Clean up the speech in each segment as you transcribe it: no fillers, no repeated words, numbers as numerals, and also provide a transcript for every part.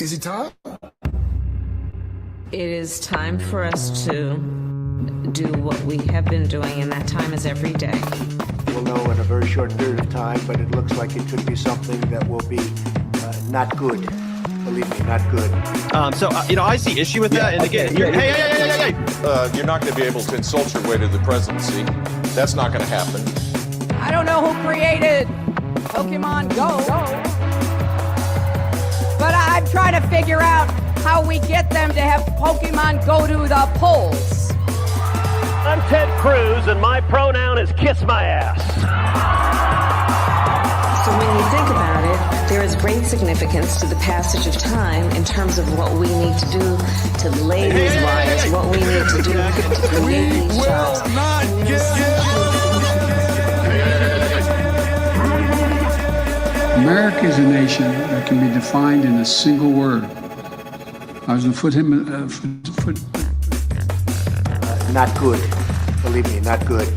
Is it time? It is time for us to do what we have been doing, and that time is every day. We'll know in a very short period of time, but it looks like it could be something that will be not good. Believe me, not good. I see issue with that. And again, hey. You're not going to be able to insult your way to the presidency. That's not going to happen. I don't know who created Pokemon Go, but I'm trying to figure out how we get them to have Pokemon go to the polls. I'm Ted Cruz, and my pronoun is kiss my ass. So when you think about it, there is great significance to the passage of time in terms of what we need to do to lay these wires, what we need to do to create these jobs. America is a nation that can be defined in a single word. I was going to put Not good. Believe me, not good.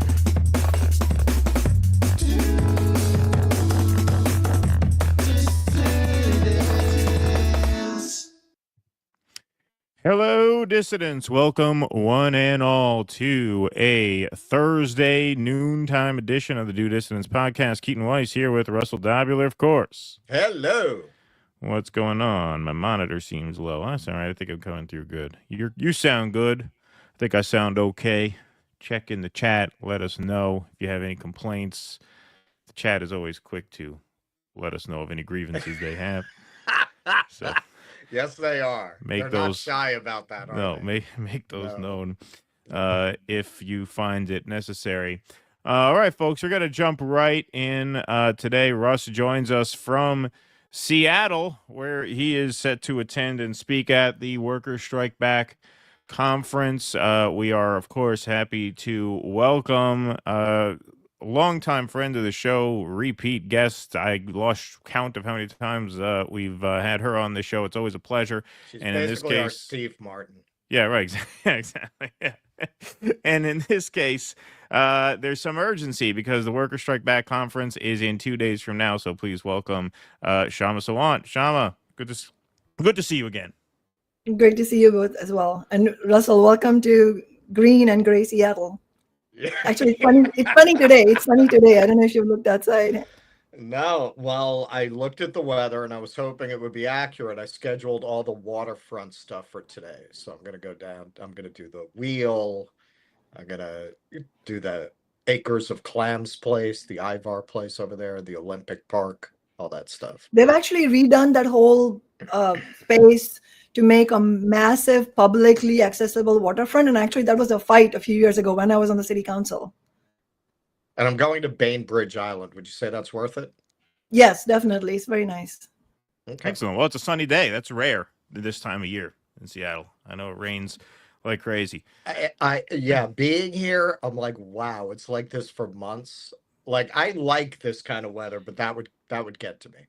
Hello, dissidents. Welcome, one and all, to a Thursday noontime edition of the Do Dissidents podcast. Keaton Weiss here with Russell Dobular, of course. Hello. What's going on? My monitor seems low. That's all right. I think I'm coming through good. You sound good. I think I sound okay. Check in the chat. Let us know if you have any complaints. The chat is always quick to let us know of any grievances they have. So. Yes, they are. They're not shy about that, are they? Make those known if you find it necessary. All right, folks, we're going to jump right in today. Russ joins us from Seattle, where he is set to attend and speak at the Workers' Strike Back Conference. We are, of course, happy to welcome a longtime friend of the show, repeat guest. I lost count of how many times we've had her on the show. It's always a pleasure. She's and basically in this case, our Steve Martin. Yeah, right. Exactly. Yeah. And in this case, there's some urgency because the Workers' Strike Back Conference is in 2 days from now. So please welcome Kshama Sawant. Kshama, good to see you again. Great to see you both as well. And Russell, welcome to green and gray Seattle. Yeah. Actually, it's funny today. It's sunny today. I don't know if you've looked outside. No, well, I looked at the weather and I was hoping it would be accurate. I scheduled all the waterfront stuff for today. So I'm going to go down. I'm going to do the wheel. I'm going to do the Acres of Clams place, the Ivar place over there, the Olympic Park, all that stuff. They've actually redone that whole space to make a massive publicly accessible waterfront. And actually, that was a fight a few years ago when I was on the city council. And I'm going to Bainbridge Island. Would you say that's worth it? Yes, definitely. It's very nice. Okay. Excellent. Well, it's a sunny day. That's rare this time of year in Seattle. I know it rains like crazy. Yeah, being here, I'm like, wow, it's like this for months. Like, I like this kind of weather, but that would get to me.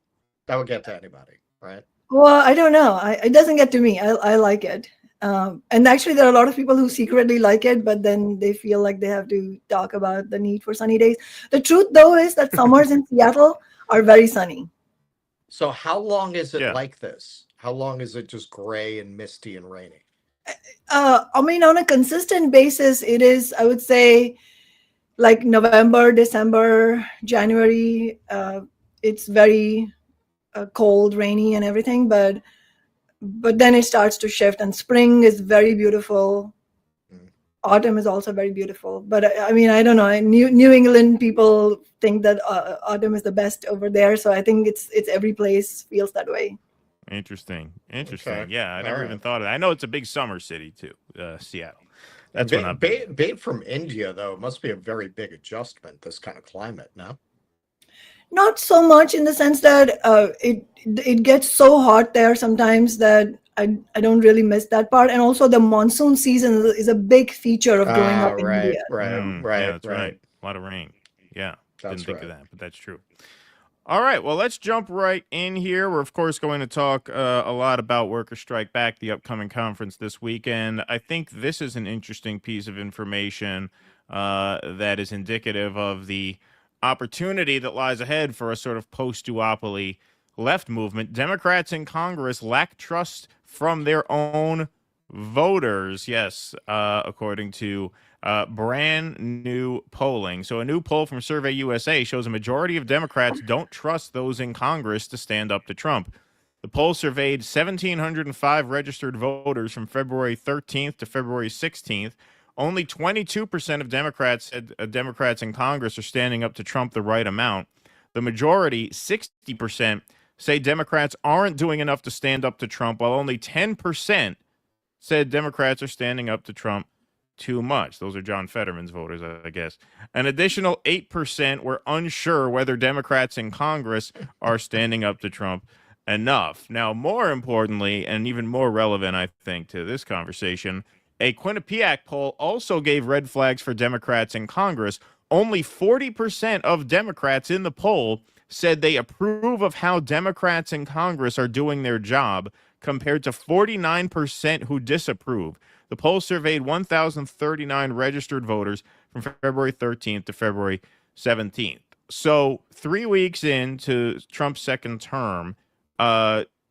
That would get to anybody, right? Well, I don't know. It doesn't get to me. I like it. And actually, there are a lot of people who secretly like it, but then they feel like they have to talk about the need for sunny days. The truth, though, is that summers in Seattle are very sunny. So how long is it like this? How long is it just gray and misty and rainy? I mean, on a consistent basis, it is, I would say, like November, December, January. It's very cold, rainy and everything, but then it starts to shift, and spring is very beautiful. Autumn is also very beautiful, but I mean, I don't know. New England people think that autumn is the best over there, so I think it's every place feels that way. Interesting. Okay. Yeah, I never even thought of that. I know it's a big summer city too, Seattle. That's what I'm. Being from India, though, it must be a very big adjustment. This kind of climate, no? Not so much in the sense that it gets so hot there sometimes that I don't really miss that part. And also the monsoon season is a big feature of growing up in India. Right. Yeah, that's right. A lot of rain. Yeah, didn't think of that, but that's true. All right, well, let's jump right in here. We're, of course, going to talk a lot about Workers' Strike Back, the upcoming conference this weekend. I think this is an interesting piece of information that is indicative of the opportunity that lies ahead for a sort of post-duopoly left movement, Democrats in Congress lack trust from their own voters. Yes, according to brand new polling. So a new poll from Survey USA shows a majority of Democrats don't trust those in Congress to stand up to Trump. The poll surveyed 1,705 registered voters from February 13th to February 16th. Only 22% of Democrats said Democrats in Congress are standing up to Trump the right amount. The majority, 60%, say Democrats aren't doing enough to stand up to Trump, while only 10% said Democrats are standing up to Trump too much. Those are John Fetterman's voters, I guess. An additional 8% were unsure whether Democrats in Congress are standing up to Trump enough. Now, more importantly, and even more relevant, I think, to this conversation, a Quinnipiac poll also gave red flags for Democrats in Congress. Only 40% of Democrats in the poll said they approve of how Democrats in Congress are doing their job, compared to 49% who disapprove. The poll surveyed 1,039 registered voters from February 13th to February 17th. So 3 weeks into Trump's second term,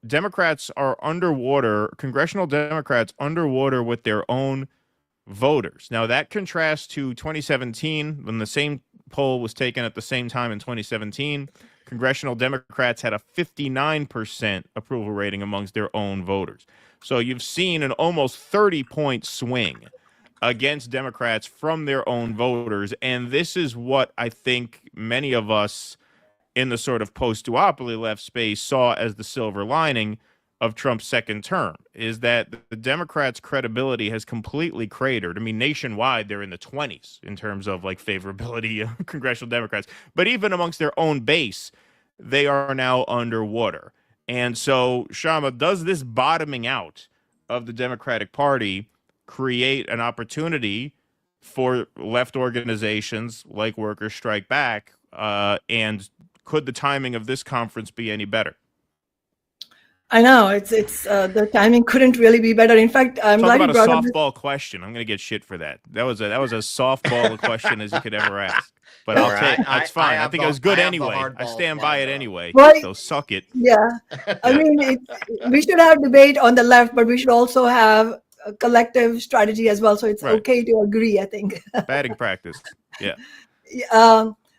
Democrats are underwater, congressional Democrats underwater with their own voters. Now, that contrasts to 2017, when the same poll was taken at the same time in 2017. Congressional Democrats had a 59% approval rating amongst their own voters. So you've seen an almost 30-point swing against Democrats from their own voters. And this is what I think many of us in the sort of post-duopoly left space saw as the silver lining of Trump's second term, is that the Democrats' credibility has completely cratered. I mean, nationwide, they're in the 20s in terms of like favorability of congressional Democrats. But even amongst their own base, they are now underwater. And so, Kshama, does this bottoming out of the Democratic Party create an opportunity for left organizations like Workers Strike Back? And could the timing of this conference be any better? I know it's the timing couldn't really be better. In fact, I'm glad you brought up a softball question. I'm going to get shit for that. That was a softball question as you could ever ask. But I'll take. That's fine. I think it was good anyway. I stand by it anyway. Well, so suck it. Yeah, I mean, we should have debate on the left, but we should also have a collective strategy as well. So it's okay to agree, I think. Batting practice. Yeah.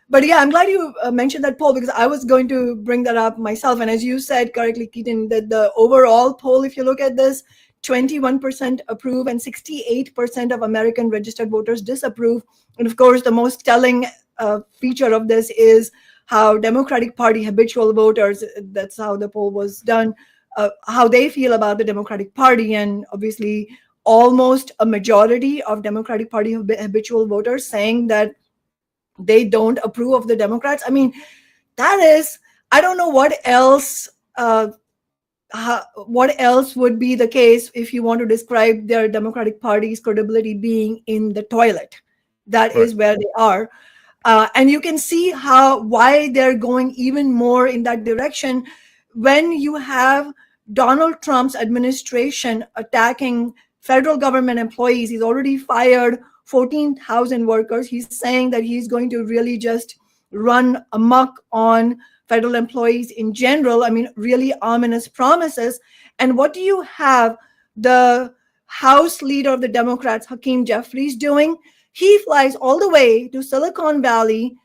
But yeah, I'm glad you mentioned that poll, because I was going to bring that up myself. And as you said correctly, Keaton, that the overall poll, if you look at this, 21% approve and 68% of American registered voters disapprove. And of course, the most telling feature of this is how Democratic Party habitual voters, that's how the poll was done, how they feel about the Democratic Party. And obviously, almost a majority of Democratic Party habitual voters saying that they don't approve of the Democrats. I mean, that is, I don't know what else would be the case if you want to describe their Democratic Party's credibility being in the toilet. That is where they are. And you can see why they're going even more in that direction when you have Donald Trump's administration attacking federal government employees. He's already fired 14,000 workers. He's saying that he's going to really just run amok on federal employees in general. I mean, really ominous promises. And what do you have the House leader of the Democrats, Hakeem Jeffries, doing? He flies all the way to Silicon Valley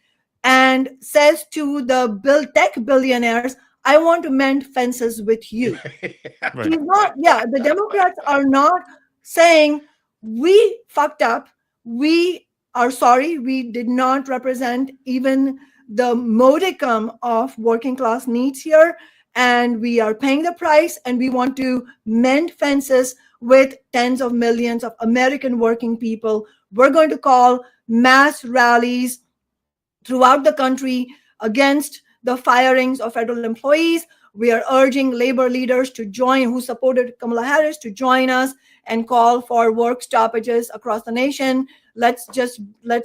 and says to the tech billionaires, I want to mend fences with you. He's not, the Democrats are not saying, we fucked up. We are sorry, we did not represent even the modicum of working class needs here, and we are paying the price, and we want to mend fences with tens of millions of American working people. We're going to call mass rallies throughout the country against the firings of federal employees. We are urging labor leaders to join, who supported Kamala Harris, to join us and call for work stoppages across the nation. Let's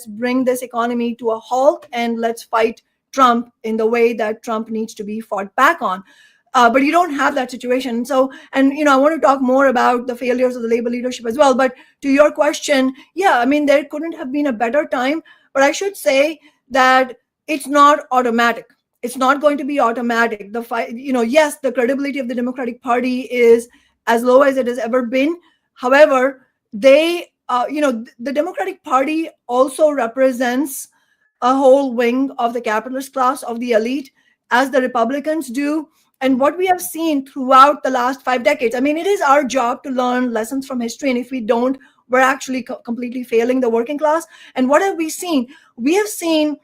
bring this economy to a halt, and let's fight Trump in the way that Trump needs to be fought back on. But you don't have that situation. So, and I want to talk more about the failures of the labor leadership as well. But to your question, I mean, there couldn't have been a better time. But I should say that it's not automatic. it's not going to be automatic. The fight, yes, the credibility of the Democratic Party is as low as it has ever been. However, the Democratic Party also represents a whole wing of the capitalist class, of the elite, as the Republicans do. And what we have seen throughout the last 5 decades, I mean, it is our job to learn lessons from history. And if we don't, we're actually completely failing the working class. And what have we seen? We have seen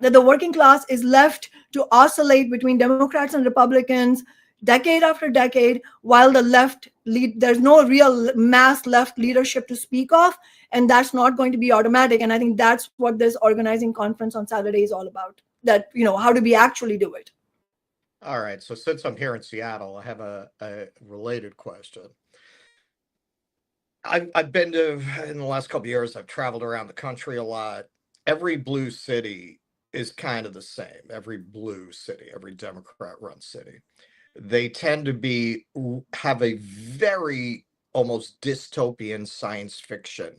that the working class is left to oscillate between Democrats and Republicans decade after decade, while the left there's no real mass left leadership to speak of, and that's not going to be automatic. And I think that's what this organizing conference on Saturday is all about. That, how do we actually do it? All right. So since I'm here in Seattle, I have a related question. I've been to, in the last couple of years, I've traveled around the country a lot. Every blue city is kind of the same. Every blue city, every Democrat-run city. They tend to have a very almost dystopian science fiction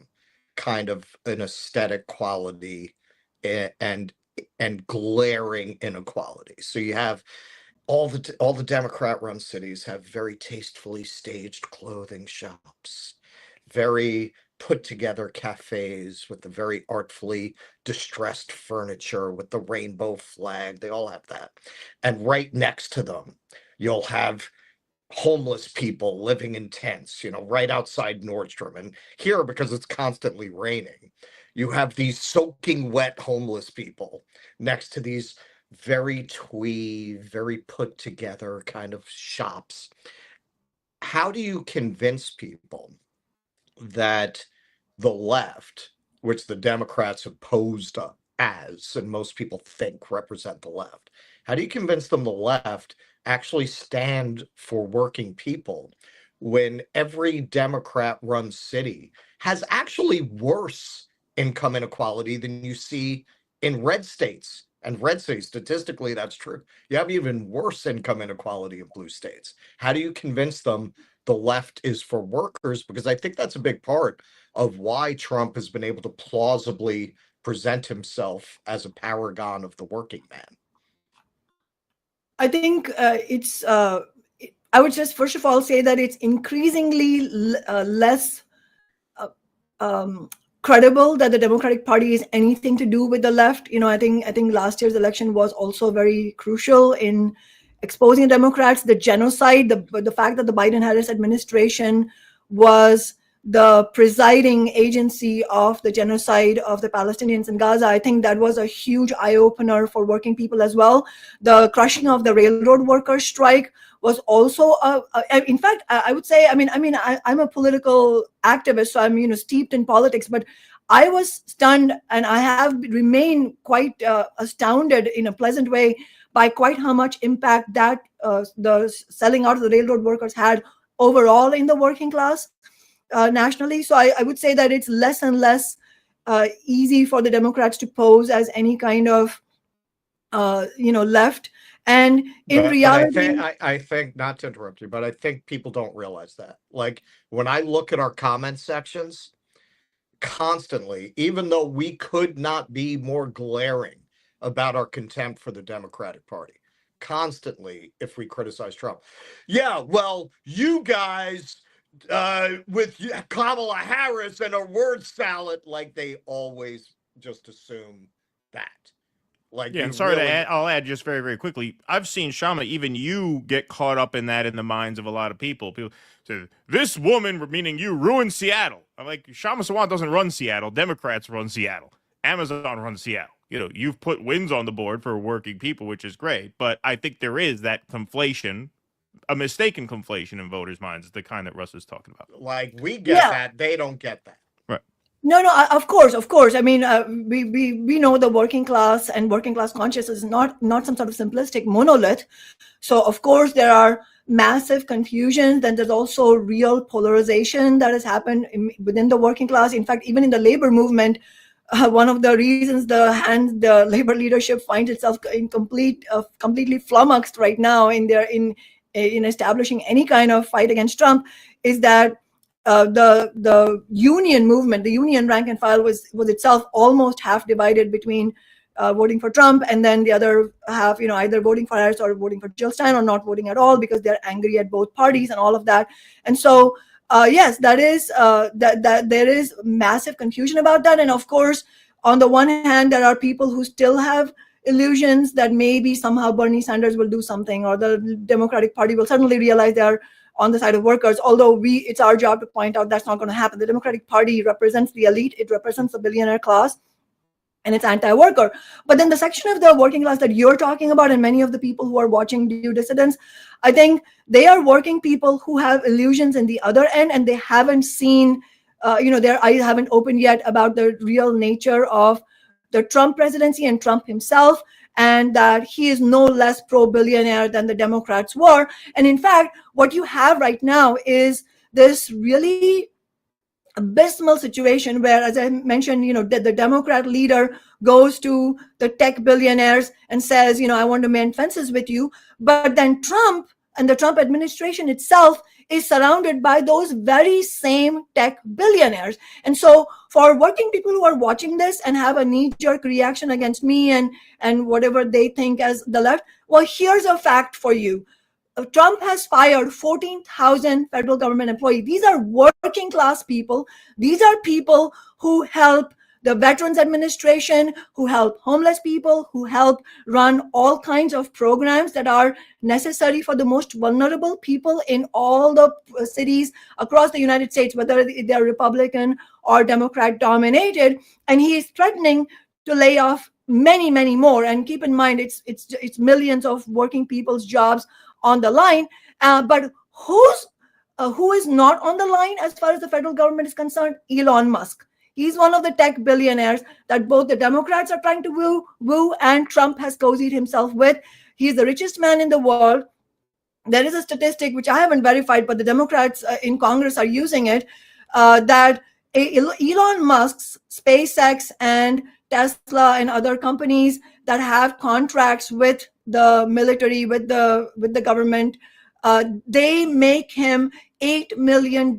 kind of an aesthetic quality and glaring inequality. So you have all the Democrat-run cities have very tastefully staged clothing shops, very put together cafes with the very artfully distressed furniture with the rainbow flag. They all have that. And right next to them, you'll have homeless people living in tents, right outside Nordstrom. And here, because it's constantly raining, you have these soaking wet homeless people next to these very twee, very put together kind of shops. How do you convince people that the left, which the Democrats have posed as, and most people think represent the left, how do you convince them the left actually stand for working people when every Democrat-run city has actually worse income inequality than you see in red states? And red states, statistically, that's true. You have even worse income inequality in blue states. How do you convince them the left is for workers? Because I think that's a big part of why Trump has been able to plausibly present himself as a paragon of the working man. I think I would just first of all say that it's increasingly less credible that the Democratic Party is anything to do with the left. I think last year's election was also very crucial in exposing Democrats. The genocide, the fact that the Biden-Harris administration was the presiding agency of the genocide of the Palestinians in Gaza, I think that was a huge eye-opener for working people as well. The crushing of the railroad workers strike was also, in fact, I would say, I'm a political activist, so I'm, steeped in politics, but I was stunned, and I have remained quite astounded in a pleasant way by quite how much impact that the selling out of the railroad workers had overall in the working class nationally. So I would say that it's less and less easy for the Democrats to pose as any kind of, left. And in reality, I think, not to interrupt you, but I think people don't realize that. Like, when I look at our comment sections constantly, even though we could not be more glaring about our contempt for the Democratic Party, constantly, if we criticize Trump. Yeah, well, you guys with Kamala Harris and a word salad, like they always just assume that. Like, yeah, and sorry to add, I'll add just very, very quickly. I've seen, Kshama, even you get caught up in that in the minds of a lot of people. People say, this woman, meaning you, ruined Seattle. I'm like, Kshama Sawant doesn't run Seattle. Democrats run Seattle. Amazon runs Seattle. You've put wins on the board for working people, which is great. But I think there is that conflation, a mistaken conflation in voters' minds, is the kind that Russ is talking about. Like, we get that. They don't get that. No, of course. I mean, we know the working class and working class consciousness is not some sort of simplistic monolith. So, of course, there are massive confusions. Then there's also real polarization that has happened within the working class. In fact, even in the labor movement, one of the reasons the labor leadership finds itself completely flummoxed right now in establishing any kind of fight against Trump is that the union movement, the union rank and file was itself almost half divided between voting for Trump, and then the other half, either voting for Harris or voting for Jill Stein or not voting at all because they're angry at both parties and all of that. And so, yes, that is that there is massive confusion about that. And of course, on the one hand, there are people who still have illusions that maybe somehow Bernie Sanders will do something, or the Democratic Party will suddenly realize they are on the side of workers, although it's our job to point out that's not going to happen. The Democratic Party represents the elite. It represents the billionaire class, and it's anti-worker. But then the section of the working class that you're talking about, and many of the people who are watching Due Dissidents, I think they are working people who have illusions in the other end, and they haven't seen, their eyes haven't opened yet about the real nature of the Trump presidency and Trump himself, and that he is no less pro-billionaire than the Democrats were. And in fact, what you have right now is this really abysmal situation where, as I mentioned, the Democrat leader goes to the tech billionaires and says, I want to mend fences with you. But then Trump and the Trump administration itself is surrounded by those very same tech billionaires. And so for working people who are watching this and have a knee-jerk reaction against me and whatever they think as the left, well, here's a fact for you. Trump has fired 14,000 federal government employees. These are working class people. These are people who help the Veterans Administration, who help homeless people, who help run all kinds of programs that are necessary for the most vulnerable people in all the cities across the United States, whether they're Republican or Democrat dominated. And he is threatening to lay off many, many more. And keep in mind, it's millions of working people's jobs on the line. But who is not on the line as far as the federal government is concerned? Elon Musk. He's one of the tech billionaires that both the Democrats are trying to woo and Trump has cozied himself with. He's the richest man in the world. There is a statistic which I haven't verified, but the Democrats in Congress are using it, that Elon Musk's SpaceX and Tesla and other companies that have contracts with the military, with the government, they make him $8 million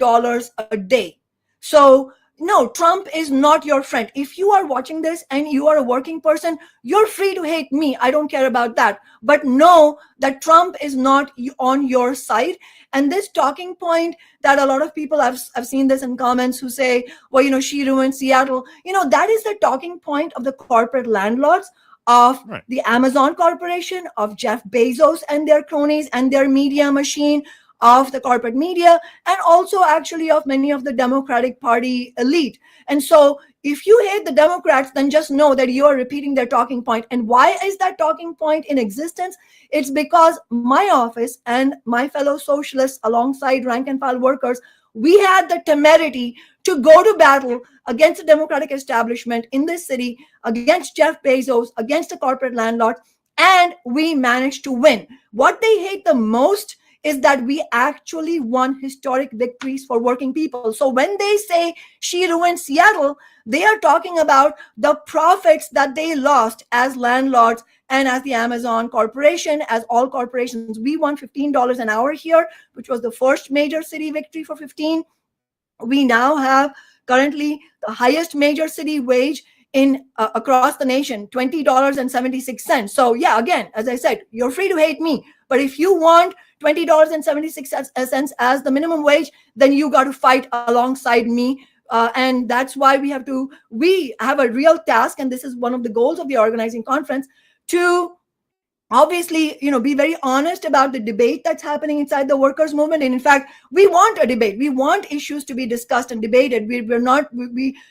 a day. So no, Trump is not your friend. If you are watching this and you are a working person, you're free to hate me. I don't care about that. But know that Trump is not on your side. And this talking point that a lot of people I've seen this in comments who say, well, she ruined Seattle. That is the talking point of the corporate landlords of the Amazon Corporation, of Jeff Bezos and their cronies and their media machine, of the corporate media, and also actually of many of the Democratic Party elite. And so if you hate the Democrats, then just know that you are repeating their talking point. And why is that talking point in existence? It's because my office and my fellow socialists alongside rank and file workers, we had the temerity to go to battle against the Democratic establishment in this city, against Jeff Bezos, against the corporate landlords, and we managed to win. What they hate the most is that we actually won historic victories for working people. So when they say she ruined Seattle, they are talking about the profits that they lost as landlords and as the Amazon Corporation, as all corporations. We won $15 an hour here, which was the first major city victory for 15. We now have currently the highest major city wage in across the nation, $20.76. So yeah, again, as I said, you're free to hate me, but if you want $20.76 as the minimum wage, then you got to fight alongside me. And that's why we have a real task, and this is one of the goals of the organizing conference, to obviously, be very honest about the debate that's happening inside the workers' movement. And in fact, we want a debate. We want issues to be discussed and debated.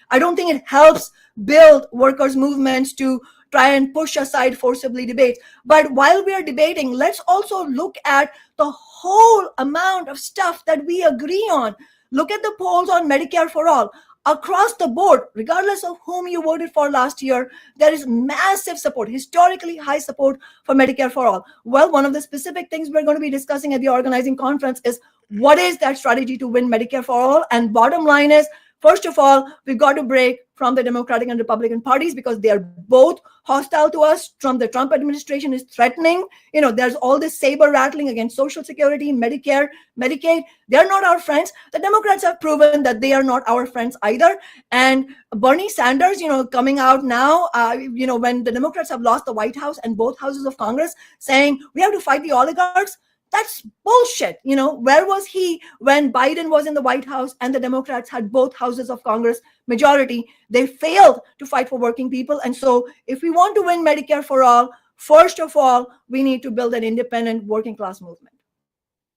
I don't think it helps build workers' movements to try and push aside forcibly debates. But while we are debating, let's also look at the whole amount of stuff that we agree on. Look at the polls on Medicare for all. Across the board, regardless of whom you voted for last year, there is massive support, historically high support for Medicare for all. Well, one of the specific things we're going to be discussing at the organizing conference is what is that strategy to win Medicare for all? And bottom line is, First of all, we've got to break from the Democratic and Republican parties because they are both hostile to us. The Trump administration is threatening. There's all this saber rattling against Social Security, Medicare, Medicaid. They're not our friends. The Democrats have proven that they are not our friends either. And Bernie Sanders, coming out now, when the Democrats have lost the White House and both houses of Congress, saying we have to fight the oligarchs. That's bullshit. Where was he when Biden was in the White House and the Democrats had both houses of Congress majority? They failed to fight for working people. And so if we want to win Medicare for all, first of all, we need to build an independent working class movement.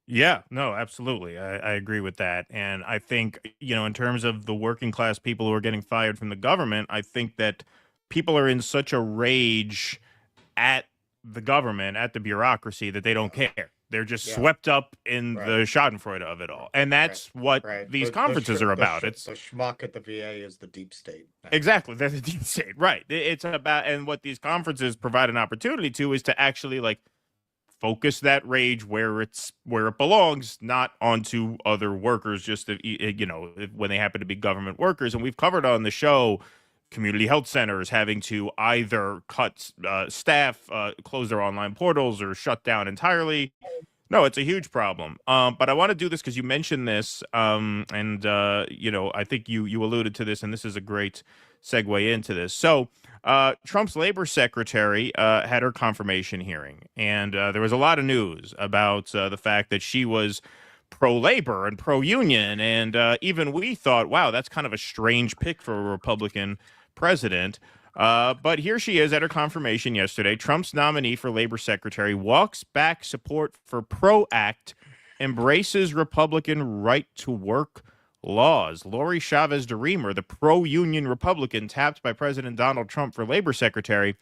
Yeah, no, absolutely. I agree with that. And I think, in terms of the working class people who are getting fired from the government, I think that people are in such a rage at the government, at the bureaucracy, that they don't care. They're just swept up in the schadenfreude of it all. And that's what these conferences are about. It's the schmuck at the VA is the deep state. Exactly. They're the deep state. Right. It's about, and what these conferences provide an opportunity to is to actually focus that rage where it belongs, not onto other workers, just when they happen to be government workers. And we've covered on the show community health centers having to either cut staff, close their online portals, or shut down entirely. No, it's a huge problem. But I want to do this because you mentioned this, and I think you alluded to this, and this is a great segue into this. So Trump's labor secretary had her confirmation hearing, and there was a lot of news about the fact that she was pro-labor and pro-union, and even we thought, wow, that's kind of a strange pick for a Republican president. But here she is at her confirmation yesterday. Trump's nominee for labor secretary walks back support for PRO Act, embraces Republican right to work laws. Lori Chavez DeRemer, the pro-union Republican tapped by President Donald Trump for labor secretary,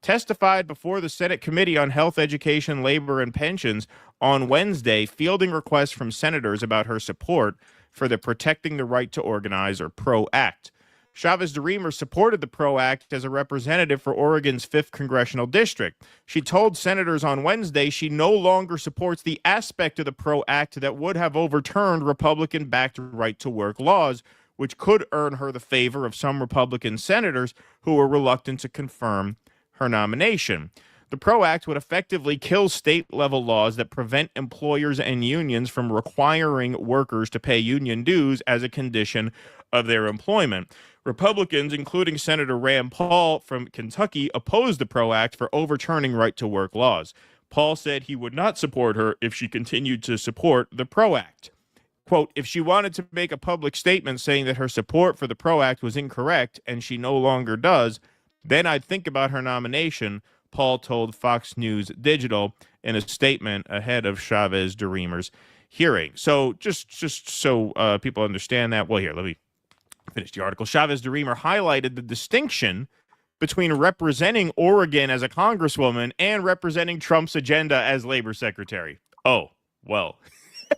testified before the Senate Committee on Health, Education, Labor, and Pensions on Wednesday, fielding requests from senators about her support for the Protecting the Right to Organize, or PRO Act. Chavez DeRemer supported the PRO Act as a representative for Oregon's 5th Congressional District. She told senators on Wednesday she no longer supports the aspect of the PRO Act that would have overturned Republican-backed right-to-work laws, which could earn her the favor of some Republican senators who were reluctant to confirm her nomination. The PRO Act would effectively kill state-level laws that prevent employers and unions from requiring workers to pay union dues as a condition of their employment. Republicans, including Senator Rand Paul from Kentucky, opposed the PRO Act for overturning right-to-work laws. Paul said he would not support her if she continued to support the PRO Act. Quote, if she wanted to make a public statement saying that her support for the PRO Act was incorrect and she no longer does, then I'd think about her nomination, Paul told Fox News Digital in a statement ahead of Chavez DeRemer's hearing. So just so people understand that, well, here, let me finish the article. Chavez DeRemer highlighted the distinction between representing Oregon as a congresswoman and representing Trump's agenda as labor secretary. Oh, well,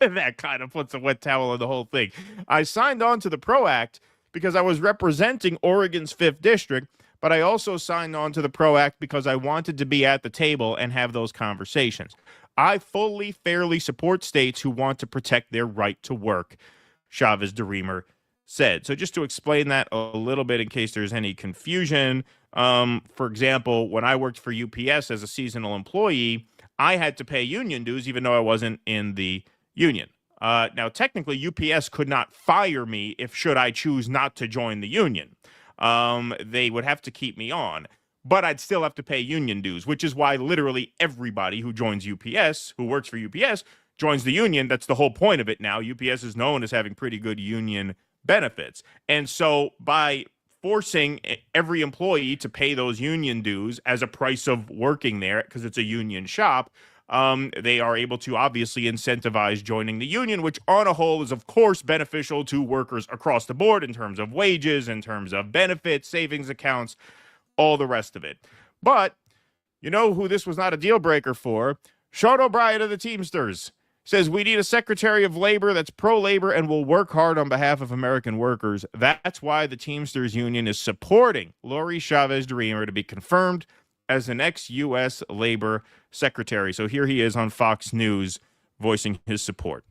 that kind of puts a wet towel on the whole thing. I signed on to the PRO Act because I was representing Oregon's 5th District, but I also signed on to the PRO Act because I wanted to be at the table and have those conversations. I fully, fairly support states who want to protect their right to work, Chavez DeRemer said. So just to explain that a little bit in case there's any confusion, for example, when I worked for UPS as a seasonal employee, I had to pay union dues even though I wasn't in the union. Now, technically, UPS could not fire me should I choose not to join the union. They would have to keep me on, but I'd still have to pay union dues, which is why literally everybody who joins UPS, who works for UPS, joins the union. That's the whole point of it now. UPS is known as having pretty good union benefits. And so by forcing every employee to pay those union dues as a price of working there, because it's a union shop, they are able to obviously incentivize joining the union, which on a whole is, of course, beneficial to workers across the board in terms of wages, in terms of benefits, savings accounts, all the rest of it. But you know who this was not a deal breaker for? Sean O'Brien of the Teamsters says we need a Secretary of Labor that's pro-labor and will work hard on behalf of American workers. That's why the Teamsters Union is supporting Lori Chavez DeRemer to be confirmed as the next U.S. Labor Secretary. So here he is on Fox News voicing his support.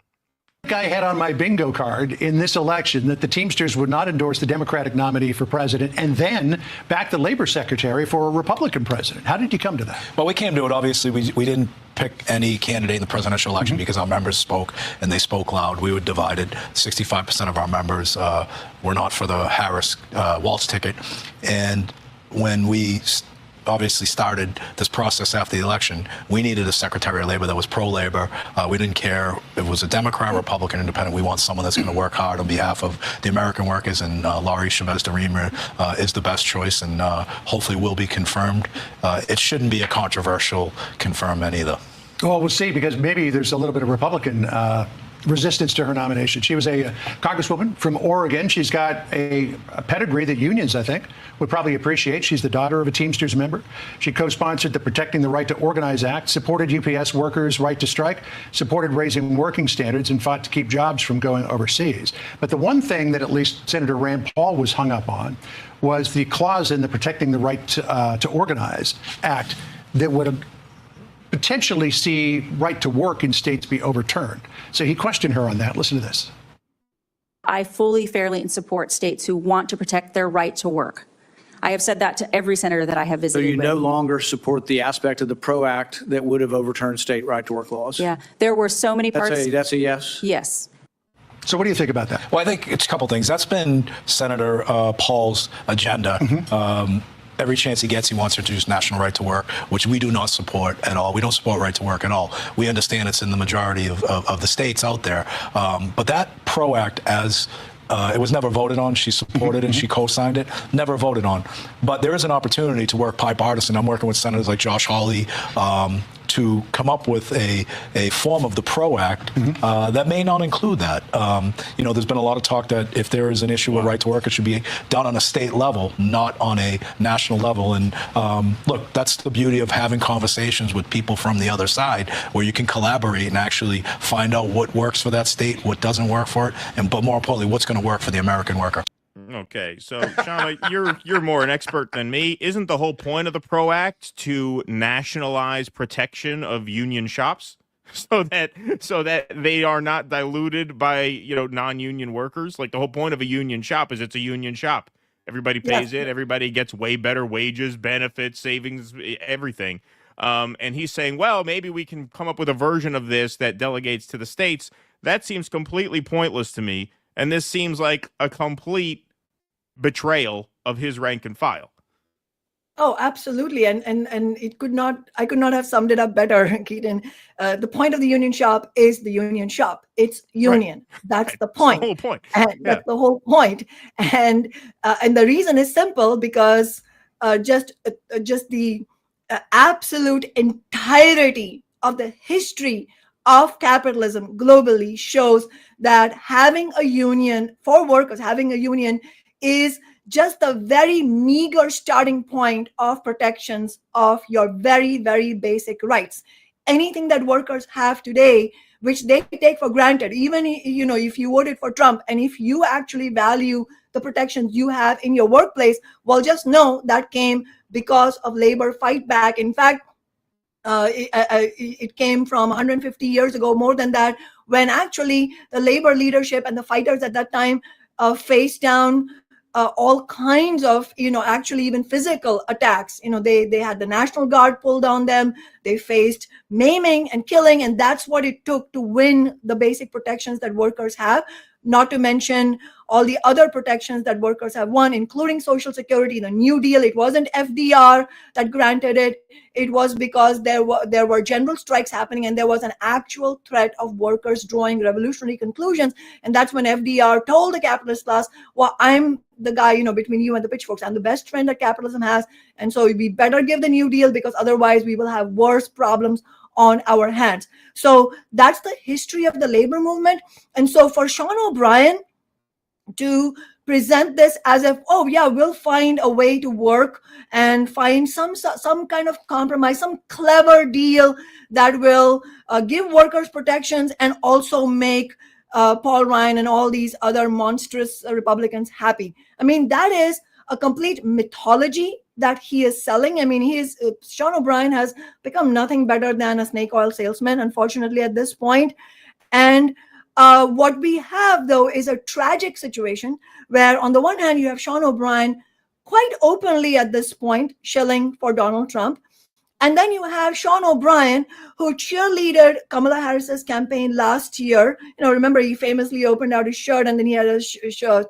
I had on my bingo card in this election that the Teamsters would not endorse the Democratic nominee for president and then back the labor secretary for a Republican president. How did you come to that? Well, we came to it. Obviously, we didn't pick any candidate in the presidential election because our members spoke, and they spoke loud. We were divided. 65% of our members were not for the Harris Waltz ticket. And when we obviously started this process after the election, we needed a Secretary of Labor that was pro-labor. We didn't care if it was a Democrat, Republican, Independent. We want someone that's going to work hard on behalf of the American workers, and Laurie Chavez-DeRemer is the best choice, and hopefully will be confirmed. It shouldn't be a controversial confirmment either. Well, we'll see, because maybe there's a little bit of Republican resistance to her nomination. She was a congresswoman from Oregon. She's got a pedigree that unions, I think, would probably appreciate. She's the daughter of a Teamsters member. She co-sponsored the Protecting the Right to Organize Act, supported UPS workers' right to strike, supported raising working standards, and fought to keep jobs from going overseas. But the one thing that at least Senator Rand Paul was hung up on was the clause in the Protecting the Right to Organize Act that would potentially see right to work in states be overturned. So he questioned her on that. Listen to this. I fully, fairly, and support states who want to protect their right to work. I have said that to every senator that I have visited. So you with. no longer support the aspect of the PRO Act that would have overturned state right to work laws? Yeah, there were so many parts. That's a yes? Yes. So what do you think about that? Well, I think it's a couple things. That's been Senator Paul's agenda. Every chance he gets, he wants to introduce national right to work, which we do not support at all. We don't support right to work at all. We understand it's in the majority of the states out there. But that PRO Act, as it was never voted on. She supported it and she co-signed it. Never voted on. But there is an opportunity to work bipartisan. I'm working with senators like Josh Hawley to come up with a form of the PRO Act that may not include that. There's been a lot of talk that if there is an issue with right to work, it should be done on a state level, not on a national level. And look, that's the beauty of having conversations with people from the other side, where you can collaborate and actually find out what works for that state, what doesn't work for it, but more importantly, what's going to work for the American worker. Okay, so Kshama, you're more an expert than me. Isn't the whole point of the PRO Act to nationalize protection of union shops so that they are not diluted by non-union workers? Like, the whole point of a union shop is it's a union shop. Everybody pays it. Everybody gets way better wages, benefits, savings, everything. And he's saying, well, maybe we can come up with a version of this that delegates to the states. That seems completely pointless to me. And this seems like a complete betrayal of his rank and file. Oh, absolutely. And I could not have summed it up better, Keaton. The point of the union shop is the union shop. It's union. Right. That's the point. That's the whole point. And that's the whole point. And the reason is simple, because just the absolute entirety of the history of capitalism globally shows that having a union for workers, having a union is just a very meager starting point of protections of your very, very basic rights. Anything that workers have today, which they take for granted, even if you voted for Trump, and if you actually value the protections you have in your workplace, well, just know that came because of labor fight back. In fact, it came from 150 years ago, more than that, when actually the labor leadership and the fighters at that time faced down all kinds of, actually even physical attacks. They had the National Guard pulled on them. They faced maiming and killing, and that's what it took to win the basic protections that workers have. Not to mention all the other protections that workers have won, including Social Security, the New Deal. It wasn't FDR that granted it. It was because there were general strikes happening, and there was an actual threat of workers drawing revolutionary conclusions. And that's when FDR told the capitalist class, well, I'm the guy, between you and the pitchforks. I'm the best friend that capitalism has. And so we better give the New Deal, because otherwise we will have worse problems on our hands. So that's the history of the labor movement. And so for Sean O'Brien to present this as if, oh yeah, we'll find a way to work and find some kind of compromise, some clever deal that will give workers protections and also make Paul Ryan and all these other monstrous Republicans happy. I mean, that is a complete mythology that he is selling. I mean, Sean O'Brien has become nothing better than a snake oil salesman, unfortunately, at this point. And What we have, though, is a tragic situation where, on the one hand, you have Sean O'Brien quite openly at this point shilling for Donald Trump. And then you have Sean O'Brien, who cheerleaded Kamala Harris's campaign last year. Remember, he famously opened out his shirt, and then he had a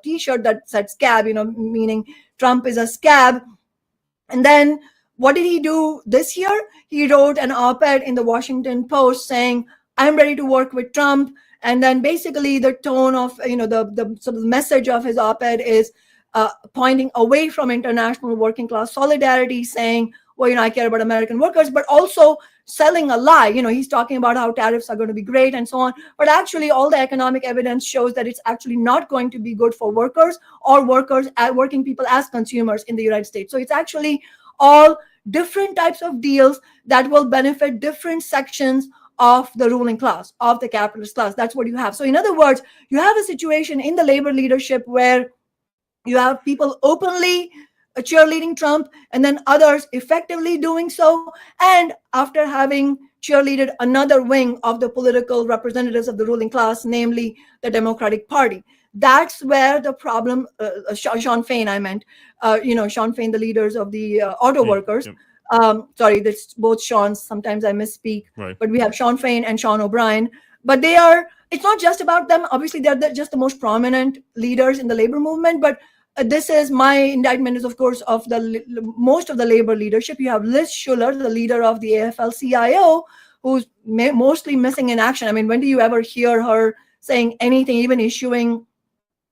T-shirt that said scab, meaning Trump is a scab. And then what did he do this year? He wrote an op-ed in the Washington Post saying, I'm ready to work with Trump. And then basically the tone of, the sort of message of his op-ed is pointing away from international working class solidarity, saying, well, I care about American workers, but also selling a lie. He's talking about how tariffs are going to be great and so on. But actually, all the economic evidence shows that it's actually not going to be good for workers or working people as consumers in the United States. So it's actually all different types of deals that will benefit different sections of the ruling class, of the capitalist class. That's what you have. So in other words, you have a situation in the labor leadership where you have people openly cheerleading Trump, and then others effectively doing so. And after having cheerleaded another wing of the political representatives of the ruling class, namely the Democratic Party. That's where the problem, Sean Fain, I meant, Sean Fain, the leaders of the auto workers. Sorry, that's both Sean's. Sometimes I misspeak, right. But we have Sean Fain and Sean O'Brien. But it's not just about them. Obviously, they're just the most prominent leaders in the labor movement, but this is my indictment is, of course, of most of the labor leadership. You have Liz Schuller, the leader of the AFL-CIO, who's mostly missing in action. I mean, when do you ever hear her saying anything, even issuing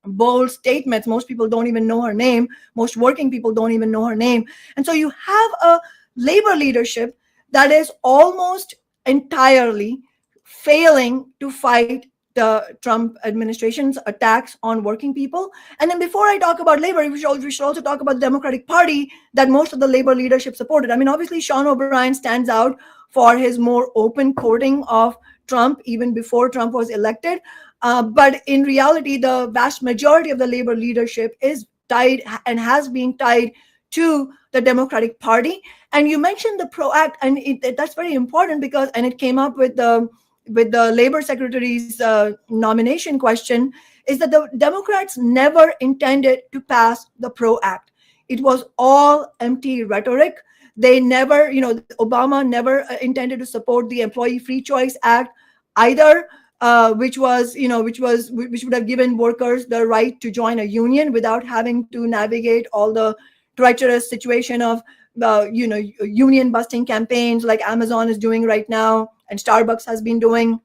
bold statements? Most people don't even know her name. Most working people don't even know her name. And so you have a labor leadership that is almost entirely failing to fight the Trump administration's attacks on working people. And then before I talk about labor, we should also talk about the Democratic Party that most of the labor leadership supported. I mean, obviously, Sean O'Brien stands out for his more open courting of Trump even before Trump was elected. But in reality, the vast majority of the labor leadership is tied and has been tied to the Democratic Party. And you mentioned the PRO Act, and that's very important because, and it came up with the labor secretary's nomination question, is that the Democrats never intended to pass the PRO Act. It was all empty rhetoric. They never, Obama never intended to support the Employee Free Choice Act either, which would have given workers the right to join a union without having to navigate all the treacherous situation of union busting campaigns like Amazon is doing right now and Starbucks has been doing,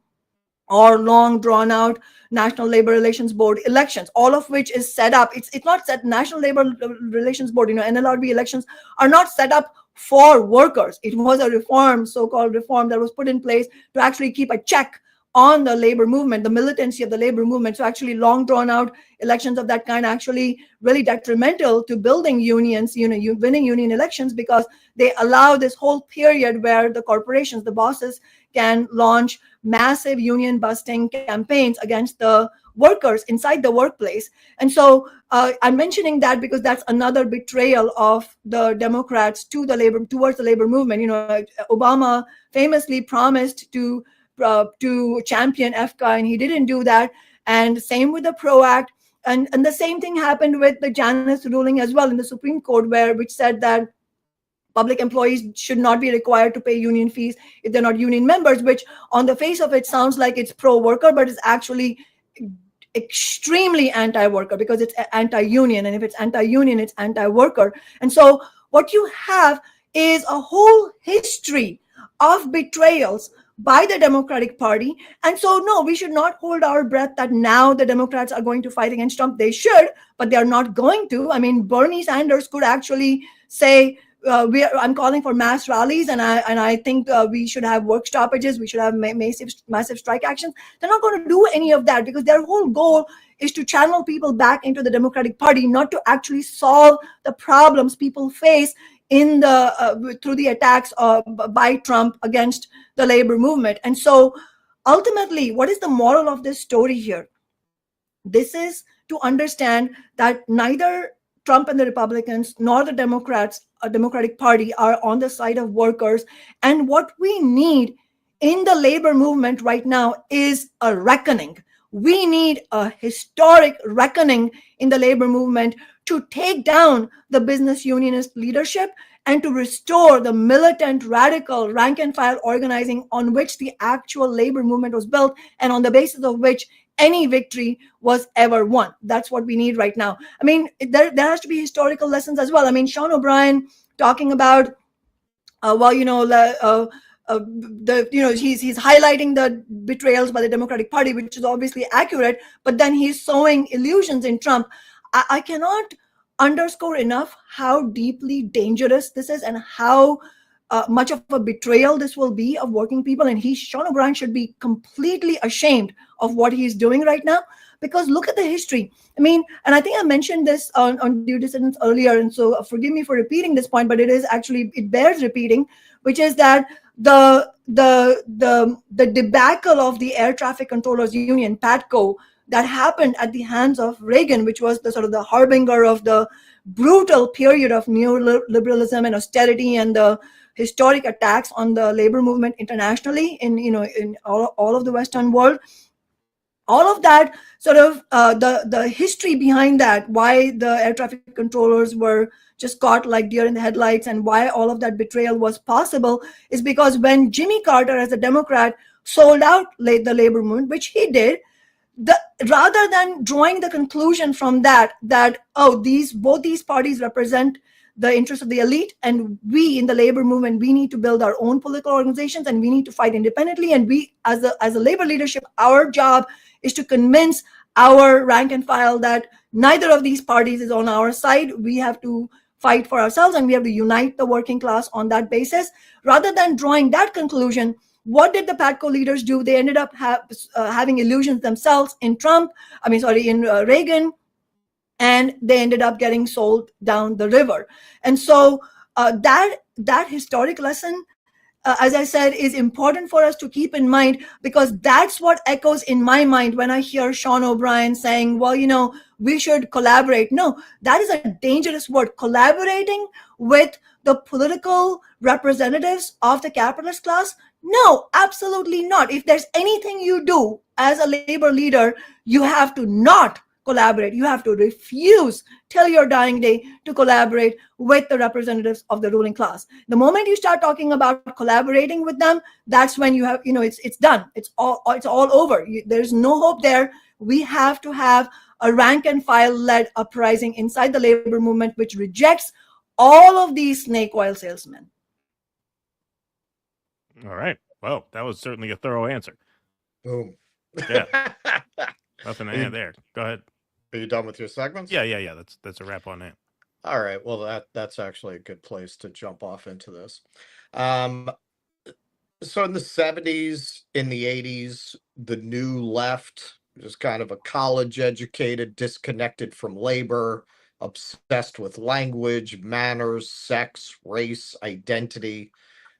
or long drawn out National Labor Relations Board elections, all of which is set up. It's not set. National Labor Relations Board, NLRB elections are not set up for workers. It was a reform, so-called reform, that was put in place to actually keep a check on the labor movement, the militancy of the labor movement. So actually long drawn out elections of that kind actually really detrimental to building unions, winning union elections, because they allow this whole period where the corporations, the bosses, can launch massive union busting campaigns against the workers inside the workplace. And so I'm mentioning that because that's another betrayal of the Democrats towards the labor movement. Obama famously promised to champion EFCA, and he didn't do that. And same with the PRO Act. And the same thing happened with the Janus ruling as well in the Supreme Court, which said that public employees should not be required to pay union fees if they're not union members, which on the face of it sounds like it's pro-worker, but it's actually extremely anti-worker because it's anti-union. And if it's anti-union, it's anti-worker. And so what you have is a whole history of betrayals by the Democratic Party. And so, no, we should not hold our breath that now the Democrats are going to fight against Trump. They should, but they're not going to. I mean, Bernie Sanders could actually say, I'm calling for mass rallies, and I think we should have work stoppages. We should have massive strike actions. They're not going to do any of that because their whole goal is to channel people back into the Democratic Party, not to actually solve the problems people face in through the attacks by Trump against the labor movement. And so ultimately, what is the moral of this story here? This is to understand that neither Trump and the Republicans nor the Democratic Party are on the side of workers. And what we need in the labor movement right now is a reckoning. We need a historic reckoning in the labor movement to take down the business unionist leadership and to restore the militant, radical, rank and file organizing on which the actual labor movement was built and on the basis of which any victory was ever won. That's what we need right now. I mean, there has to be historical lessons as well. I mean, Sean O'Brien talking about, he's highlighting the betrayals by the Democratic Party, which is obviously accurate, but then he's sowing illusions in Trump. I cannot underscore enough how deeply dangerous this is and how much of a betrayal this will be of working people. And Sean O'Brien should be completely ashamed of what he's doing right now, because look at the history. I mean, and I think I mentioned this on Due Dissidence earlier, and so forgive me for repeating this point, but it bears repeating, which is that the debacle of the Air Traffic Controllers Union, PATCO, that happened at the hands of Reagan, which was the sort of the harbinger of the brutal period of neoliberalism and austerity and the historic attacks on the labor movement internationally in all of the Western world. All of that sort of the history behind that, why the air traffic controllers were just caught like deer in the headlights and why all of that betrayal was possible, is because when Jimmy Carter as a Democrat sold out the labor movement, which he did, rather than drawing the conclusion from that both these parties represent the interests of the elite, and we in the labor movement, we need to build our own political organizations and we need to fight independently, and we as a labor leadership, our job is to convince our rank and file that neither of these parties is on our side. We have to fight for ourselves and we have to unite the working class on that basis. Rather than drawing that conclusion, what did the PATCO leaders do? They ended up having illusions themselves in Reagan, and they ended up getting sold down the river. And so that historic lesson, as I said, is important for us to keep in mind, because that's what echoes in my mind when I hear Sean O'Brien saying, well, we should collaborate. No, that is a dangerous word. Collaborating with the political representatives of the capitalist class? No, absolutely not. If there's anything you do as a labor leader, you have to not collaborate. You have to refuse till your dying day to collaborate with the representatives of the ruling class. The moment you start talking about collaborating with them, that's when you have, it's done. It's all over. There's no hope there. We have to have a rank and file led uprising inside the labor movement, which rejects all of these snake oil salesmen. All right. Well, that was certainly a thorough answer. Boom. Yeah. Nothing to add there. Go ahead. Are you done with your segments? Yeah. That's a wrap on that. All right. Well, that's actually a good place to jump off into this. So in the 70s, in the 80s, the new left, just kind of a college-educated, disconnected from labor, obsessed with language, manners, sex, race, identity.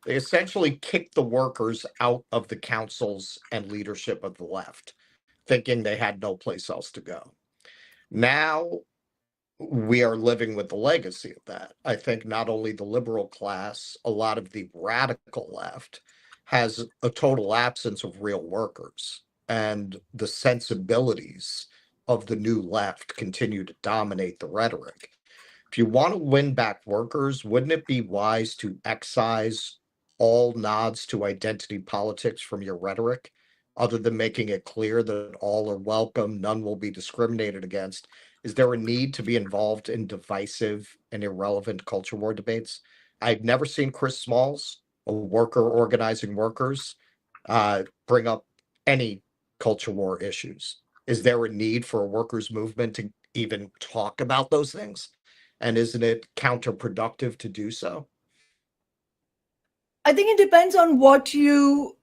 They essentially kicked the workers out of the councils and leadership of the left, thinking they had no place else to go. Now we are living with the legacy of that. I think not only the liberal class, a lot of the radical left has a total absence of real workers, and the sensibilities of the new left continue to dominate the rhetoric. If you want to win back workers, wouldn't it be wise to excise all nods to identity politics from your rhetoric, other than making it clear that all are welcome, none will be discriminated against? Is there a need to be involved in divisive and irrelevant culture war debates? I've never seen Chris Smalls, a worker organizing workers, bring up any culture war issues. Is there a need for a workers' movement to even talk about those things? And isn't it counterproductive to do so? I think it depends on what you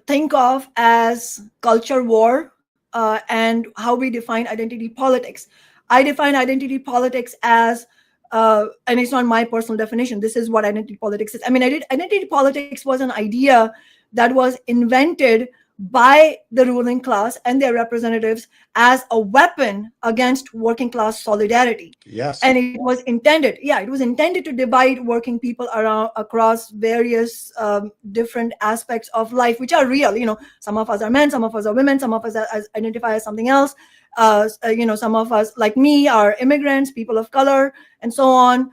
think of as culture war and how we define identity politics. I define identity politics as, and it's not my personal definition, this is what identity politics is. I mean, identity politics was an idea that was invented by the ruling class and their representatives as a weapon against working class solidarity. Yes. And it was intended, it was intended to divide working people around across various different aspects of life, which are real. Some of us are men, some of us are women, some of us identify as something else. Some of us, like me, are immigrants, people of color, and so on.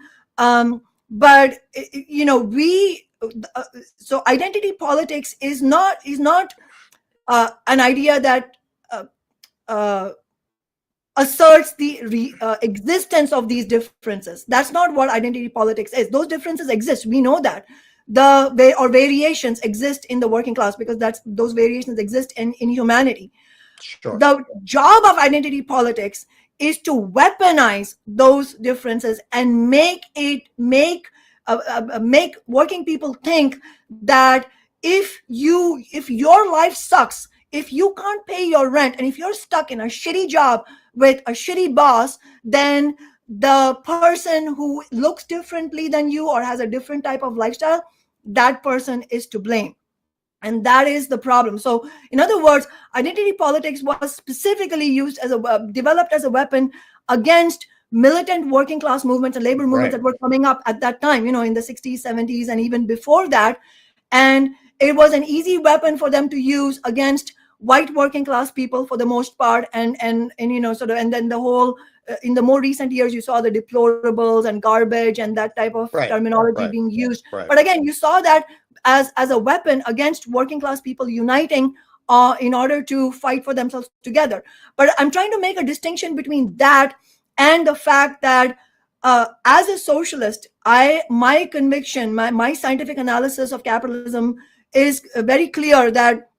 But so identity politics is not an idea that asserts the existence of these differences. That's not what identity politics is. Those differences exist. We know that. Variations exist in the working class because those variations exist in humanity. Sure. The job of identity politics is to weaponize those differences and make working people think that if your life sucks, if you can't pay your rent, and if you're stuck in a shitty job with a shitty boss, then the person who looks differently than you or has a different type of lifestyle, that person is to blame. And that is the problem. So, in other words, identity politics was specifically developed as a weapon against militant working class movements and labor movements that were coming up at that time, in the 60s, 70s, and even before that. And it was an easy weapon for them to use against white working class people for the most part. And then the whole, in the more recent years, you saw the deplorables and garbage and that type of terminology being used. But again, you saw that as a weapon against working class people uniting in order to fight for themselves together. But I'm trying to make a distinction between that and the fact that as a socialist, my conviction, my scientific analysis of capitalism is very clear that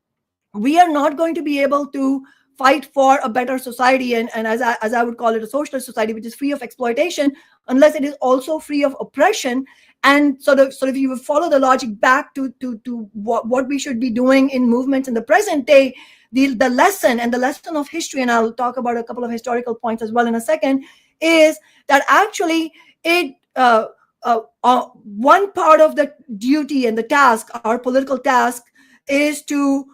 we are not going to be able to fight for a better society, and as I would call it, a socialist society, which is free of exploitation, unless it is also free of oppression. And sort of if you follow the logic back to what we should be doing in movements in the present day, the lesson of history, and I'll talk about a couple of historical points as well in a second, is that actually one part of the duty and the task, our political task, is to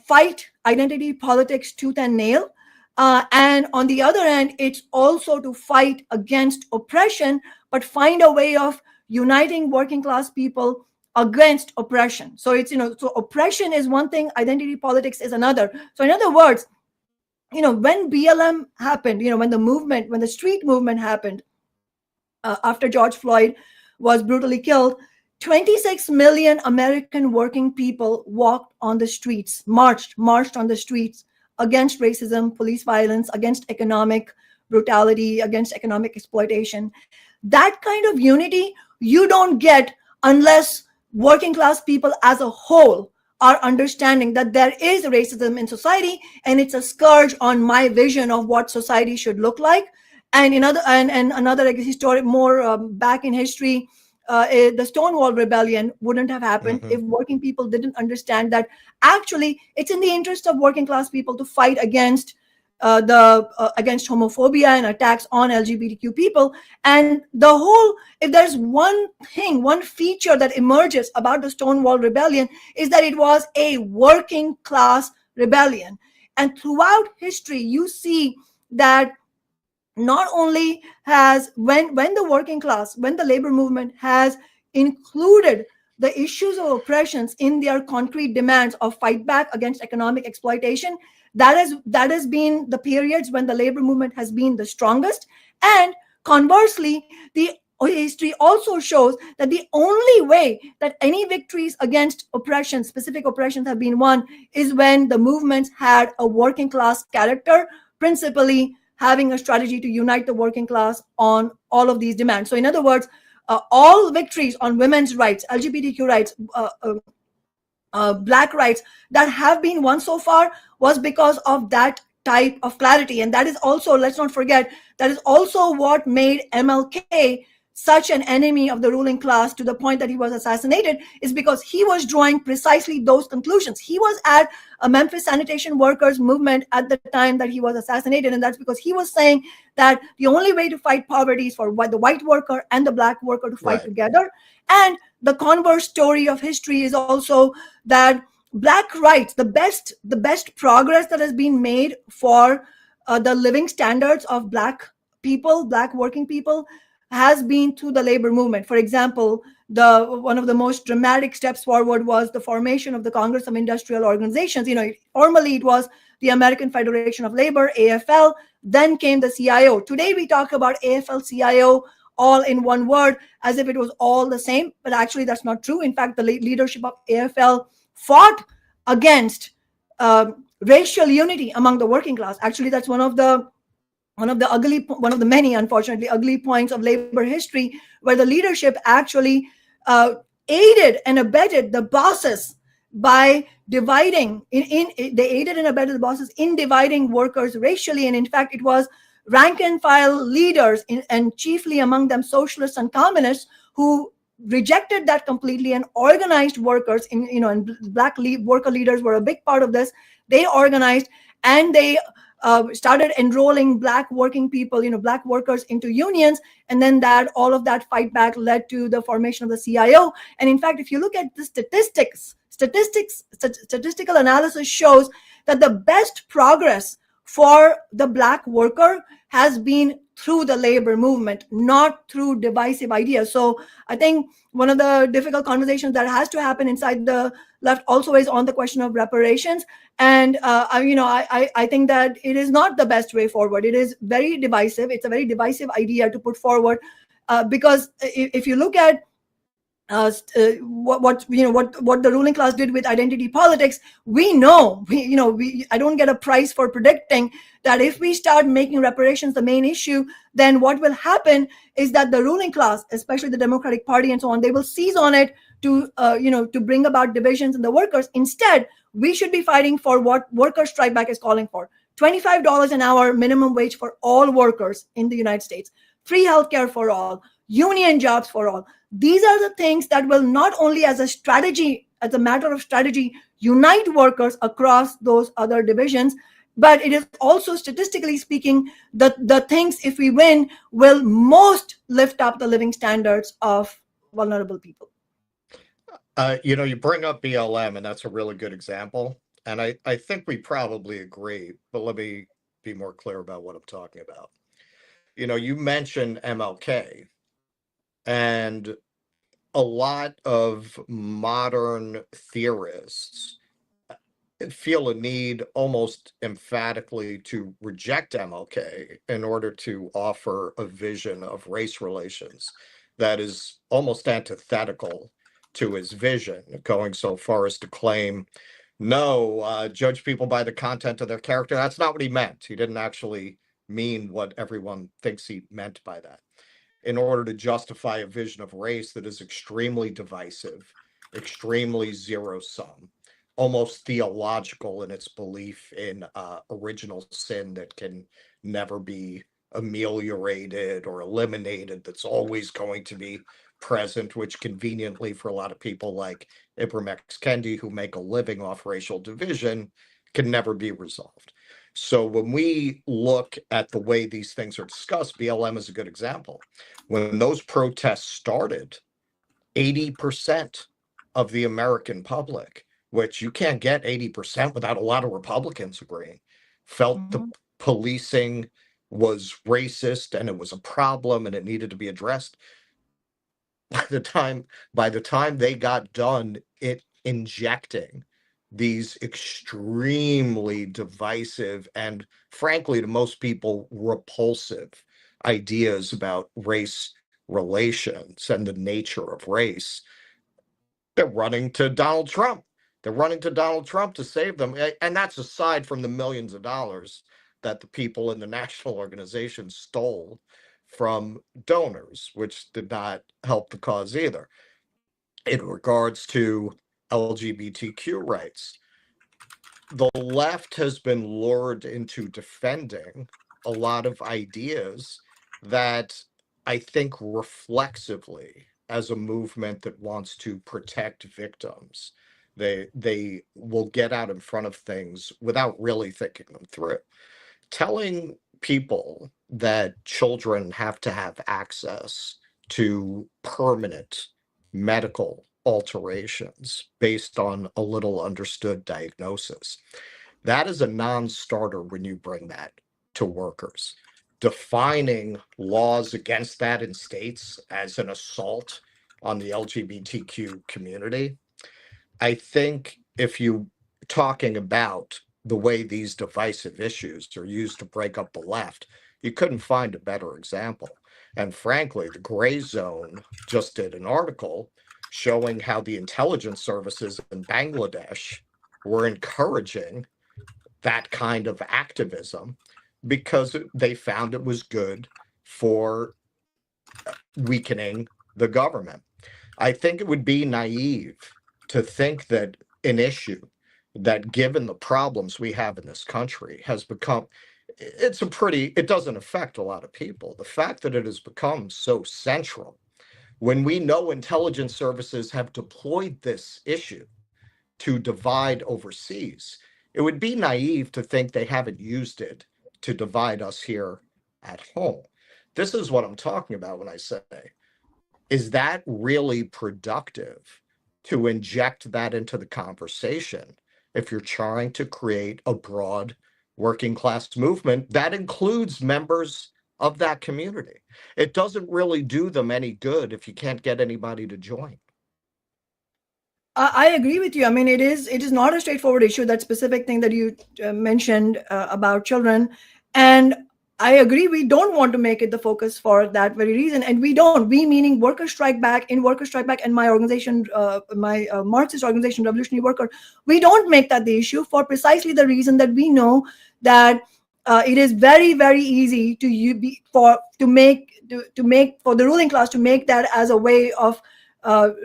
fight identity politics tooth and nail. And on the other hand, it's also to fight against oppression, but find a way of uniting working class people against oppression. So it's, so oppression is one thing, identity politics is another. So in other words, when BLM happened, when the street movement happened, after George Floyd was brutally killed, 26 million American working people walked on the streets, marched on the streets against racism, police violence, against economic brutality, against economic exploitation. That kind of unity you don't get unless working class people as a whole are understanding that there is racism in society and it's a scourge on my vision of what society should look like. And another historic, more back in history, the Stonewall Rebellion wouldn't have happened if working people didn't understand that actually it's in the interest of working class people to fight against against homophobia and attacks on LGBTQ people. And if there's one feature that emerges about the Stonewall Rebellion, is that it was a working class rebellion. And throughout history, you see that not only has, when the labor movement has included the issues of oppressions in their concrete demands of fight back against economic exploitation, that has been the periods when the labor movement has been the strongest. And conversely, the history also shows that the only way that any victories against oppression, specific oppressions, have been won is when the movements had a working class character, principally having a strategy to unite the working class on all of these demands. So in other words, all victories on women's rights, LGBTQ rights, Black rights that have been won so far was because of that type of clarity. And that is also, let's not forget, that is also what made MLK such an enemy of the ruling class to the point that he was assassinated, is because he was drawing precisely those conclusions. He was at a Memphis sanitation workers movement at the time that he was assassinated. And that's because he was saying that the only way to fight poverty is for the white worker and the Black worker to fight together. And the converse story of history is also that Black rights, the best progress that has been made for the living standards of Black people, Black working people, has been through the labor movement. For example, one of the most dramatic steps forward was the formation of the Congress of Industrial Organizations. Formerly it was the American Federation of Labor, AFL, then came the CIO. Today we talk about AFL, CIO all in one word as if it was all the same, but actually that's not true. In fact, the leadership of AFL fought against racial unity among the working class. Actually, that's one of the many, unfortunately, ugly points of labor history, where the leadership actually aided and abetted the bosses by dividing they aided and abetted the bosses in dividing workers racially. And in fact, it was rank and file leaders, and chiefly among them socialists and communists, who rejected that completely and organized workers and Black worker leaders were a big part of this. They organized and they started enrolling Black working people, Black workers into unions. And then all of that fight back led to the formation of the CIO. And in fact, if you look at the statistical analysis shows that the best progress for the Black worker has been through the labor movement, not through divisive ideas. So I think one of the difficult conversations that has to happen inside the left also is on the question of reparations. And I think that it is not the best way forward. It is very divisive. It's a very divisive idea to put forward because if you look at what the ruling class did with identity politics, I don't get a prize for predicting that if we start making reparations the main issue, then what will happen is that the ruling class, especially the Democratic Party and so on, they will seize on it to bring about divisions in the workers. Instead, we should be fighting for what Worker Strike Back is calling for: $25 an hour minimum wage for all workers in the United States, free healthcare for all, union jobs for all. These are the things that will not only as a matter of strategy, unite workers across those other divisions, but it is also, statistically speaking, the things, if we win, will most lift up the living standards of vulnerable people. You bring up BLM, and that's a really good example. And I think we probably agree, but let me be more clear about what I'm talking about. You mentioned MLK. And a lot of modern theorists feel a need almost emphatically to reject MLK in order to offer a vision of race relations that is almost antithetical to his vision, going so far as to claim, no, judge people by the content of their character. That's not what he meant. He didn't actually mean what everyone thinks he meant by that, in order to justify a vision of race that is extremely divisive, extremely zero-sum, almost theological in its belief in original sin that can never be ameliorated or eliminated, that's always going to be present, which conveniently for a lot of people like Ibram X. Kendi, who make a living off racial division, can never be resolved. So when we look at the way these things are discussed, BLM is a good example. When those protests started, 80% of the American public, which you can't get 80% without a lot of Republicans agreeing, felt the policing was racist and it was a problem and it needed to be addressed. By the time they got done injecting these extremely divisive and, frankly, to most people, repulsive ideas about race relations and the nature of race, they're running to Donald Trump. They're running to Donald Trump to save them. And that's aside from the millions of dollars that the people in the national organization stole from donors, which did not help the cause either. In regards to LGBTQ rights, the left has been lured into defending a lot of ideas that I think reflexively, as a movement that wants to protect victims, they will get out in front of things without really thinking them through. Telling people that children have to have access to permanent medical alterations based on a little understood diagnosis. That is a non-starter when you bring that to workers. Defining laws against that in states as an assault on the LGBTQ community, I think if you talking about the way these divisive issues are used to break up the left, you couldn't find a better example. And frankly, the Gray Zone just did an article showing how the intelligence services in Bangladesh were encouraging that kind of activism because they found it was good for weakening the government. I think it would be naive to think that an issue that, given the problems we have in this country, has become, it doesn't affect a lot of people. The fact that it has become so central, when we know intelligence services have deployed this issue to divide overseas, it would be naive to think they haven't used it to divide us here at home. This is what I'm talking about when I say, is that really productive to inject that into the conversation if you're trying to create a broad working class movement that includes members of that community? It doesn't really do them any good if you can't get anybody to join. I agree with you. I mean, it is not a straightforward issue, that specific thing that you mentioned about children. And I agree, we don't want to make it the focus for that very reason. And we meaning Workers' Strike Back, and my organization, my Marxist organization, Revolutionary Worker, we don't make that the issue for precisely the reason that we know that it is very, very easy for the ruling class to make that as a way of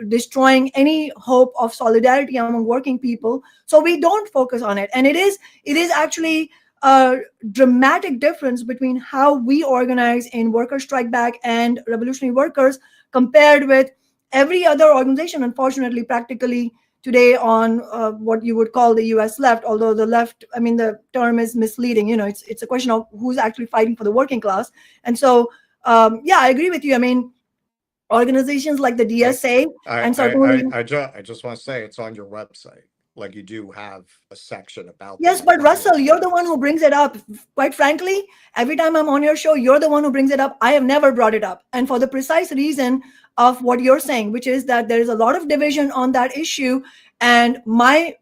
destroying any hope of solidarity among working people. So we don't focus on it. And it is actually a dramatic difference between how we organize in Workers' Strike Back and Revolutionary Workers compared with every other organization, unfortunately, practically today on what you would call the US left, although the left, I mean, the term is misleading. It's a question of who's actually fighting for the working class. And so, yeah, I agree with you. I mean, organizations like the DSA and certainly, I just want to say it's on your website. Like, you do have a section about yes, but Russell, you're the one who brings it up. Quite frankly, every time I'm on your show, you're the one who brings it up. I have never brought it up. And for the precise reason of what you're saying, which is that there is a lot of division on that issue. And my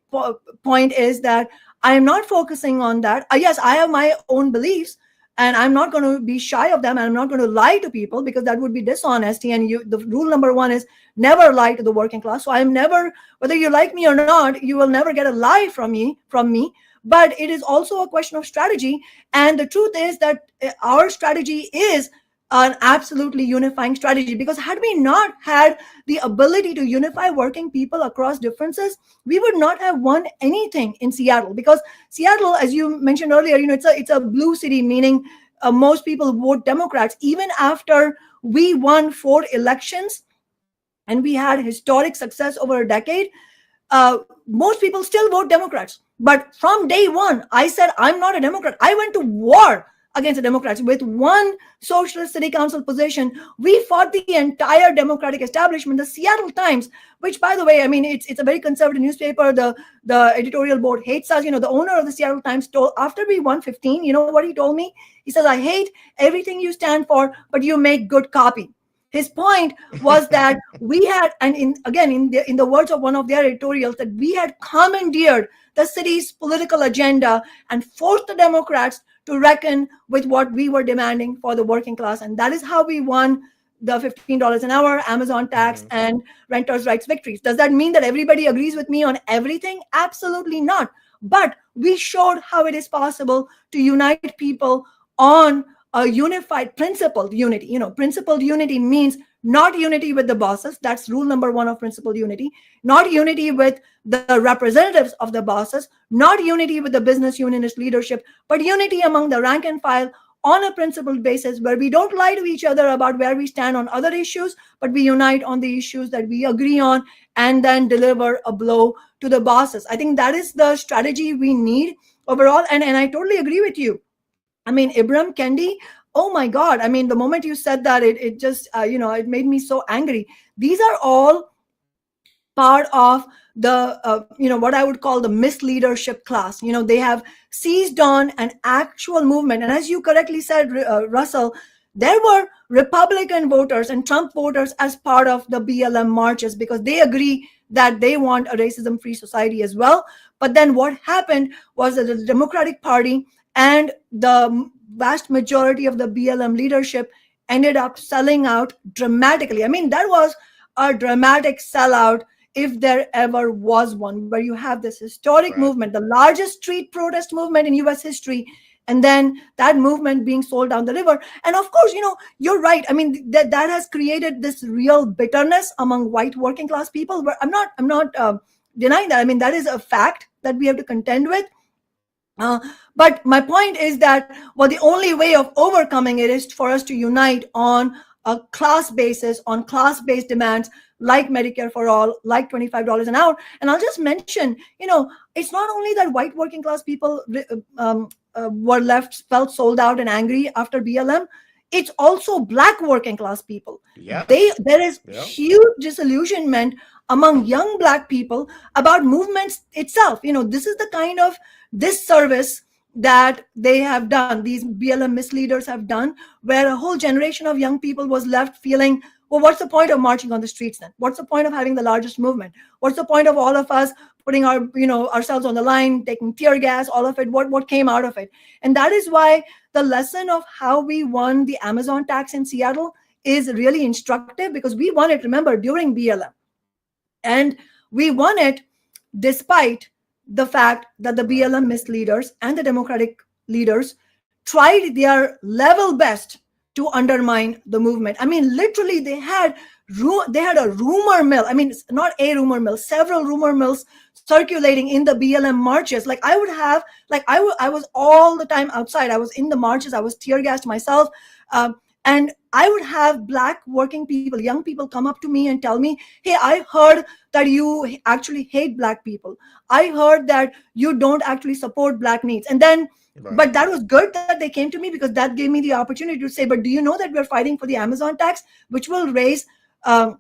point is that I am not focusing on that. Yes, I have my own beliefs, and I'm not going to be shy of them. And I'm not going to lie to people, because that would be dishonesty. And the rule number one is never lie to the working class. So I'm never, whether you like me or not, you will never get a lie from me. But it is also a question of strategy. And the truth is that our strategy is an absolutely unifying strategy, because had we not had the ability to unify working people across differences, we would not have won anything in Seattle. Because Seattle, as you mentioned earlier, it's a blue city, meaning most people vote Democrats. Even after we won 4 elections and we had historic success over a decade, most people still vote Democrats. But from day one, I said, I'm not a Democrat. I went to war against the Democrats. With one socialist city council position, we fought the entire Democratic establishment. The Seattle Times, which, by the way, I mean, it's a very conservative newspaper. The editorial board hates us. The owner of the Seattle Times told, after we won 15, you know what he told me? He says, I hate everything you stand for, but you make good copy. His point was that we had, and in the words of one of their editorials, that we had commandeered the city's political agenda and forced the Democrats to reckon with what we were demanding for the working class. And that is how we won the $15 an hour, Amazon tax, and renters' rights victories. Does that mean that everybody agrees with me on everything? Absolutely not. But we showed how it is possible to unite people on a unified principled unity. Principled unity means not unity with the bosses. That's rule number 1 of principled unity. Not unity with the representatives of the bosses, not unity with the business unionist leadership, but unity among the rank and file on a principled basis, where we don't lie to each other about where we stand on other issues, but we unite on the issues that we agree on and then deliver a blow to the bosses. I think that is the strategy we need overall. And I totally agree with you. I mean, Ibram Kendi, oh my God. I mean, the moment you said that, it just, it made me so angry. These are all part of the, what I would call the misleadership class. They have seized on an actual movement. And as you correctly said, Russell, there were Republican voters and Trump voters as part of the BLM marches because they agree that they want a racism-free society as well. But then what happened was that the Democratic Party and the vast majority of the BLM leadership ended up selling out dramatically. I mean, that was a dramatic sellout if there ever was one, where you have this historic movement, the largest street protest movement in US history, and then that movement being sold down the river. And of course, you're right. I mean, that has created this real bitterness among white working class people. But I'm not denying that. I mean, that is a fact that we have to contend with. But my point is that, well, the only way of overcoming it is for us to unite on a class basis, on class-based demands like Medicare for all, like $25 an hour. And I'll just mention, it's not only that white working class people felt sold out and angry after BLM. It's also black working class people. Yeah. There is huge disillusionment among young black people about movements itself. This is the kind of disservice that they have done, these BLM misleaders have done, where a whole generation of young people was left feeling, well, what's the point of marching on the streets then? What's the point of having the largest movement? What's the point of all of us putting our, ourselves on the line, taking tear gas, all of it? What came out of it? And that is why the lesson of how we won the Amazon tax in Seattle is really instructive, because we won it, remember, during BLM. And we won it despite the fact that the BLM misleaders and the Democratic leaders tried their level best to undermine the movement. I mean, literally, they had a rumor mill. I mean, not a rumor mill, several rumor mills circulating in the BLM marches. Like I was all the time outside. I was in the marches. I was tear gassed myself. And I would have black working people, young people come up to me and tell me, hey, I heard that you actually hate black people. I heard that you don't actually support black needs. And then, but that was good that they came to me, because that gave me the opportunity to say, but do you know that we're fighting for the Amazon tax, which will raise, by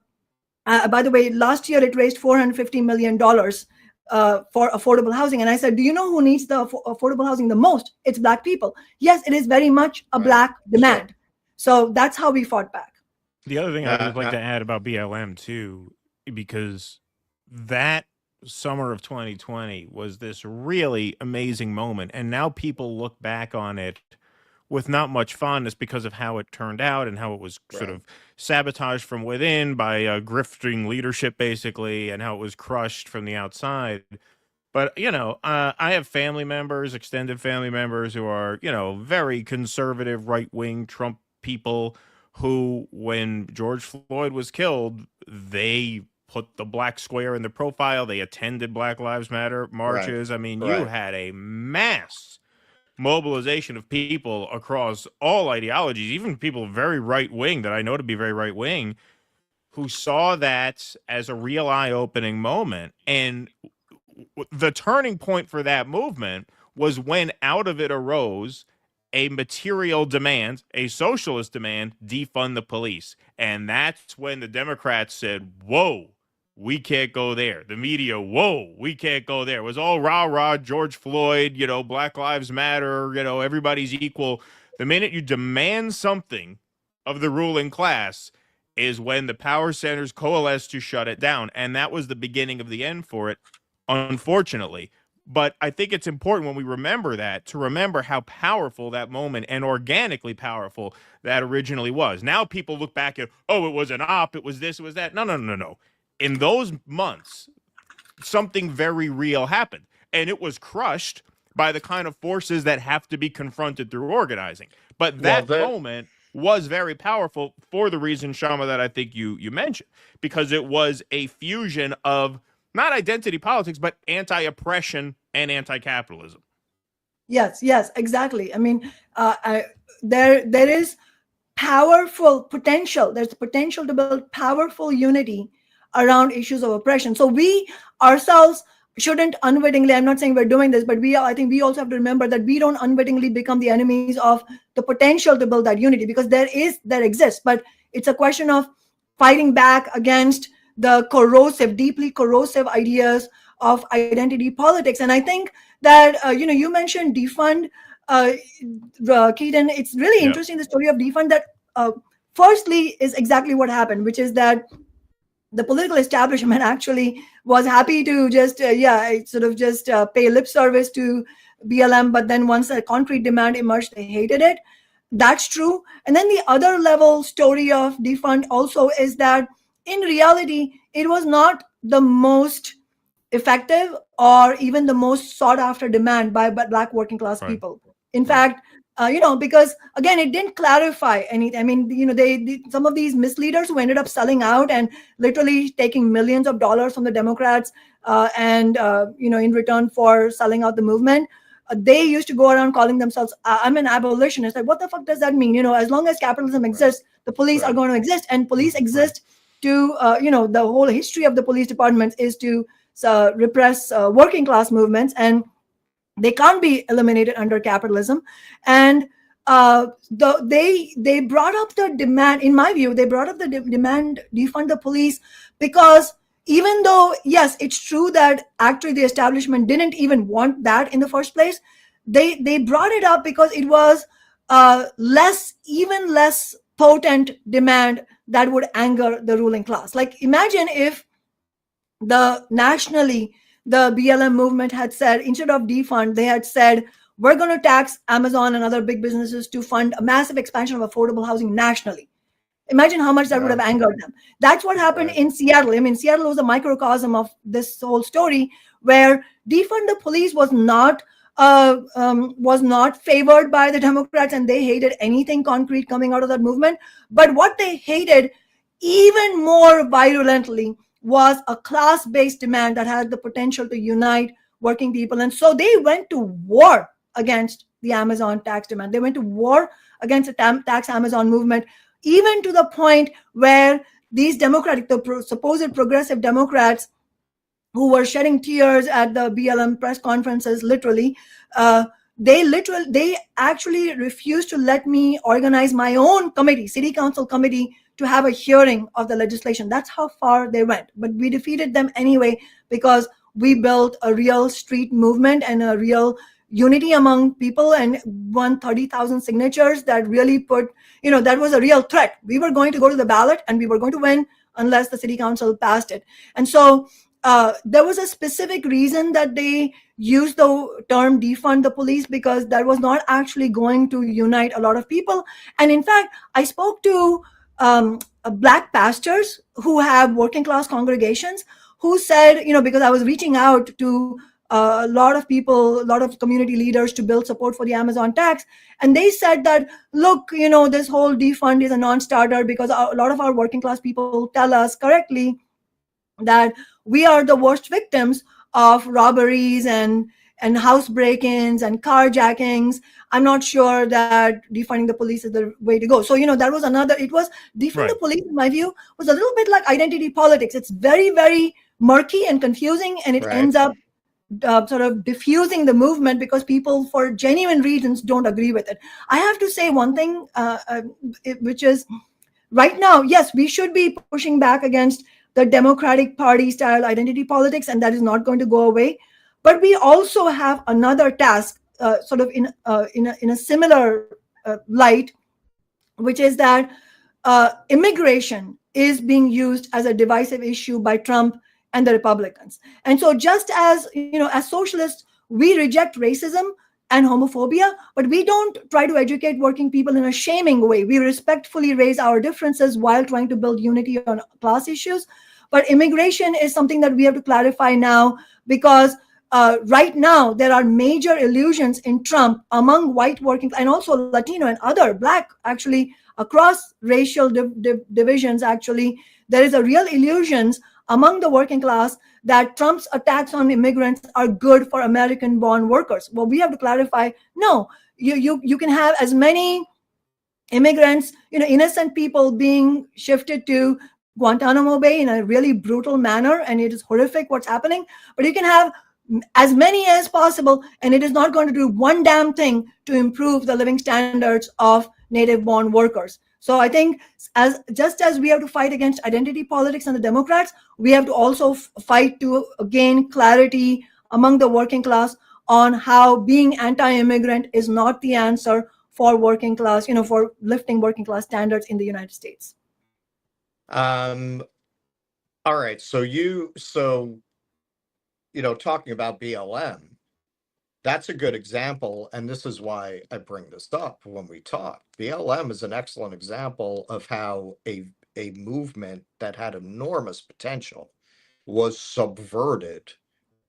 the way, last year it raised $450 million for affordable housing. And I said, do you know who needs the affordable housing the most? It's black people. Yes, it is very much a black demand. So that's how we fought back. The other thing I would like to add about BLM too, because that summer of 2020 was this really amazing moment. And now people look back on it with not much fondness because of how it turned out and how it was sort of sabotaged from within by grifting leadership, basically, and how it was crushed from the outside. But, I have family members, extended family members who are, very conservative, right-wing Trump people who, when George Floyd was killed, they put the black square in the profile. They attended Black Lives Matter marches. I mean, you had a mass mobilization of people across all ideologies, even people very right-wing that I know to be very right-wing, who saw that as a real eye-opening moment. And the turning point for that movement was when out of it arose a material demand, a socialist demand, defund the police. And that's when the Democrats said, whoa, we can't go there. The media, whoa, we can't go there. It was all rah-rah, George Floyd, Black Lives Matter, everybody's equal. The minute you demand something of the ruling class is when the power centers coalesce to shut it down. And that was the beginning of the end for it, unfortunately. But I think it's important when we remember that, to remember how powerful that moment and organically powerful that originally was. Now people look back at, oh, it was an op, it was this, it was that. No. In those months, something very real happened. And it was crushed by the kind of forces that have to be confronted through organizing. But that moment was very powerful for the reason, Kshama, that I think you mentioned. Because it was a fusion of not identity politics, but anti-oppression and anti-capitalism. Yes, exactly. I mean, there is powerful potential. There's potential to build powerful unity around issues of oppression. So we ourselves shouldn't unwittingly, I'm not saying we're doing this, but I think we also have to remember that we don't unwittingly become the enemies of the potential to build that unity, because there exists, but it's a question of fighting back against the corrosive, deeply corrosive ideas of identity politics. And I think that, you mentioned defund, Keaton. It's really interesting, the story of defund, that firstly is exactly what happened, which is that the political establishment actually was happy to just, pay lip service to BLM. But then once a concrete demand emerged, they hated it. That's true. And then the other level story of defund also is that in reality, it was not the most effective or even the most sought after demand by Black working class people. In fact, because again, it didn't clarify anything. I mean, they some of these misleaders who ended up selling out and literally taking millions of dollars from the Democrats, in return for selling out the movement. They used to go around calling themselves, I'm an abolitionist. Like, what the fuck does that mean? As long as capitalism exists, the police are going to exist, and police exist to, the whole history of the police departments is to repress working class movements, and they can't be eliminated under capitalism. And they brought up the demand, in my view, they brought up the demand, defund the police, because even though, yes, it's true that actually the establishment didn't even want that in the first place, they brought it up because it was even less potent demand that would anger the ruling class. Like, imagine if nationally, the BLM movement had said, instead of defund, they had said, we're going to tax Amazon and other big businesses to fund a massive expansion of affordable housing nationally. Imagine how much that would have angered them. That's what happened in Seattle. I mean, Seattle was a microcosm of this whole story, where defund the police was not favored by the Democrats, and they hated anything concrete coming out of that movement. But what they hated even more virulently was a class-based demand that had the potential to unite working people. And so they went to war against the Amazon tax demand. They went to war against the tax Amazon movement, even to the point where these supposed progressive Democrats who were shedding tears at the BLM press conferences, they actually refused to let me organize my own committee, city council committee, to have a hearing of the legislation. That's how far they went. But we defeated them anyway, because we built a real street movement and a real unity among people, and won 30,000 signatures that really put, that was a real threat. We were going to go to the ballot and we were going to win unless the city council passed it. And so there was a specific reason that they used the term defund the police, because that was not actually going to unite a lot of people. And in fact, I spoke to Black pastors who have working class congregations, who said, because I was reaching out to a lot of people, a lot of community leaders, to build support for the Amazon tax. And they said that, look, this whole defund is a non-starter, because a lot of our working class people tell us correctly that we are the worst victims of robberies and house break-ins and carjackings. I'm not sure that defunding the police is the way to go. So, that was defund the police, in my view, was a little bit like identity politics. It's very, very murky and confusing, and it ends up sort of diffusing the movement because people, for genuine reasons, don't agree with it. I have to say one thing, which is, right now, yes, we should be pushing back against the Democratic Party style identity politics, and that is not going to go away. But we also have another task, sort of in a similar light, which is that immigration is being used as a divisive issue by Trump and the Republicans. And so, just as as socialists, we reject racism and homophobia, but we don't try to educate working people in a shaming way. We respectfully raise our differences while trying to build unity on class issues. But immigration is something that we have to clarify now, because right now there are major illusions in Trump among white working and also Latino and other Black, actually across racial divisions. Actually, there is a real illusions among the working class that Trump's attacks on immigrants are good for American-born workers. Well, we have to clarify, no, you can have as many immigrants, innocent people being shifted to Guantanamo Bay in a really brutal manner, and it is horrific what's happening, but you can have as many as possible, and it is not going to do one damn thing to improve the living standards of native-born workers. So I think just as we have to fight against identity politics and the Democrats, we have to also fight to gain clarity among the working class on how being anti-immigrant is not the answer for working class, for lifting working class standards in the United States. All right. So talking about BLM, that's a good example. And this is why I bring this up when we talk. BLM is an excellent example of how a movement that had enormous potential was subverted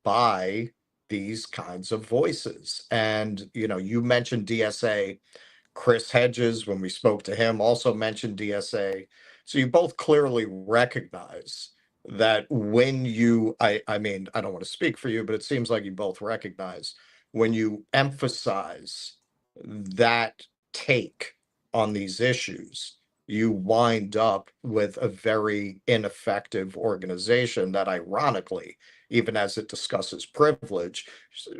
by these kinds of voices. And, you mentioned DSA. Chris Hedges, when we spoke to him, also mentioned DSA. So you both clearly recognize that when I don't want to speak for you, but it seems like you both recognize when you emphasize that take on these issues, you wind up with a very ineffective organization that, ironically, even as it discusses privilege,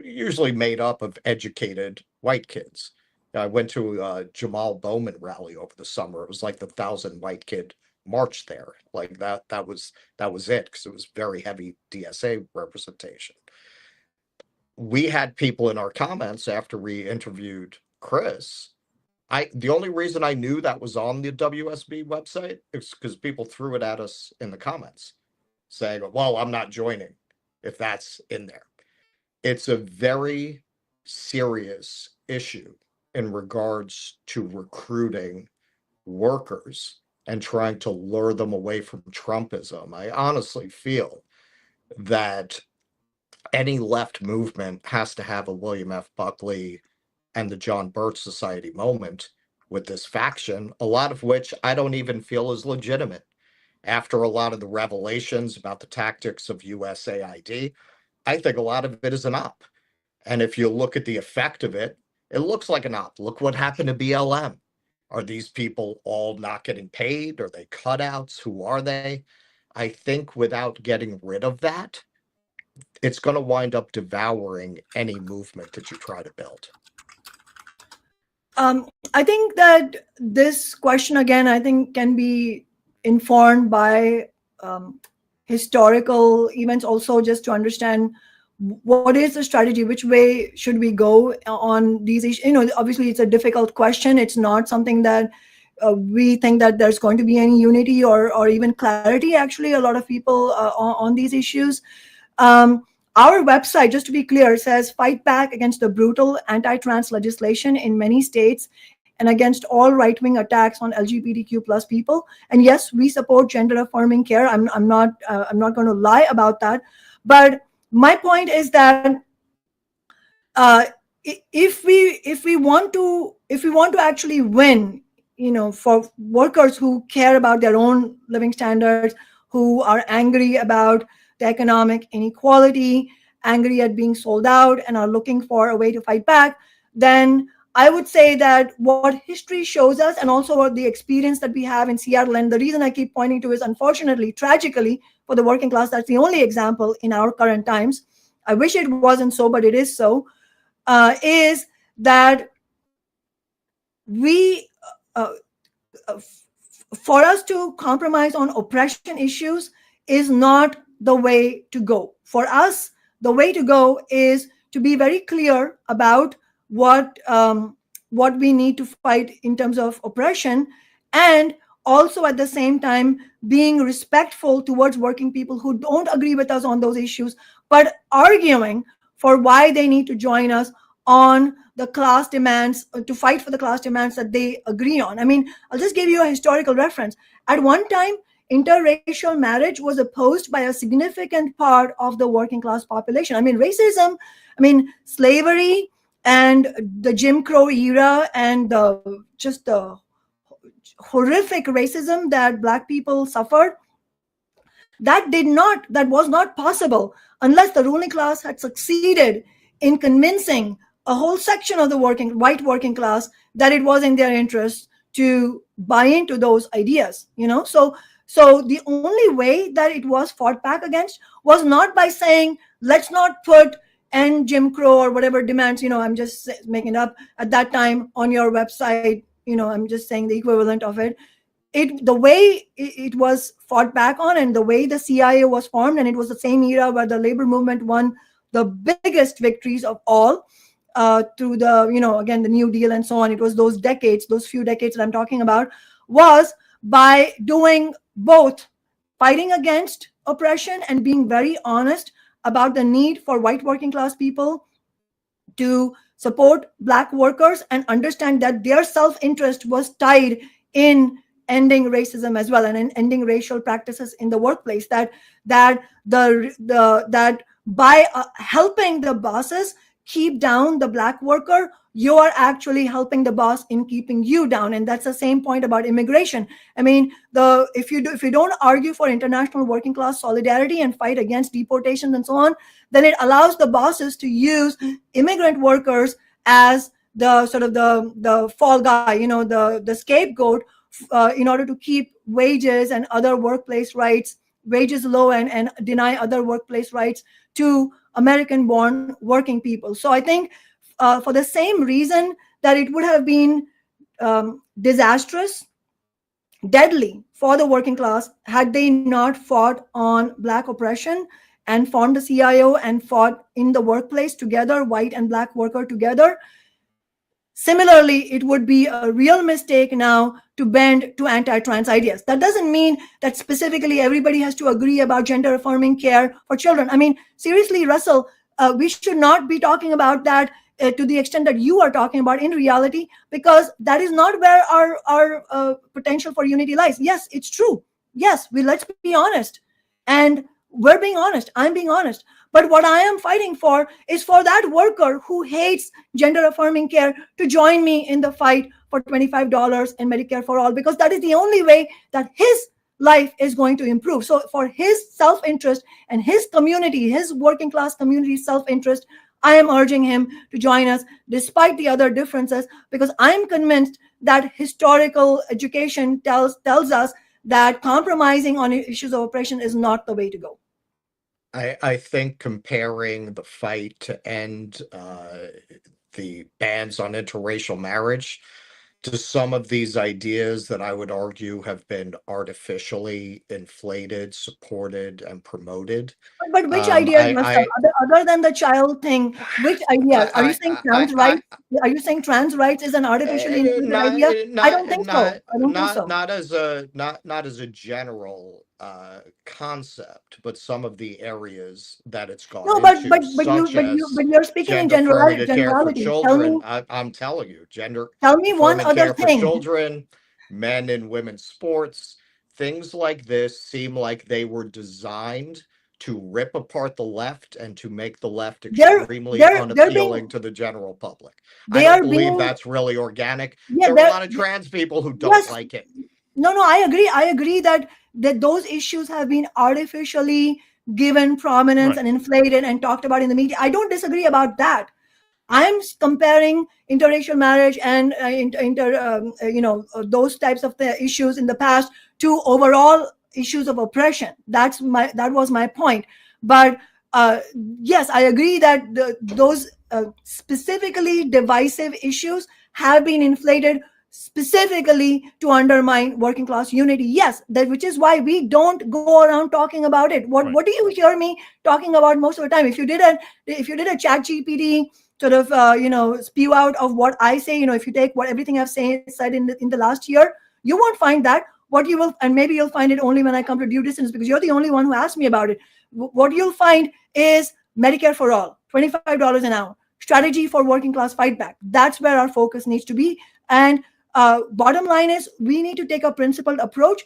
usually made up of educated white kids. I went to a Jamal Bowman rally over the summer. It was like the 1,000 white kid march there. Like that was it, because it was very heavy DSA representation. We had people in our comments after we interviewed Chris. The only reason I knew that was on the WSB website is because people threw it at us in the comments saying, well, I'm not joining if that's in there. It's a very serious issue in regards to recruiting workers and trying to lure them away from Trumpism. I honestly feel that any left movement has to have a William F. Buckley and the John Birch Society moment with this faction, a lot of which I don't even feel is legitimate. After a lot of the revelations about the tactics of USAID, I think a lot of it is an op. And if you look at the effect of it, it looks like an op. Look what happened to BLM. Are these people all not getting paid? Are they cutouts? Who are they? I think without getting rid of that, it's going to wind up devouring any movement that you try to build. I think that this question, again, I think can be informed by historical events also, just to understand what is the strategy, which way should we go on these issues. Obviously it's a difficult question. It's not something that we think that there's going to be any unity or even clarity, actually, a lot of people on these issues. Our website, just to be clear, says fight back against the brutal anti-trans legislation in many states and against all right-wing attacks on LGBTQ plus people. And yes, we support gender-affirming care. I'm not going to lie about that. But my point is that if we want to actually win, for workers who care about their own living standards, who are angry about the economic inequality, angry at being sold out, and are looking for a way to fight back, then I would say that what history shows us, and also what the experience that we have in Seattle, and the reason I keep pointing to is, unfortunately, tragically, for the working class, that's the only example in our current times. I wish it wasn't so, but it is so, is that we, for us to compromise on oppression issues is not the way to go. For us, the way to go is to be very clear about what we need to fight in terms of oppression, and also at the same time being respectful towards working people who don't agree with us on those issues, but arguing for why they need to join us on the class demands, to fight for the class demands that they agree on. I mean, I'll just give you a historical reference. At one time, interracial marriage was opposed by a significant part of the working class population. I mean, racism, slavery, and the Jim Crow era, and just the horrific racism that Black people suffered, that was not possible unless the ruling class had succeeded in convincing a whole section of the white working class that it was in their interest to buy into those ideas. So the only way that it was fought back against was not by saying, let's not put Jim Crow or whatever demands, I'm just making up at that time, on your website, I'm just saying the equivalent of it. The way it was fought back on, and the way the CIO was formed, and it was the same era where the labor movement won the biggest victories of all, through the, again, the New Deal and so on. It was those few decades that I'm talking about, was by doing both, fighting against oppression and being very honest about the need for white working class people to support Black workers and understand that their self-interest was tied in ending racism as well, and in ending racial practices in the workplace. That by helping the bosses keep down the Black worker, you are actually helping the boss in keeping you down. And that's the same point about immigration. I mean, if you don't argue for international working class solidarity and fight against deportations and so on, then it allows the bosses to use immigrant workers as the sort of the fall guy, the scapegoat, in order to keep wages and other workplace rights, wages low, and deny other workplace rights to American-born working people. So I think for the same reason that it would have been disastrous, deadly for the working class had they not fought on Black oppression and formed the CIO and fought in the workplace together, white and Black worker together. Similarly, it would be a real mistake now to bend to anti-trans ideas. That doesn't mean that specifically everybody has to agree about gender-affirming care for children. I mean, seriously, Russell, we should not be talking about that to the extent that you are talking about in reality, because that is not where our potential for unity lies. Yes, it's true. Yes, let's be honest. And we're being honest. I'm being honest. But what I am fighting for is for that worker who hates gender-affirming care to join me in the fight for $25 in Medicare for all, because that is the only way that his life is going to improve. So for his self-interest and his community, his working class community self-interest, I am urging him to join us despite the other differences, because I'm convinced that historical education tells us that compromising on issues of oppression is not the way to go. I think comparing the fight to end the bans on interracial marriage to some of these ideas that I would argue have been artificially inflated, supported, and promoted. But which ideas, other than the child thing, which ideas? Are you saying trans rights? Are you saying trans rights is an artificially inflated idea? I don't think so. I don't think so. Not as a general concept, but some of the areas that it's gone No, into, but you're speaking in generality. Children. I'm telling you, Tell me one other care thing. for children, men and women's sports, things like this seem like they were designed to rip apart the left and to make the left extremely unappealing to the general public. I don't believe that's really organic. There are a lot of trans people who don't like it. No, I agree. I agree that those issues have been artificially given prominence and inflated and talked about in the media. I don't disagree about that. I'm comparing interracial marriage and those types of issues in the past to overall issues of oppression. That was my point. But yes, I agree that those specifically divisive issues have been inflated specifically to undermine working class unity. Yes, which is why we don't go around talking about it. What do you hear me talking about most of the time? If you did a chat GPT sort of spew out of what I say, if you take everything I've said in the last year, you won't find that. What you will, and maybe you'll find it only when I come to due distance, because you're the only one who asked me about it. What you'll find is Medicare for all, $25 an hour, strategy for working class fight back. That's where our focus needs to be. And bottom line is, we need to take a principled approach.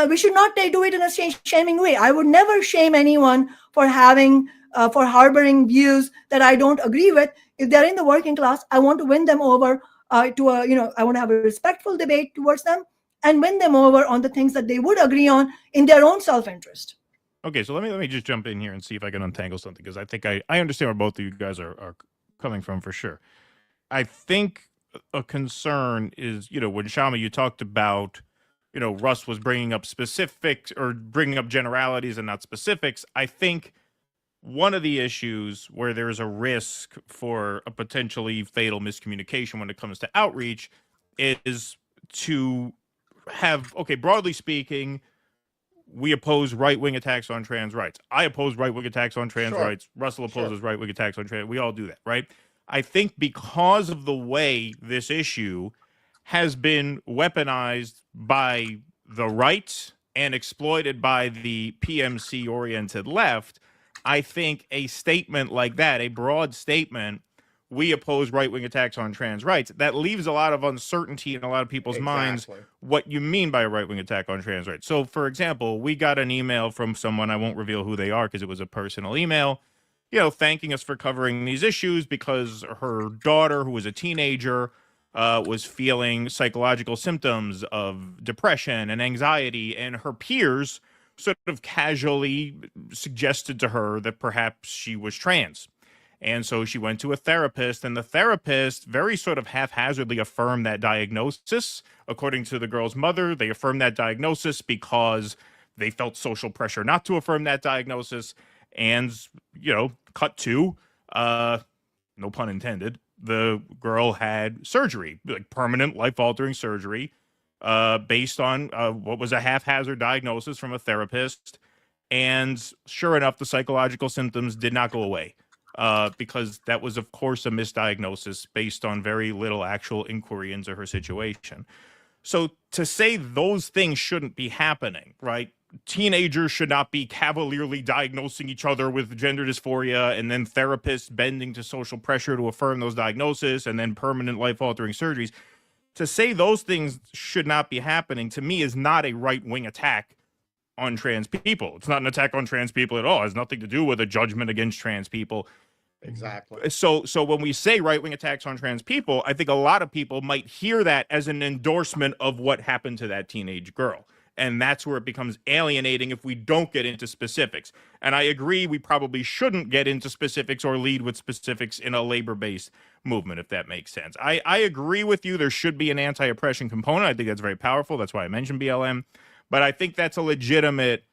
We should not do it in a shaming way. I would never shame anyone for harboring views that I don't agree with. If they're in the working class, I want to win them over I want to have a respectful debate towards them and win them over on the things that they would agree on in their own self-interest. Okay, so let me just jump in here and see if I can untangle something, because I think I understand where both of you guys are coming from for sure. I think a concern is, when Kshama, you talked about, Russ was bringing up specifics or bringing up generalities and not specifics. I think one of the issues where there is a risk for a potentially fatal miscommunication when it comes to outreach is to have, okay, broadly speaking, we oppose right-wing attacks on trans rights. I oppose right-wing attacks on trans rights. Russell opposes right-wing attacks on trans. We all do that, right? I think because of the way this issue has been weaponized by the right and exploited by the PMC-oriented left, I think a statement like that, a broad statement, we oppose right-wing attacks on trans rights, that leaves a lot of uncertainty in a lot of people's minds what you mean by a right-wing attack on trans rights. So, for example, we got an email from someone, I won't reveal who they are because it was a personal email, thanking us for covering these issues because her daughter, who was a teenager, was feeling psychological symptoms of depression and anxiety, and her peers sort of casually suggested to her that perhaps she was trans. And so she went to a therapist, and the therapist very sort of haphazardly affirmed that diagnosis. According to the girl's mother, they affirmed that diagnosis because they felt social pressure not to affirm that diagnosis. And, cut to, no pun intended, the girl had surgery, like permanent life-altering surgery, based on what was a haphazard diagnosis from a therapist. And sure enough, the psychological symptoms did not go away. Because that was, of course, a misdiagnosis based on very little actual inquiry into her situation. So to say those things shouldn't be happening, right? Teenagers should not be cavalierly diagnosing each other with gender dysphoria and then therapists bending to social pressure to affirm those diagnoses and then permanent life-altering surgeries. To say those things should not be happening, to me, is not a right-wing attack on trans people. It's not an attack on trans people at all. It has nothing to do with a judgment against trans people. Exactly. So when we say right-wing attacks on trans people, I think a lot of people might hear that as an endorsement of what happened to that teenage girl. And that's where it becomes alienating if we don't get into specifics. And I agree, we probably shouldn't get into specifics or lead with specifics in a labor-based movement, if that makes sense. I agree with you. There should be an anti-oppression component. I think that's very powerful. That's why I mentioned BLM. But I think that's a legitimate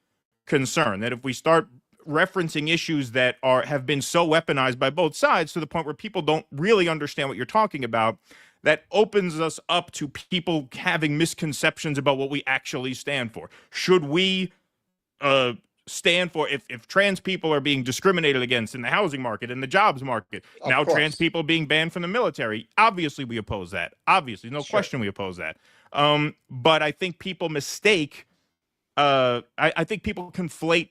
concern, that if we start referencing issues that have been so weaponized by both sides to the point where people don't really understand what you're talking about, that opens us up to people having misconceptions about what we actually stand for. Should we stand for, if trans people are being discriminated against in the housing market, in the jobs market, now trans people being banned from the military, obviously we oppose that. Obviously, no question we oppose that. But I think people mistake, I think people conflate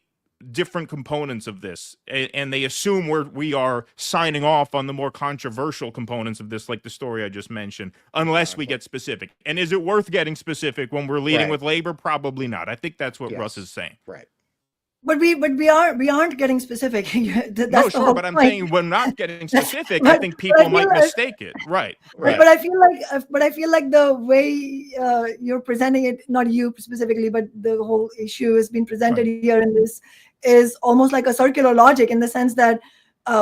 different components of this, and they assume we are signing off on the more controversial components of this, like the story I just mentioned, unless we get specific. And is it worth getting specific when we're leading with labor? Probably not. I think that's what Russ is saying. Right. But we aren't getting specific. That's no, sure, but I'm saying we're not getting specific. I think people might mistake it. Right. But I feel like the way you're presenting it, not you specifically, but the whole issue has been presented here in this, is almost like a circular logic, in the sense that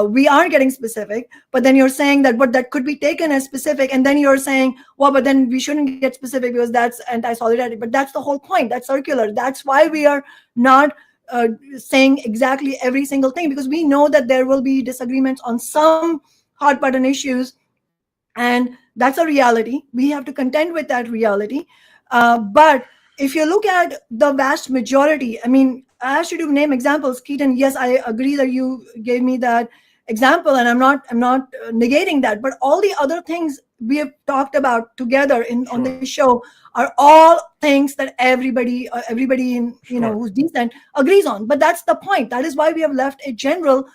we are getting specific, but then you're saying that that could be taken as specific, and then you're saying, well, but then we shouldn't get specific because that's anti-solidarity. But that's the whole point. That's circular. That's why we are not saying exactly every single thing, because we know that there will be disagreements on some hot button issues, and that's a reality. We have to contend with that reality. But if you look at the vast majority, I mean, I asked you to name examples, Keaton. Yes, I agree that you gave me that example, and I'm not negating that. But all the other things we have talked about together on the show are all things that everybody in who's decent agrees on. But that's the point. That is why we have left a general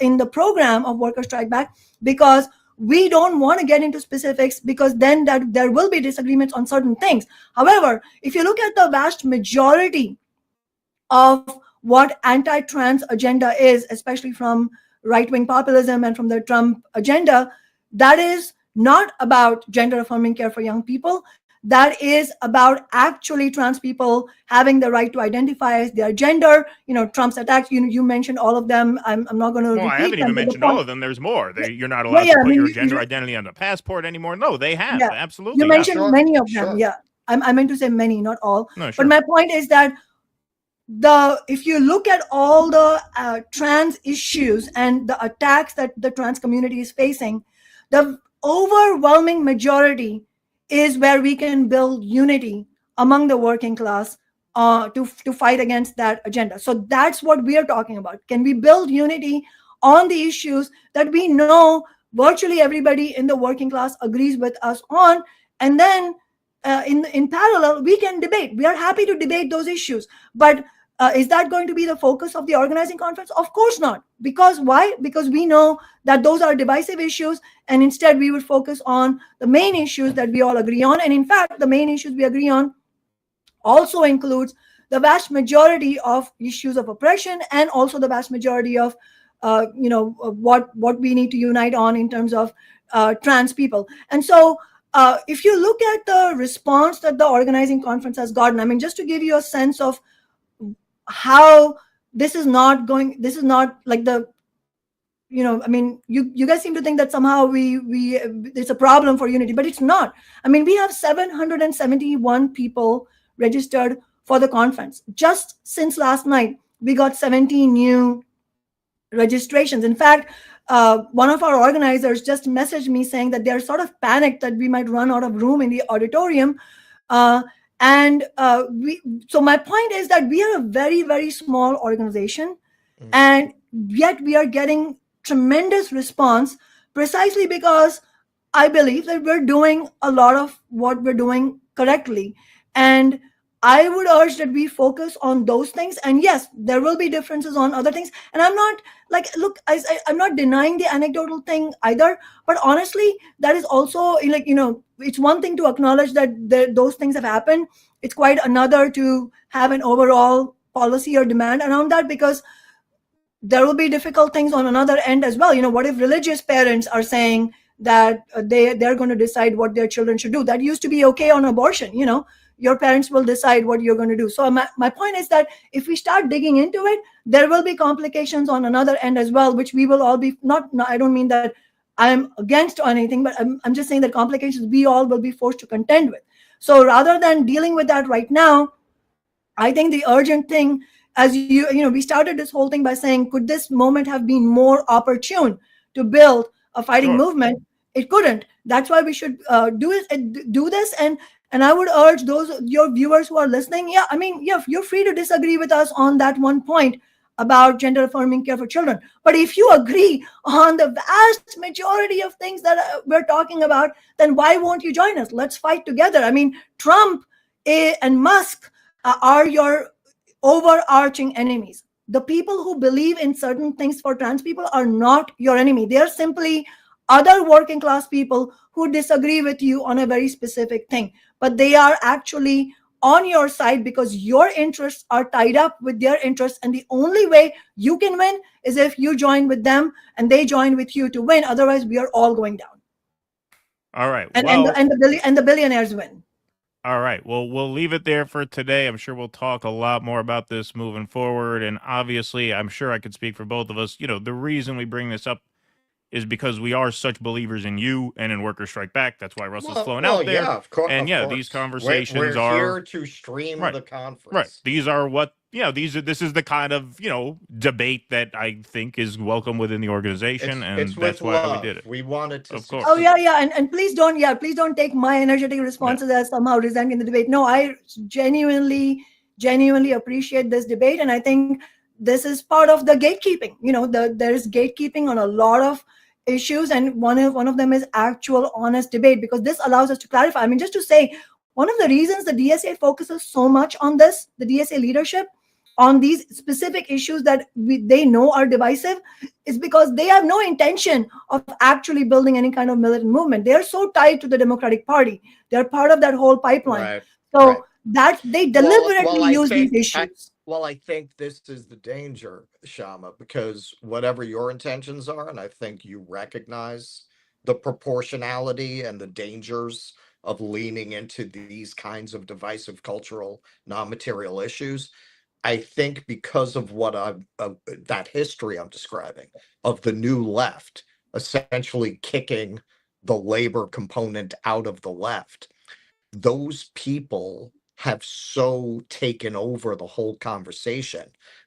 in the program of Worker Strike Back, because we don't want to get into specifics, because then there will be disagreements on certain things. However, if you look at the vast majority of what anti-trans agenda is, especially from right-wing populism and from the Trump agenda, that is not about gender-affirming care for young people. That is about actually trans people having the right to identify as their gender. Trump's attacks, you mentioned all of them. I'm not going to repeat them. I haven't even mentioned all of them. There's more. You're not allowed to put your gender identity on a passport anymore. No, they have. Absolutely. You mentioned many of them. Yeah. I meant to say many, not all. No, sure. But my point is that if you look at all the trans issues and the attacks that the trans community is facing, the overwhelming majority is where we can build unity among the working class to fight against that agenda. So that's what we are talking about. Can we build unity on the issues that we know virtually everybody in the working class agrees with us on? And then in parallel, we can debate. We are happy to debate those issues. But is that going to be the focus of the organizing conference? Of course not. Because why? Because we know that those are divisive issues, and instead we would focus on the main issues that we all agree on. And in fact, the main issues we agree on also includes the vast majority of issues of oppression, and also the vast majority of what we need to unite on in terms of trans people. And so if you look at the response that the organizing conference has gotten, I mean, just to give you a sense of how this is not like the, I mean, you guys seem to think that somehow it's a problem for unity, but it's not. I mean, we have 771 people registered for the conference. Just since last night, we got 17 new registrations. In fact, one of our organizers just messaged me saying that they're sort of panicked that we might run out of room in the auditorium. So my point is that we are a very, very small organization, and yet we are getting tremendous response precisely because I believe that we're doing a lot of what we're doing correctly. And I would urge that we focus on those things. And yes, there will be differences on other things. And I'm not I'm not denying the anecdotal thing either. But honestly, that is also it's one thing to acknowledge that those things have happened. It's quite another to have an overall policy or demand around that, because there will be difficult things on another end as well. What if religious parents are saying that they're going to decide what their children should do? That used to be okay on abortion. Your parents will decide what you're going to do. So my point is that if we start digging into it, there will be complications on another end as well, which we will all be I don't mean that I'm against or anything, but I'm just saying that complications we all will be forced to contend with. So rather than dealing with that right now, I think the urgent thing, as we started this whole thing by saying, could this moment have been more opportune to build a fighting movement? It couldn't. That's why we should do this. And I would urge your viewers who are listening, you're free to disagree with us on that one point about gender affirming care for children. But if you agree on the vast majority of things that we're talking about, then why won't you join us? Let's fight together. I mean, Trump and Musk are your overarching enemies. The people who believe in certain things for trans people are not your enemy. They are simply other working class people who disagree with you on a very specific thing. But they are actually on your side because your interests are tied up with their interests. And the only way you can win is if you join with them and they join with you to win. Otherwise, we are all going down. All right. And the billionaires win. All right. Well, we'll leave it there for today. I'm sure we'll talk a lot more about this moving forward. And obviously, I'm sure I could speak for both of us. The reason we bring this up is because we are such believers in you and in Workers Strike Back. That's why Russell's flown out there. Yeah, of course. And these conversations are here to stream the conference. Right. These are what this is the kind of debate that I think is welcome within the organization, and that's why we did it. We wanted to, of course. Oh yeah, and please don't take my energetic responses as somehow resenting the debate. No, I genuinely appreciate this debate, and I think this is part of the gatekeeping. There is gatekeeping on a lot of issues, and one of them is actual honest debate, because this allows us to clarify. I mean, just to say, one of the reasons the DSA focuses so much on this, the DSA leadership, on these specific issues that they know are divisive, is because they have no intention of actually building any kind of militant movement. They are so tied to the Democratic Party. They're part of that whole pipeline. So that they deliberately use these issues. Well, I think this is the danger, Kshama, because whatever your intentions are, and I think you recognize the proportionality and the dangers of leaning into these kinds of divisive cultural non-material issues. I think because of what that history I'm describing of the new left essentially kicking the labor component out of the left, those people have so taken over the whole conversation.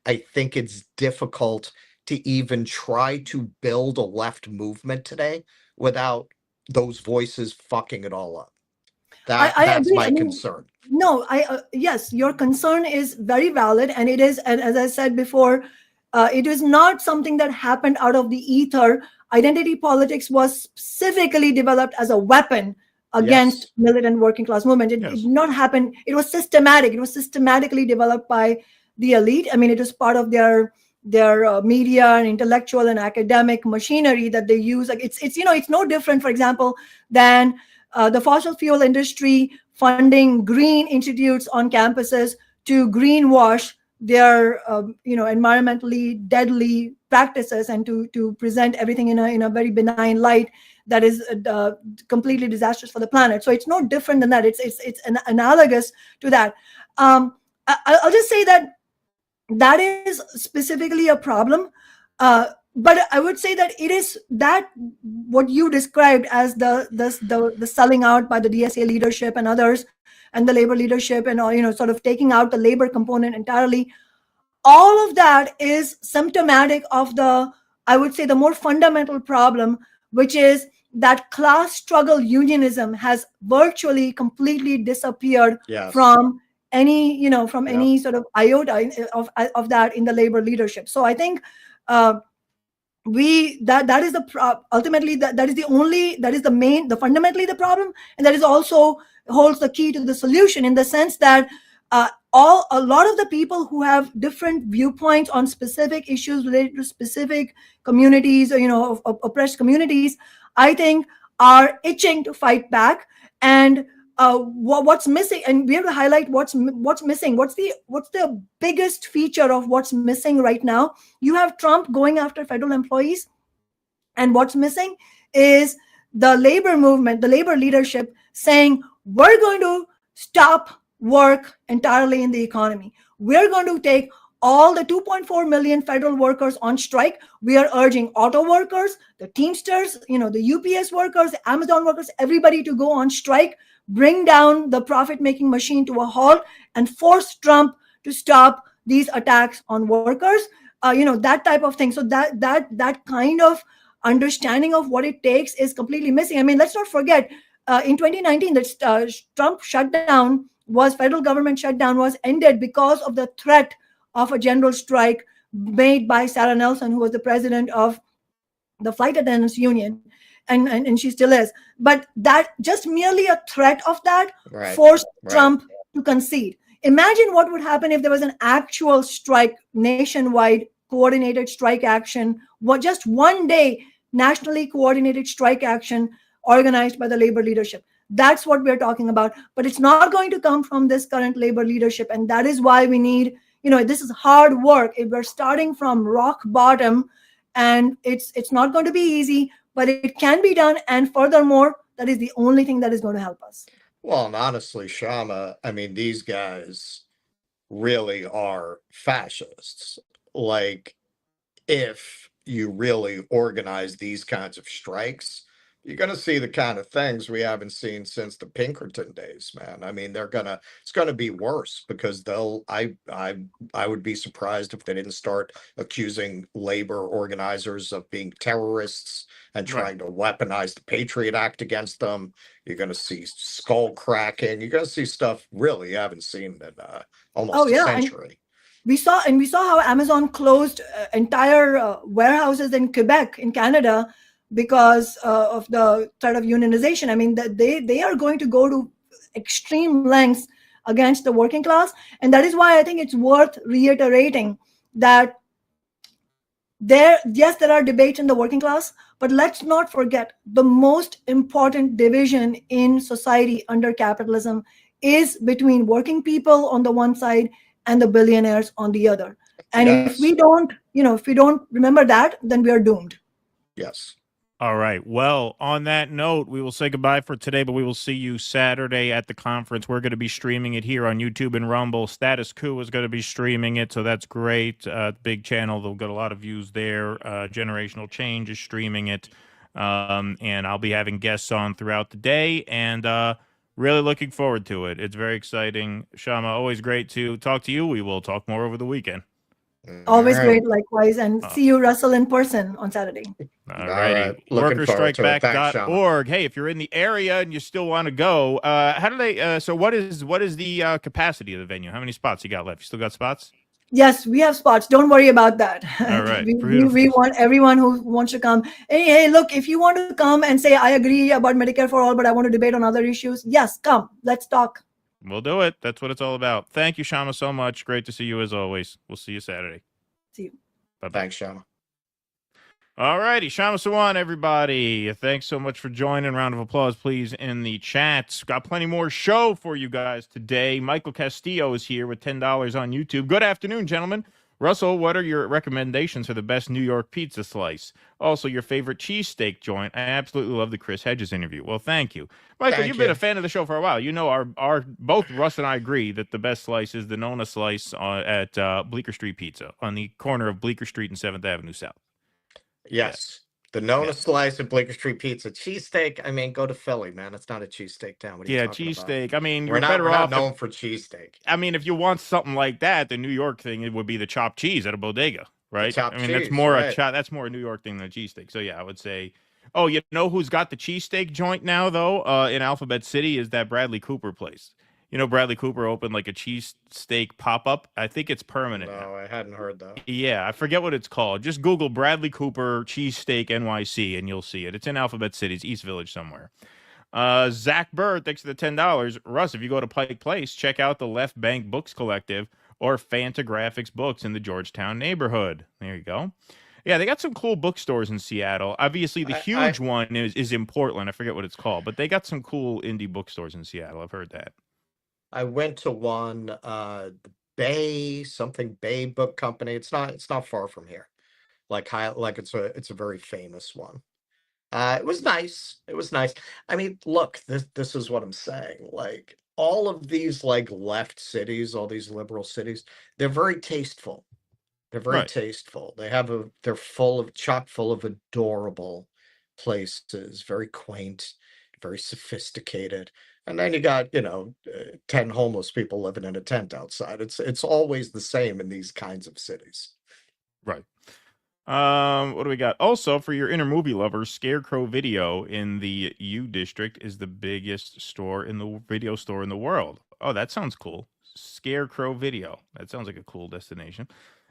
I think it's difficult to even try to build a left movement today without those voices fucking it all up. That's agree. my I mean, concern. no, yes, your concern is very valid, and it is, and as I said before, it is not something that happened out of the ether. Identity politics was specifically developed as a weapon against Yes. militant working class movement. It did not happen. It was systematic. It was systematically developed by the elite. I mean, it was part of their media and intellectual and academic machinery that they use. Like it's no different, for example, than the fossil fuel industry funding green institutes on campuses to greenwash their environmentally deadly practices and to present everything in a very benign light that is completely disastrous for the planet. So it's no different than that. It's analogous to that. I'll just say that is specifically a problem. But I would say that it is that what you described as the selling out by the DSA leadership and others and the labor leadership and sort of taking out the labor component entirely. All of that is symptomatic of I would say, the more fundamental problem, which is that class struggle unionism has virtually completely disappeared from any any sort of iota of that in the labor leadership. So I think that is ultimately that is fundamentally the problem, and that is also holds the key to the solution, in the sense that a lot of the people who have different viewpoints on specific issues related to specific communities or oppressed communities, I think, are itching to fight back. And what's missing, and we have to highlight what's missing. What's the biggest feature of what's missing right now? You have Trump going after federal employees, and what's missing is the labor movement, the labor leadership saying, we're going to stop work entirely in the economy. We're going to take all the 2.4 million federal workers on strike. We are urging auto workers, the Teamsters, the UPS workers, the Amazon workers, everybody to go on strike, bring down the profit-making machine to a halt, and force Trump to stop these attacks on workers. That type of thing. So that kind of understanding of what it takes is completely missing. I mean, let's not forget, in 2019, the Trump federal government shutdown was ended because of the threat of a general strike made by Sarah Nelson, who was the president of the flight attendants union, and she still is. But that just merely a threat of that forced Trump to concede. Imagine what would happen if there was an actual strike, nationwide coordinated strike action, just one day nationally coordinated strike action organized by the labor leadership. That's what we're talking about. But it's not going to come from this current labor leadership. And that is why we need, this is hard work. We're starting from rock bottom, and it's not going to be easy, but it can be done. And furthermore, that is the only thing that is going to help us. Well, and honestly, Kshama, I mean, these guys really are fascists. Like, if you really organize these kinds of strikes, you're going to see the kind of things we haven't seen since the Pinkerton days, man. I mean, it's going to be worse, because I would be surprised if they didn't start accusing labor organizers of being terrorists and trying to weaponize the Patriot Act against them. You're going to see skull cracking. You're going to see stuff really you haven't seen in almost a century. We saw how Amazon closed entire warehouses in Quebec, in Canada, because of the threat of unionization. I mean, they are going to go to extreme lengths against the working class. And that is why I think it's worth reiterating that there are debates in the working class, but let's not forget the most important division in society under capitalism is between working people on the one side and the billionaires on the other. And if we don't remember that, then we are doomed. Yes. All right. Well, on that note, we will say goodbye for today, but we will see you Saturday at the conference. We're going to be streaming it here on YouTube and Rumble. Status Quo is going to be streaming it, so that's great. Big channel. They'll get a lot of views there. Generational Change is streaming it. And I'll be having guests on throughout the day, and really looking forward to it. It's very exciting. Kshama, always great to talk to you. We will talk more over the weekend. Always great, likewise. And see you, Russell, in person on Saturday. All righty. Looking forward to it. Thanks, Kshama. Workerstrikeback.org. Hey, if you're in the area and you still want to go, how do they? So what is the capacity of the venue? How many spots you got left? You still got spots? Yes, we have spots. Don't worry about that. All right. we want everyone who wants to come. Hey, look, if you want to come and say, I agree about Medicare for all, but I want to debate on other issues, yes, come. Let's talk. We'll do it. That's what it's all about. Thank you, Kshama, so much. Great to see you as always. We'll see you Saturday. See you. Bye-bye. Thanks, Kshama. All righty, Kshama Sawant, everybody. Thanks so much for joining. Round of applause, please, in the chats. Got plenty more show for you guys today. Michael Castillo is here with $10 on YouTube. Good afternoon, gentlemen. Russell, what are your recommendations for the best New York pizza slice? Also, your favorite cheesesteak joint. I absolutely love the Chris Hedges interview. Well, thank you. Michael, you've been a fan of the show for a while. You know, our both Russ and I agree that the best slice is the Nona slice at Bleecker Street Pizza on the corner of Bleecker Street and 7th Avenue South. Yes. The Nona slice at Bleecker Street Pizza. Cheesesteak, I mean, go to Philly, man. It's not a cheesesteak town. What are you talking about? Cheesesteak. I mean, we're not known for cheesesteak. I mean, if you want something like that, the New York thing, it would be the chopped cheese at a bodega, right? I mean, that's more that's more a New York thing than a cheesesteak. So yeah, I would say. Oh, you know who's got the cheesesteak joint now though? In Alphabet City is that Bradley Cooper place. You know, Bradley Cooper opened like a cheesesteak pop-up. I think it's permanent. No, I hadn't heard that. Yeah, I forget what it's called. Just Google Bradley Cooper cheesesteak NYC and you'll see it. It's in Alphabet City's East Village somewhere. Zach Bird, thanks for the $10. Russ, if you go to Pike Place, check out the Left Bank Books Collective or Fantagraphics Books in the Georgetown neighborhood. There you go. Yeah, they got some cool bookstores in Seattle. Obviously, the huge one is in Portland. I forget what it's called, but they got some cool indie bookstores in Seattle. I've heard that. I went to one, the Bay Book Company. It's not far from here. Like it's a very famous one. It was nice. It was nice. I mean, look, this is what I'm saying. Like all of these like left cities, all these liberal cities, they're very tasteful. They're very tasteful. They're chock full of adorable places, very quaint, very sophisticated. And then you got, 10 homeless people living in a tent outside. It's always the same in these kinds of cities. Right. What do we got? Also, for your inner movie lovers, Scarecrow Video in the U District is the biggest video store in the world. Oh, that sounds cool. Scarecrow Video. That sounds like a cool destination.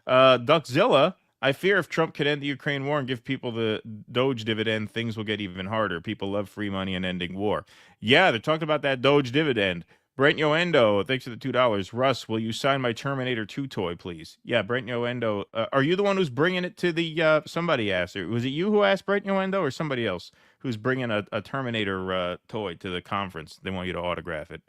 Duckzilla. I fear if Trump could end the Ukraine war and give people the Doge dividend, things will get even harder. People love free money and ending war. Yeah, they're talking about that Doge dividend. Brent Yoendo, thanks for the $2. Russ, will you sign my Terminator 2 toy, please? Yeah, Brent Yoendo. Are you the one who's bringing it to the, somebody asked, was it you who asked Brent Yoendo or somebody else who's bringing a Terminator toy to the conference? They want you to autograph it.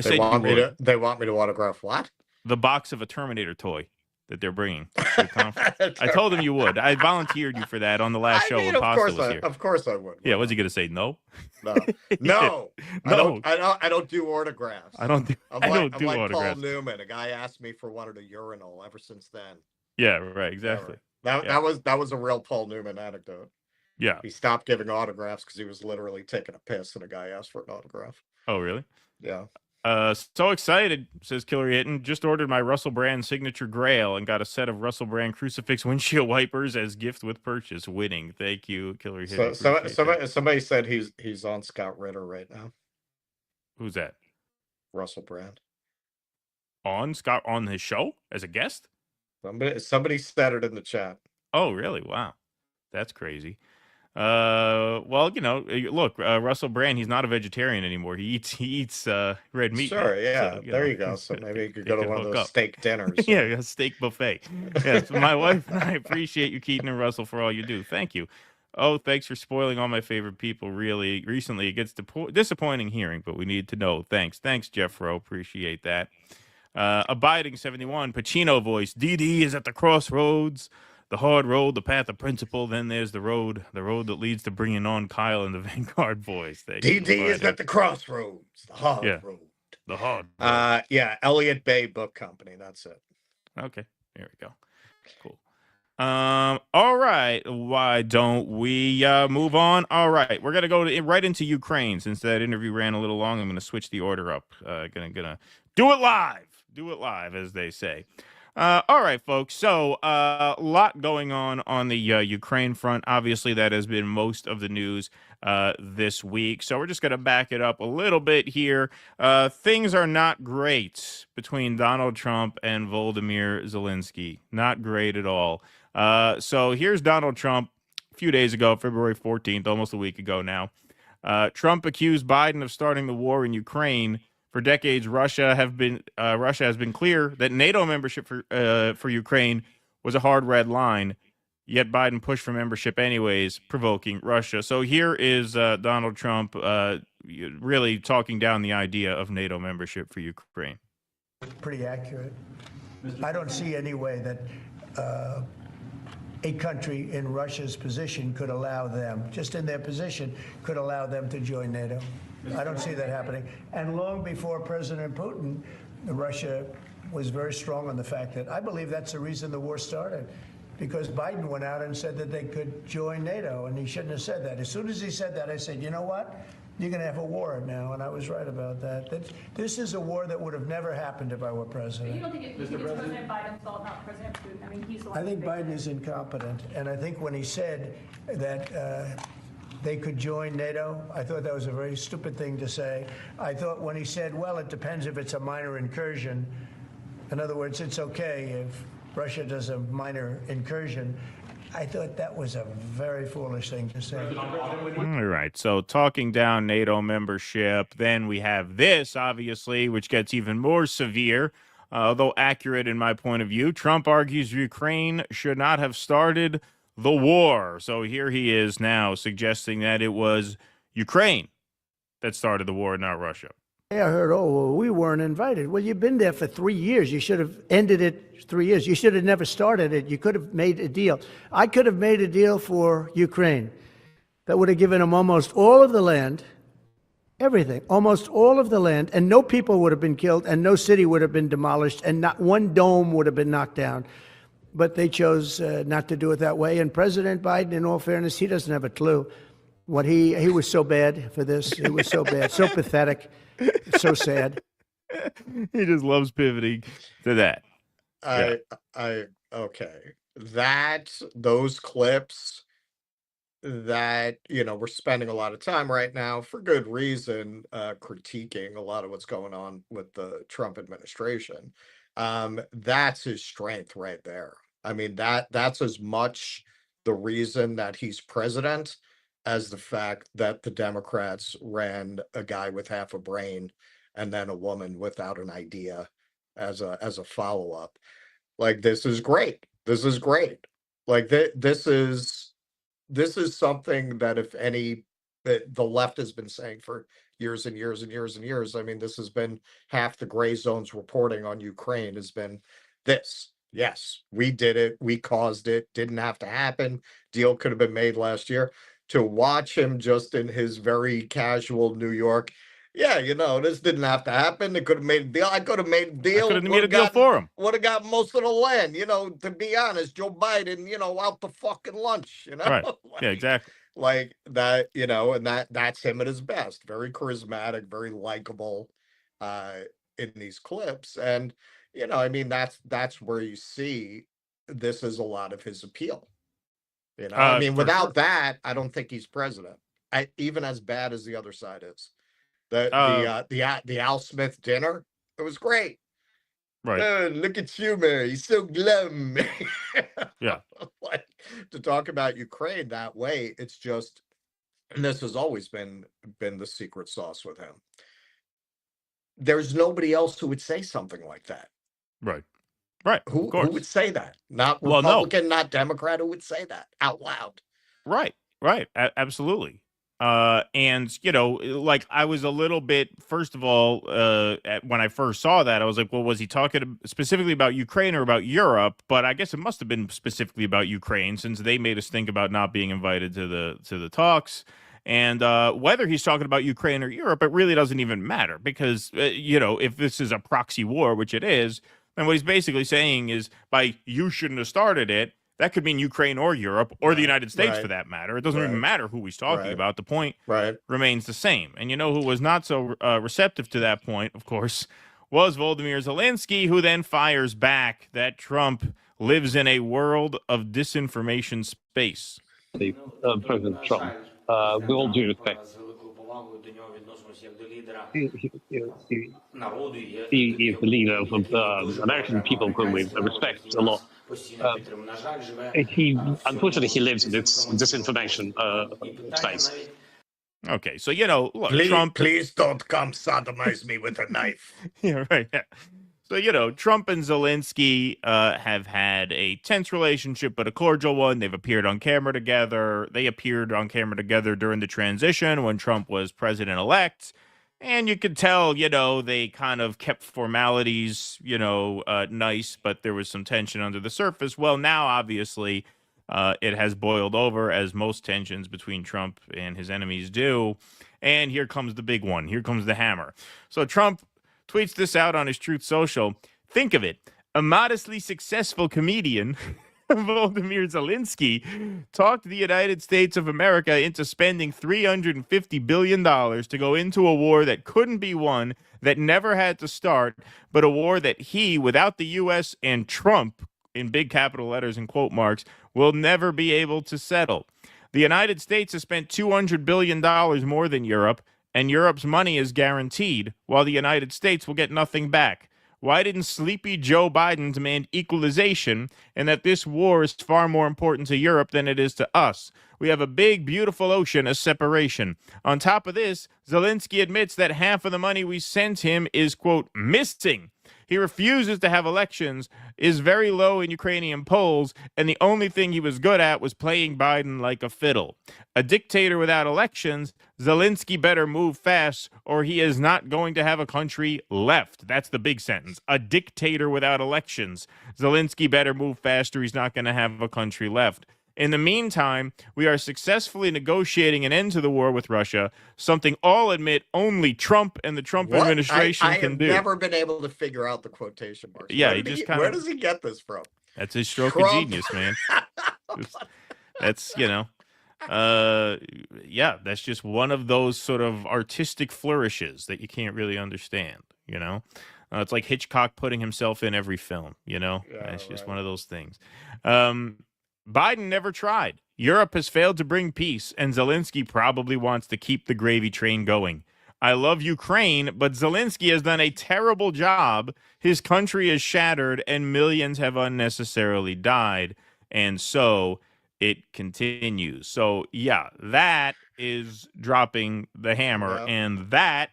They want me to autograph what? The box of a Terminator toy that they're bringing to the conference. I told him you would. I volunteered you for that on the last show when Pasta was here. Of course I would. Yeah, was he going to say no? No. No. No. I don't do autographs. I don't do I'm like autographs. Paul Newman. A guy asked me for one at a urinal ever since then. Yeah, right, exactly. That was a real Paul Newman anecdote. Yeah. He stopped giving autographs because he was literally taking a piss and a guy asked for an autograph. Oh, really? Yeah. So excited, says Killer Hitton. Just ordered my Russell Brand signature grail and got a set of Russell Brand crucifix windshield wipers as gift with purchase. Winning. Thank you, Killer Hitton. Somebody said he's on Scott Ritter right now. Who's that? Russell Brand. On his show as a guest? Somebody said it in the chat. Oh, really? Wow. That's crazy. Well, look, Russell Brand, he's not a vegetarian anymore. He eats red meat. Sure, yeah. So, there you go. So maybe you could go to one of those steak dinners. Yeah, a steak buffet. Yes, my wife and I appreciate you, Keaton and Russell, for all you do. Thank you. Oh, thanks for spoiling all my favorite people. Really, recently it gets disappointing hearing, but we need to know. Thanks, Jeff Rowe. Appreciate that. Abiding 71, Pacino voice. DD is at the crossroads. The hard road, the path of principle. Then there's the road that leads to bringing on Kyle and the Vanguard boys. DD is at the crossroads. The hard road. The hard road. Yeah, Elliott Bay Book Company. That's it. Okay, there we go. Cool. All right. Why don't we move on? All right, we're gonna go right into Ukraine since that interview ran a little long. I'm gonna switch the order up. Gonna do it live. Do it live, as they say. All right, folks. So a lot going on the Ukraine front. Obviously, that has been most of the news this week. So we're just going to back it up a little bit here. Things are not great between Donald Trump and Volodymyr Zelensky. Not great at all. So here's Donald Trump a few days ago, February 14th, almost a week ago now. Trump accused Biden of starting the war in Ukraine. For decades, Russia has been clear that NATO membership for Ukraine was a hard red line. Yet Biden pushed for membership anyways, provoking Russia. So here is Donald Trump really talking down the idea of NATO membership for Ukraine. Pretty accurate. I don't see any way that a country in Russia's position could allow them, just in their position, could allow them to join NATO. I don't see that happening. And long before President Putin, Russia was very strong on the fact that I believe that's the reason the war started, because Biden went out and said that they could join NATO, and he shouldn't have said that. As soon as he said that, I said, you know what? You're going to have a war now, and I was right about that. This is a war that would have never happened if I were president. But you don't think it's President Biden's fault, not President Putin? I mean, he's the one. I think Biden is incompetent, and I think when he said that they could join NATO, I thought that was a very stupid thing to say. I thought when he said, well, it depends if it's a minor incursion. In other words, it's okay if Russia does a minor incursion. I thought that was a very foolish thing to say. All right. So talking down NATO membership, then we have this, obviously, which gets even more severe, although accurate in my point of view. Trump argues Ukraine should not have started the war. So here he is now suggesting that it was Ukraine that started the war, not Russia. I heard, oh, well, we weren't invited. Well, you've been there for 3 years. You should have ended it 3 years. You should have never started it. You could have made a deal. I could have made a deal for Ukraine that would have given them almost all of the land, everything, almost all of the land, and no people would have been killed, and no city would have been demolished, and not one dome would have been knocked down. But they chose not to do it that way. And President Biden, in all fairness, he doesn't have a clue. What he was so bad for this. He was so bad, so pathetic, so sad. He just loves pivoting to that. Okay. Those clips that, we're spending a lot of time right now for good reason, critiquing a lot of what's going on with the Trump administration. That's his strength right there. I mean, that's as much the reason that he's president as the fact that the Democrats ran a guy with half a brain and then a woman without an idea as a follow-up. Like, this is great. This is great. Like, this is something that the left has been saying for years and years and years and years. I mean, this has been half the gray zones reporting on Ukraine has been this. Yes, we did it. We caused it. Didn't have to happen. Deal could have been made last year. To watch him just in his very casual New York, yeah, this didn't have to happen. It could have made a deal. I could have made a deal. Could have made a deal for him. Would have got most of the land. To be honest, Joe Biden, out to fucking lunch. Right. Yeah, exactly. Like that, and that's him at his best. Very charismatic, very likable in these clips. And, I mean, that's where you see this is a lot of his appeal. I mean, without that, I don't think he's president. Even as bad as the other side is. The Al Smith dinner, it was great. Right. Look at you, man. He's so glum. Yeah. Like, to talk about Ukraine that way, it's just, and this has always been the secret sauce with him. There's nobody else who would say something like that. Right. Right. Who would say that? Not Republican, not Democrat. Who would say that out loud? Right. Right. Absolutely. And, like, I was a little bit, first of all, when I first saw that, I was like, well, was he talking specifically about Ukraine or about Europe? But I guess it must have been specifically about Ukraine, since they made us think about not being invited to the talks. And whether he's talking about Ukraine or Europe, it really doesn't even matter, because, if this is a proxy war, which it is, then what he's basically saying is, by you shouldn't have started it, that could mean Ukraine or Europe or the United States for that matter. It doesn't even matter who he's talking about. The point remains the same. And who was not so receptive to that point, of course, was Volodymyr Zelensky, who then fires back that Trump lives in a world of disinformation space. President Trump, with all due respect, he is the leader of American people whom we respect a lot. Unfortunately, he lives in this disinformation space. Okay, so, look, Trump... Please don't come sodomize me with a knife. Yeah, right. Yeah. So, Trump and Zelensky have had a tense relationship, but a cordial one. They've appeared on camera together. They appeared on camera together during the transition when Trump was president-elect. And you could tell, they kind of kept formalities, nice, but there was some tension under the surface. Well, now, obviously, it has boiled over, as most tensions between Trump and his enemies do. And here comes the big one. Here comes the hammer. So Trump tweets this out on his Truth Social. Think of it. A modestly successful comedian, Volodymyr Zelensky, talked the United States of America into spending $350 billion to go into a war that couldn't be won, that never had to start, but a war that he, without the U.S. and Trump, in big capital letters and quote marks, will never be able to settle. The United States has spent $200 billion more than Europe, and Europe's money is guaranteed, while the United States will get nothing back. Why didn't sleepy Joe Biden demand equalization, and that this war is far more important to Europe than it is to us? We have a big, beautiful ocean of separation. On top of this, Zelensky admits that half of the money we sent him is, quote, missing. He refuses to have elections, is very low in Ukrainian polls, and the only thing he was good at was playing Biden like a fiddle. A dictator without elections, Zelensky better move fast, or he is not going to have a country left. That's the big sentence. A dictator without elections. Zelensky better move fast, or he's not going to have a country left. In the meantime, we are successfully negotiating an end to the war with Russia, something all admit only Trump and the Trump administration can do. I have never been able to figure out the quotation marks. Yeah, where does he get this from? That's his stroke Trump. of genius, man. That's, that's just one of those sort of artistic flourishes that you can't really understand, It's like Hitchcock putting himself in every film, It's just one of those things. Biden never tried. Europe has failed to bring peace, and Zelensky probably wants to keep the gravy train going. I love Ukraine, but Zelensky has done a terrible job. His country is shattered, and millions have unnecessarily died. And so it continues. So, yeah, that is dropping the hammer, and that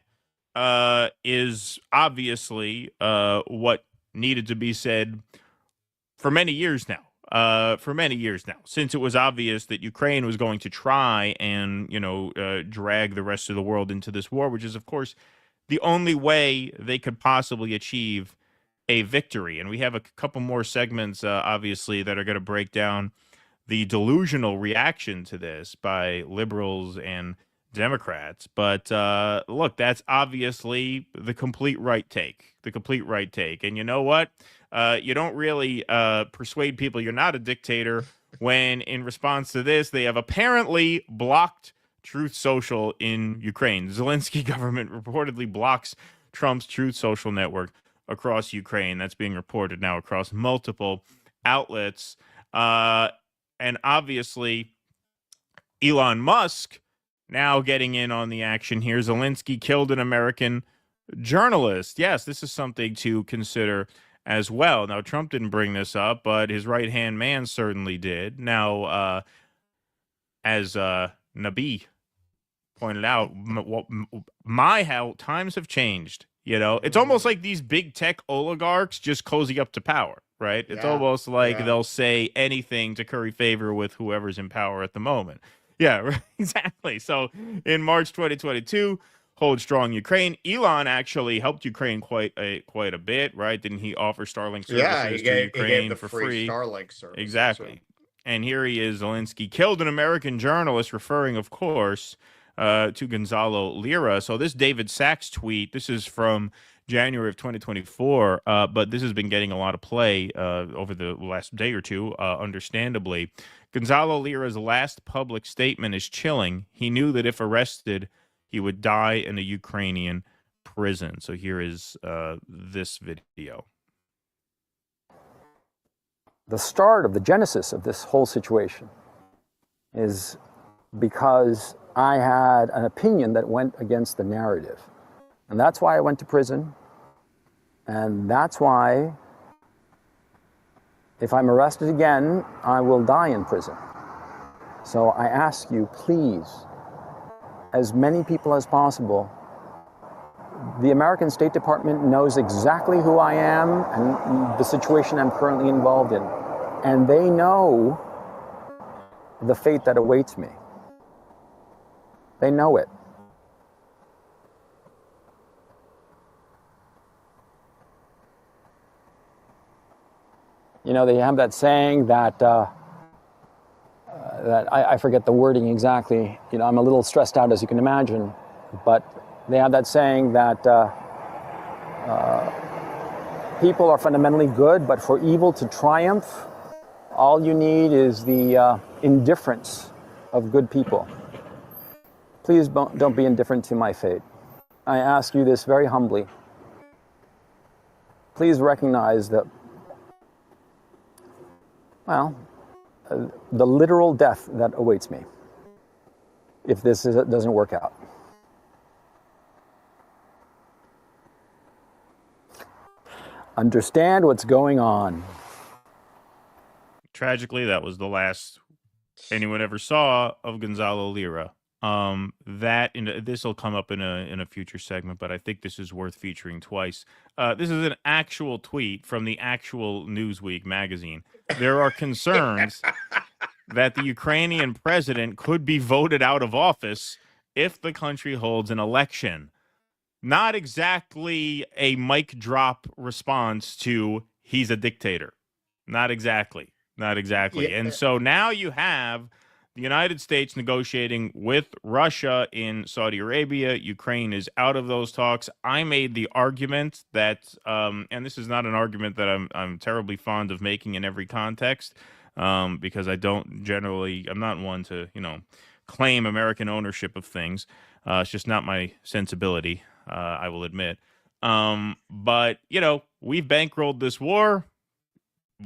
is obviously what needed to be said for many years now. Since it was obvious that Ukraine was going to try and, drag the rest of the world into this war, which is, of course, the only way they could possibly achieve a victory. And we have a couple more segments, obviously, that are going to break down the delusional reaction to this by liberals and Democrats. But look, that's obviously the complete right take. And you know what? You don't really persuade people you're not a dictator when, in response to this, they have apparently blocked Truth Social in Ukraine. The Zelensky government reportedly blocks Trump's Truth Social network across Ukraine. That's being reported now across multiple outlets. And obviously, Elon Musk now getting in on the action here. Zelensky killed an American journalist. Yes, this is something to consider as well. Now, Trump didn't bring this up, but his right-hand man certainly did. Now, as Nabi pointed out, how times have changed. It's almost like these big tech oligarchs just cozy up to power, right? It's almost like they'll say anything to curry favor with whoever's in power at the moment. Yeah, exactly. So in March 2022, hold strong Ukraine. Elon actually helped Ukraine quite a bit, right? Didn't he offer Starlink services to Ukraine for free? Starlink service. Exactly. And here he is, Zelensky killed an American journalist, referring, of course, to Gonzalo Lira. So this David Sachs tweet, this is from January of 2024, but this has been getting a lot of play over the last day or two, understandably. Gonzalo Lira's last public statement is chilling. He knew that if arrested, he would die in a Ukrainian prison. So here is this video. The start of the genesis of this whole situation is because I had an opinion that went against the narrative. And that's why I went to prison. And that's why, if I'm arrested again, I will die in prison. So I ask you, please, as many people as possible, the American State Department knows exactly who I am and the situation I'm currently involved in. And they know the fate that awaits me. They know it. You know, they have that saying that, I forget the wording exactly. You know, I'm a little stressed out, as you can imagine, but they have that saying that people are fundamentally good, but for evil to triumph, all you need is the indifference of good people. Please don't be indifferent to my fate. I ask you this very humbly. Please recognize that, well, the literal death that awaits me if this doesn't work out. Understand what's going on. Tragically, that was the last anyone ever saw of Gonzalo Lira. This will come up in a future segment, but I think this is worth featuring twice. This is an actual tweet from the actual Newsweek magazine. There are concerns that the Ukrainian president could be voted out of office if the country holds an election. Not exactly a mic drop response to he's a dictator. Not exactly. Not exactly. Yeah. And so now you have the United States negotiating with Russia in Saudi Arabia. Ukraine is out of those talks. I made the argument that, and this is not an argument that I'm terribly fond of making in every context, because I'm not one to, claim American ownership of things. It's just not my sensibility, I will admit. But, we've bankrolled this war.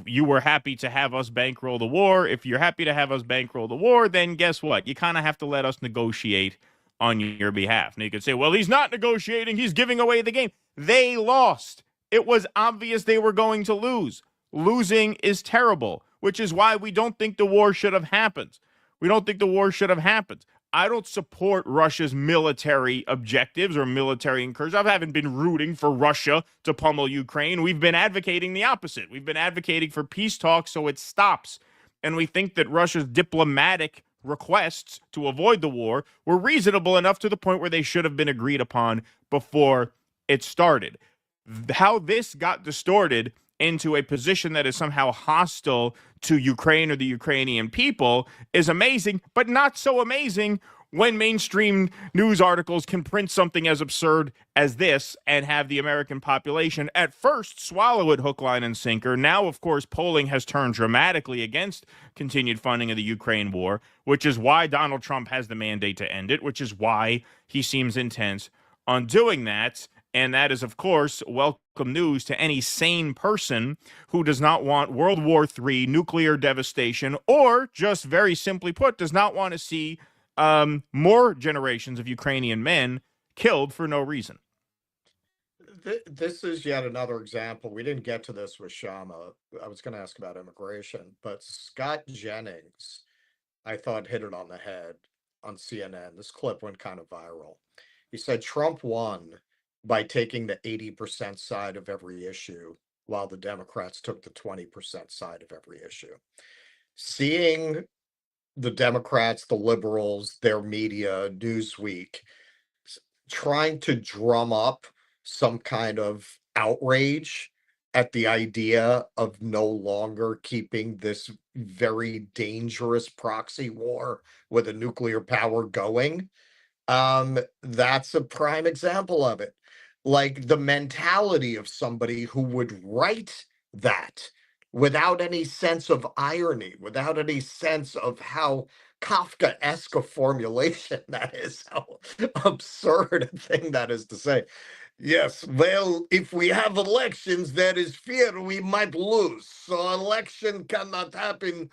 You were happy to have us bankroll the war. If you're happy to have us bankroll the war, then guess what? You kind of have to let us negotiate on your behalf. Now you could say, well, he's not negotiating. He's giving away the game. They lost. It was obvious they were going to lose. Losing is terrible, which is why we don't think the war should have happened. We don't think the war should have happened. I don't support Russia's military objectives or military incursions. I haven't been rooting for Russia to pummel Ukraine. We've been advocating the opposite. We've been advocating for peace talks so it stops. And we think that Russia's diplomatic requests to avoid the war were reasonable enough to the point where they should have been agreed upon before it started. How this got distorted into a position that is somehow hostile to Ukraine or the Ukrainian people is amazing, but not so amazing when mainstream news articles can print something as absurd as this and have the American population at first swallow it hook, line, and sinker. Now, of course, polling has turned dramatically against continued funding of the Ukraine war, which is why Donald Trump has the mandate to end it, which is why he seems intent on doing that. And that is, of course, welcome news to any sane person who does not want World War III, nuclear devastation, or just very simply put, does not want to see more generations of Ukrainian men killed for no reason. This is yet another example. We didn't get to this with Kshama. I was going to ask about immigration, but Scott Jennings, I thought, hit it on the head on CNN. This clip went kind of viral. He said Trump won by taking the 80% side of every issue, while the Democrats took the 20% side of every issue. Seeing the Democrats, the liberals, their media, Newsweek, trying to drum up some kind of outrage at the idea of no longer keeping this very dangerous proxy war with a nuclear power going, that's a prime example of it. Like the mentality of somebody who would write that without any sense of irony, without any sense of how Kafkaesque a formulation that is, how absurd a thing that is to say. Yes, well, if we have elections, there is fear we might lose. So election cannot happen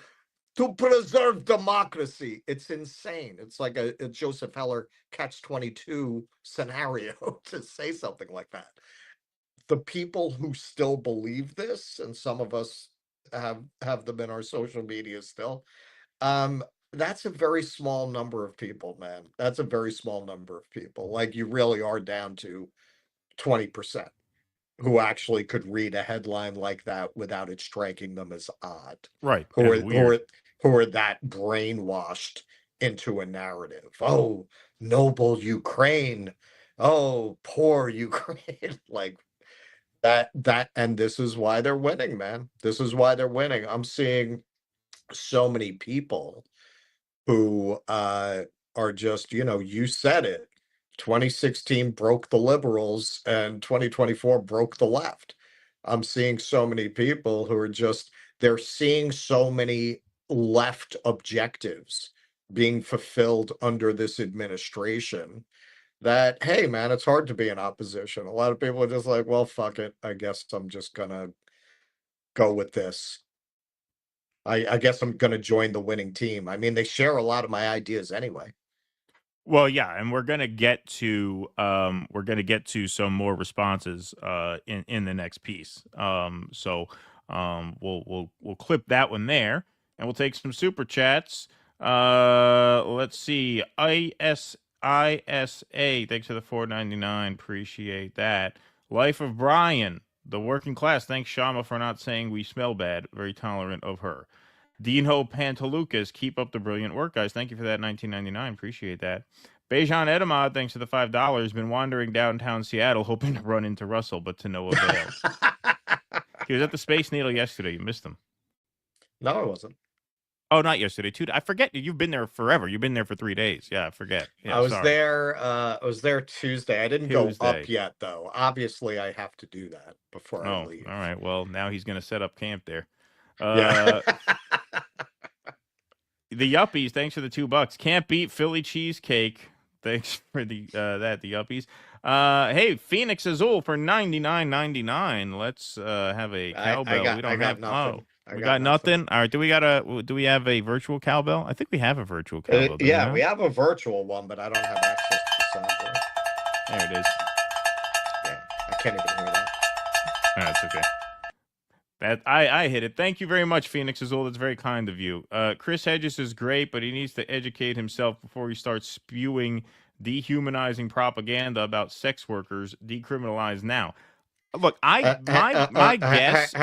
to preserve democracy. It's insane. It's like a Joseph Heller catch-22 scenario to say something like that. The people who still believe this, and some of us have them in our social media still, that's a very small number of people, man. That's a very small number of people. Like, you really are down to 20% who actually could read a headline like that without it striking them as odd. Right. Who As are weird. who are that brainwashed into a narrative. Oh, noble Ukraine. Oh, poor Ukraine. Like and this is why they're winning, man. This is why they're winning. I'm seeing so many people who are just, you said it. 2016 broke the liberals and 2024 broke the left. I'm seeing so many people who are just, they're seeing so many left objectives being fulfilled under this administration that, hey, man, it's hard to be in opposition. A lot of people are just like, well, fuck it. I guess I'm just going to go with this. I guess I'm going to join the winning team. I mean, they share a lot of my ideas anyway. Well, yeah, and we're gonna get to some more responses in the next piece. So we'll clip that one there, and we'll take some super chats. Let's see, ISA, thanks for the $4.99, appreciate that. Life of Brian, the working class, thanks Kshama for not saying we smell bad. Very tolerant of her. Dino Pantalucas, keep up the brilliant work, guys. Thank you for that $19.99. Appreciate that. Bejan Edamad, thanks for the $5. Been wandering downtown Seattle, hoping to run into Russell, but to no avail. He was at the Space Needle yesterday. You missed him. No, I wasn't. Oh, not yesterday. I forget. You've been there forever. You've been there for 3 days. Yeah, I forget. Yeah, I was sorry. there. I was there Tuesday. I didn't go Tuesday. up yet, though. Obviously, I have to do that before I leave. All right. Well, now he's going to set up camp there. Yeah. The Yuppies, thanks for the $2. Can't beat Philly cheesecake. Thanks for the Yuppies. Hey, Phoenix Azul for $99.99. Let's have a cowbell. We don't have nothing. We got nothing. All right. Do we have a virtual cowbell? I think we have a virtual cowbell. Yeah, we have a virtual one, but I don't have access to the software. There it is. Yeah, I can't even hear that. That's okay. I hit it. Thank you very much, Phoenix Azul. That's very kind of you. Chris Hedges is great, but he needs to educate himself before he starts spewing dehumanizing propaganda about sex workers. Decriminalize now. Look, my guess.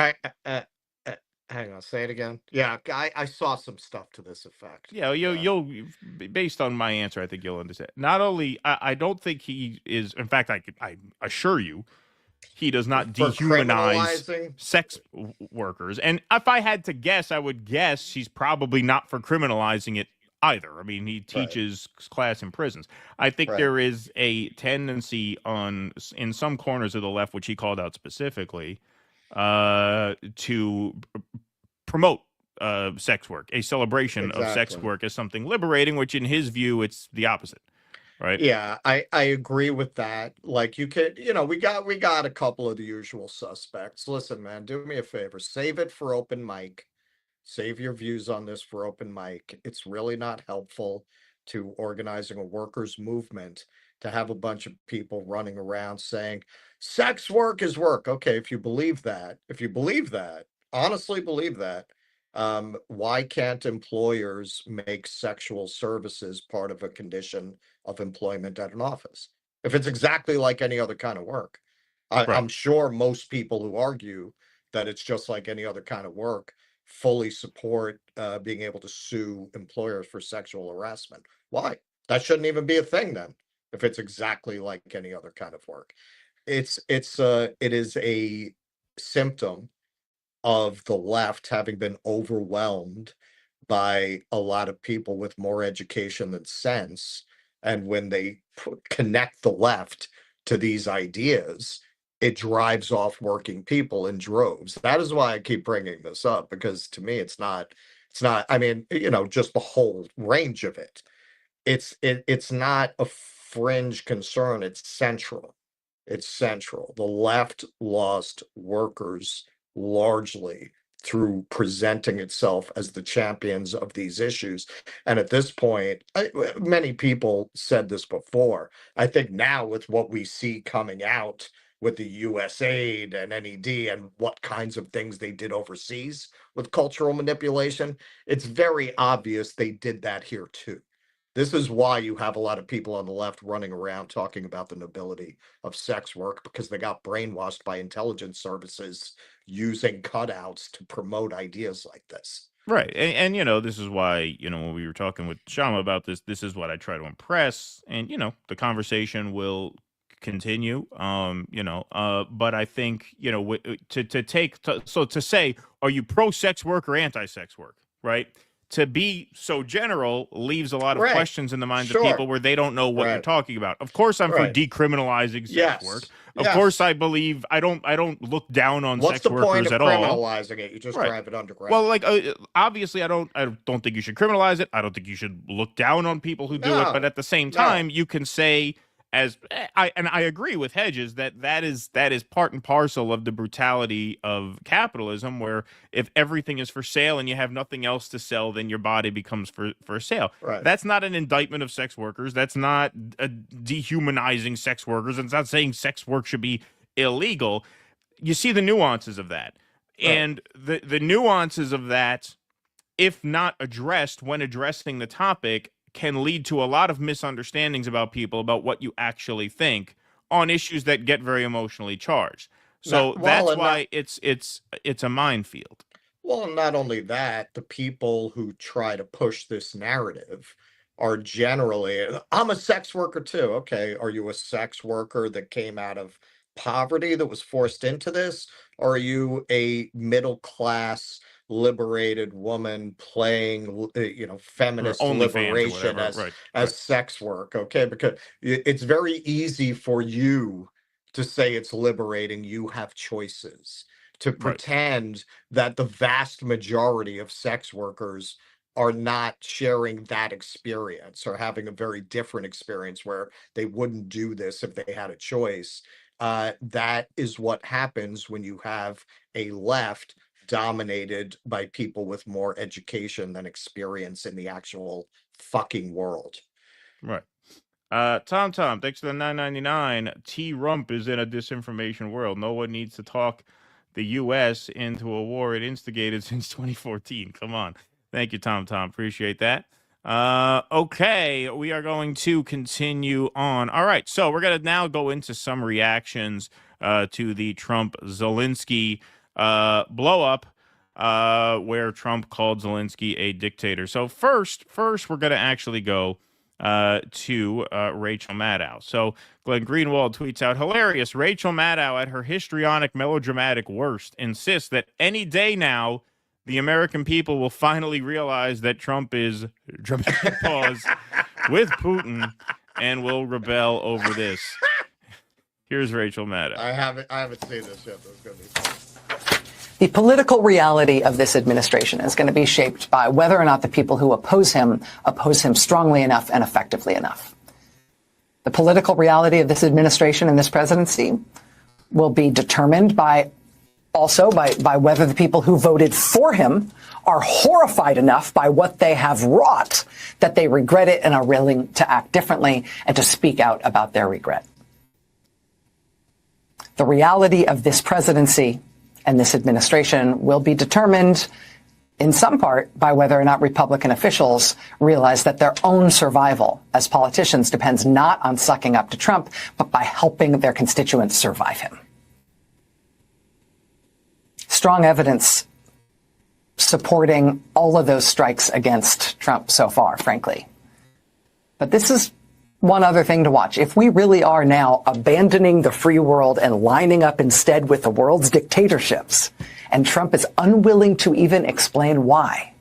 Hang on, say it again. Yeah, I saw some stuff to this effect. Yeah, you'll based on my answer, I think you'll understand. Not only, I don't think he is. In fact, I assure you, he does not dehumanize sex workers. And if I had to guess, I would guess he's probably not for criminalizing it either. I mean, he teaches class in prisons. I think there is a tendency in some corners of the left, which he called out specifically, to promote sex work, a celebration of sex work as something liberating, which in his view, it's the opposite. Right. Yeah, I agree with that. Like, you could, we got a couple of the usual suspects. Listen, man, do me a favor. Save it for open mic. Save your views on this for open mic. It's really not helpful to organizing a workers' movement to have a bunch of people running around saying sex work is work. Okay, if you believe that, honestly believe that, why can't employers make sexual services part of a condition of employment at an office? If it's exactly like any other kind of work, I'm sure most people who argue that it's just like any other kind of work fully support being able to sue employers for sexual harassment. Why? That shouldn't even be a thing then, if it's exactly like any other kind of work. It is a symptom of the left having been overwhelmed by a lot of people with more education than sense. And when they connect the left to these ideas, it drives off working people in droves. That is why I keep bringing this up, because to me, it's not, I mean, just the whole range of it. It's not a fringe concern. It's central. It's central. The left lost workers largely through presenting itself as the champions of these issues. And at this point, many people said this before. I think now with what we see coming out with the US aid and NED and what kinds of things they did overseas with cultural manipulation, it's very obvious they did that here too. This is why you have a lot of people on the left running around talking about the nobility of sex work, because they got brainwashed by intelligence services using cutouts to promote ideas like this. Right. And this is why, when we were talking with Kshama about this is what I try to impress. And, the conversation will continue, but I think, to say, are you pro-sex work or anti-sex work, right? To be so general leaves a lot of questions in the minds of people where they don't know what you're talking about. Of course, I'm for decriminalizing sex work. Of course, I believe I don't look down on sex workers at all. What's the point of criminalizing it? You just drive it underground. Well, obviously, I don't think you should criminalize it. I don't think you should look down on people who do it. But at the same time, you can say, I agree with Hedges that is part and parcel of the brutality of capitalism, where if everything is for sale and you have nothing else to sell, then your body becomes for sale. Right. That's not an indictment of sex workers. That's not dehumanizing sex workers. It's not saying sex work should be illegal. You see the nuances of that. Right. And the nuances of that, if not addressed when addressing the topic, can lead to a lot of misunderstandings about people about what you actually think on issues that get very emotionally charged. So that's why it's a minefield. Well, not only that, the people who try to push this narrative are generally, I'm a sex worker too. Okay, are you a sex worker that came out of poverty that was forced into this? Or are you a middle class liberated woman playing, feminist liberation as sex work? Okay, because it's very easy for you to say it's liberating. You have choices. To pretend that the vast majority of sex workers are not sharing that experience or having a very different experience where they wouldn't do this if they had a choice. That is what happens when you have a left dominated by people with more education than experience in the actual fucking world. Right. Tom, thanks for the $9.99. T-Rump is in a disinformation world. No one needs to talk the U.S. into a war it instigated since 2014. Come on. Thank you, Tom. Appreciate that. Okay, we are going to continue on. All right, so we're going to now go into some reactions to the Trump-Zelensky blow-up, where Trump called Zelensky a dictator. So first, we're going to actually go to Rachel Maddow. So Glenn Greenwald tweets out, hilarious, Rachel Maddow at her histrionic melodramatic worst insists that any day now the American people will finally realize that Trump is, dramatic pause, with Putin and will rebel over this. Here's Rachel Maddow. I haven't seen this yet. This is going to be fun. The political reality of this administration is going to be shaped by whether or not the people who oppose him strongly enough and effectively enough. The political reality of this administration and this presidency will be determined by whether the people who voted for him are horrified enough by what they have wrought that they regret it and are willing to act differently and to speak out about their regret. The reality of this presidency and this administration will be determined in some part by whether or not Republican officials realize that their own survival as politicians depends not on sucking up to Trump, but by helping their constituents survive him. Strong evidence supporting all of those strikes against Trump so far, frankly. But this is one other thing to watch. If we really are now abandoning the free world and lining up instead with the world's dictatorships, and Trump is unwilling to even explain why,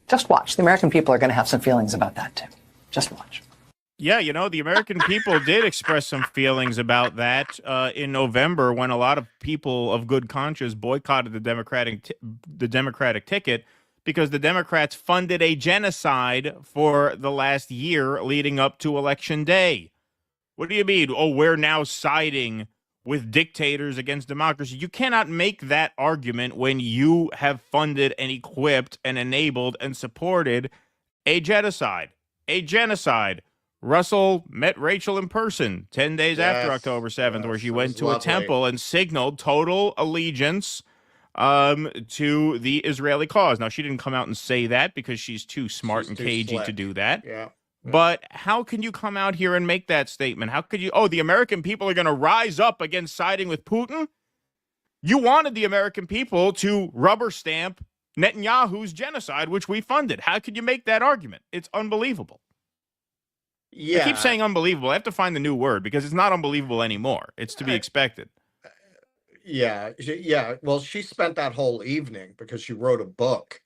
just watch. The American people are going to have some feelings about that, too. Just watch. Yeah, the American people did express some feelings about that in November when a lot of people of good conscience boycotted the Democratic ticket because the Democrats funded a genocide for the last year leading up to Election Day. What do you mean? Oh, we're now siding with dictators against democracy. You cannot make that argument when you have funded and equipped and enabled and supported a genocide. A genocide. Russell met Rachel in person 10 days after October 7th, where she went to a temple and signaled total allegiance to the Israeli cause. Now, she didn't come out and say that because she's too smart and cagey to do that. Yeah. But how can you come out here and make that statement? How could you? Oh, the American people are going to rise up against siding with Putin? You wanted the American people to rubber stamp Netanyahu's genocide, which we funded. How could you make that argument? It's unbelievable. Yeah. I keep saying unbelievable. I have to find the new word because it's not unbelievable anymore. It's to be expected. Yeah. Yeah. Well, she spent that whole evening because she wrote a book,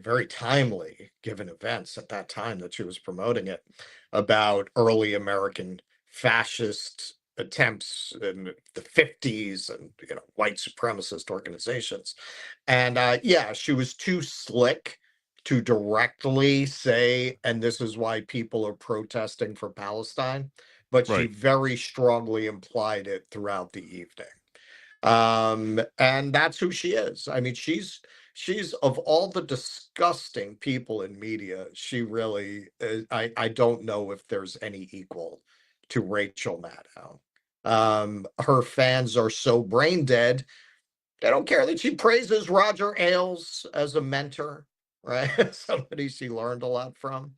very timely given events at that time that she was promoting it, about early American fascist attempts in the 50s and white supremacist organizations. And yeah, she was too slick to directly say, and this is why people are protesting for Palestine, but she very strongly implied it throughout the evening. And that's who she is. I mean, she's of all the disgusting people in media, she really I don't know if there's any equal to Rachel Maddow. Her fans are so brain dead, they don't care that she praises Roger Ailes as a mentor, right? Somebody she learned a lot from.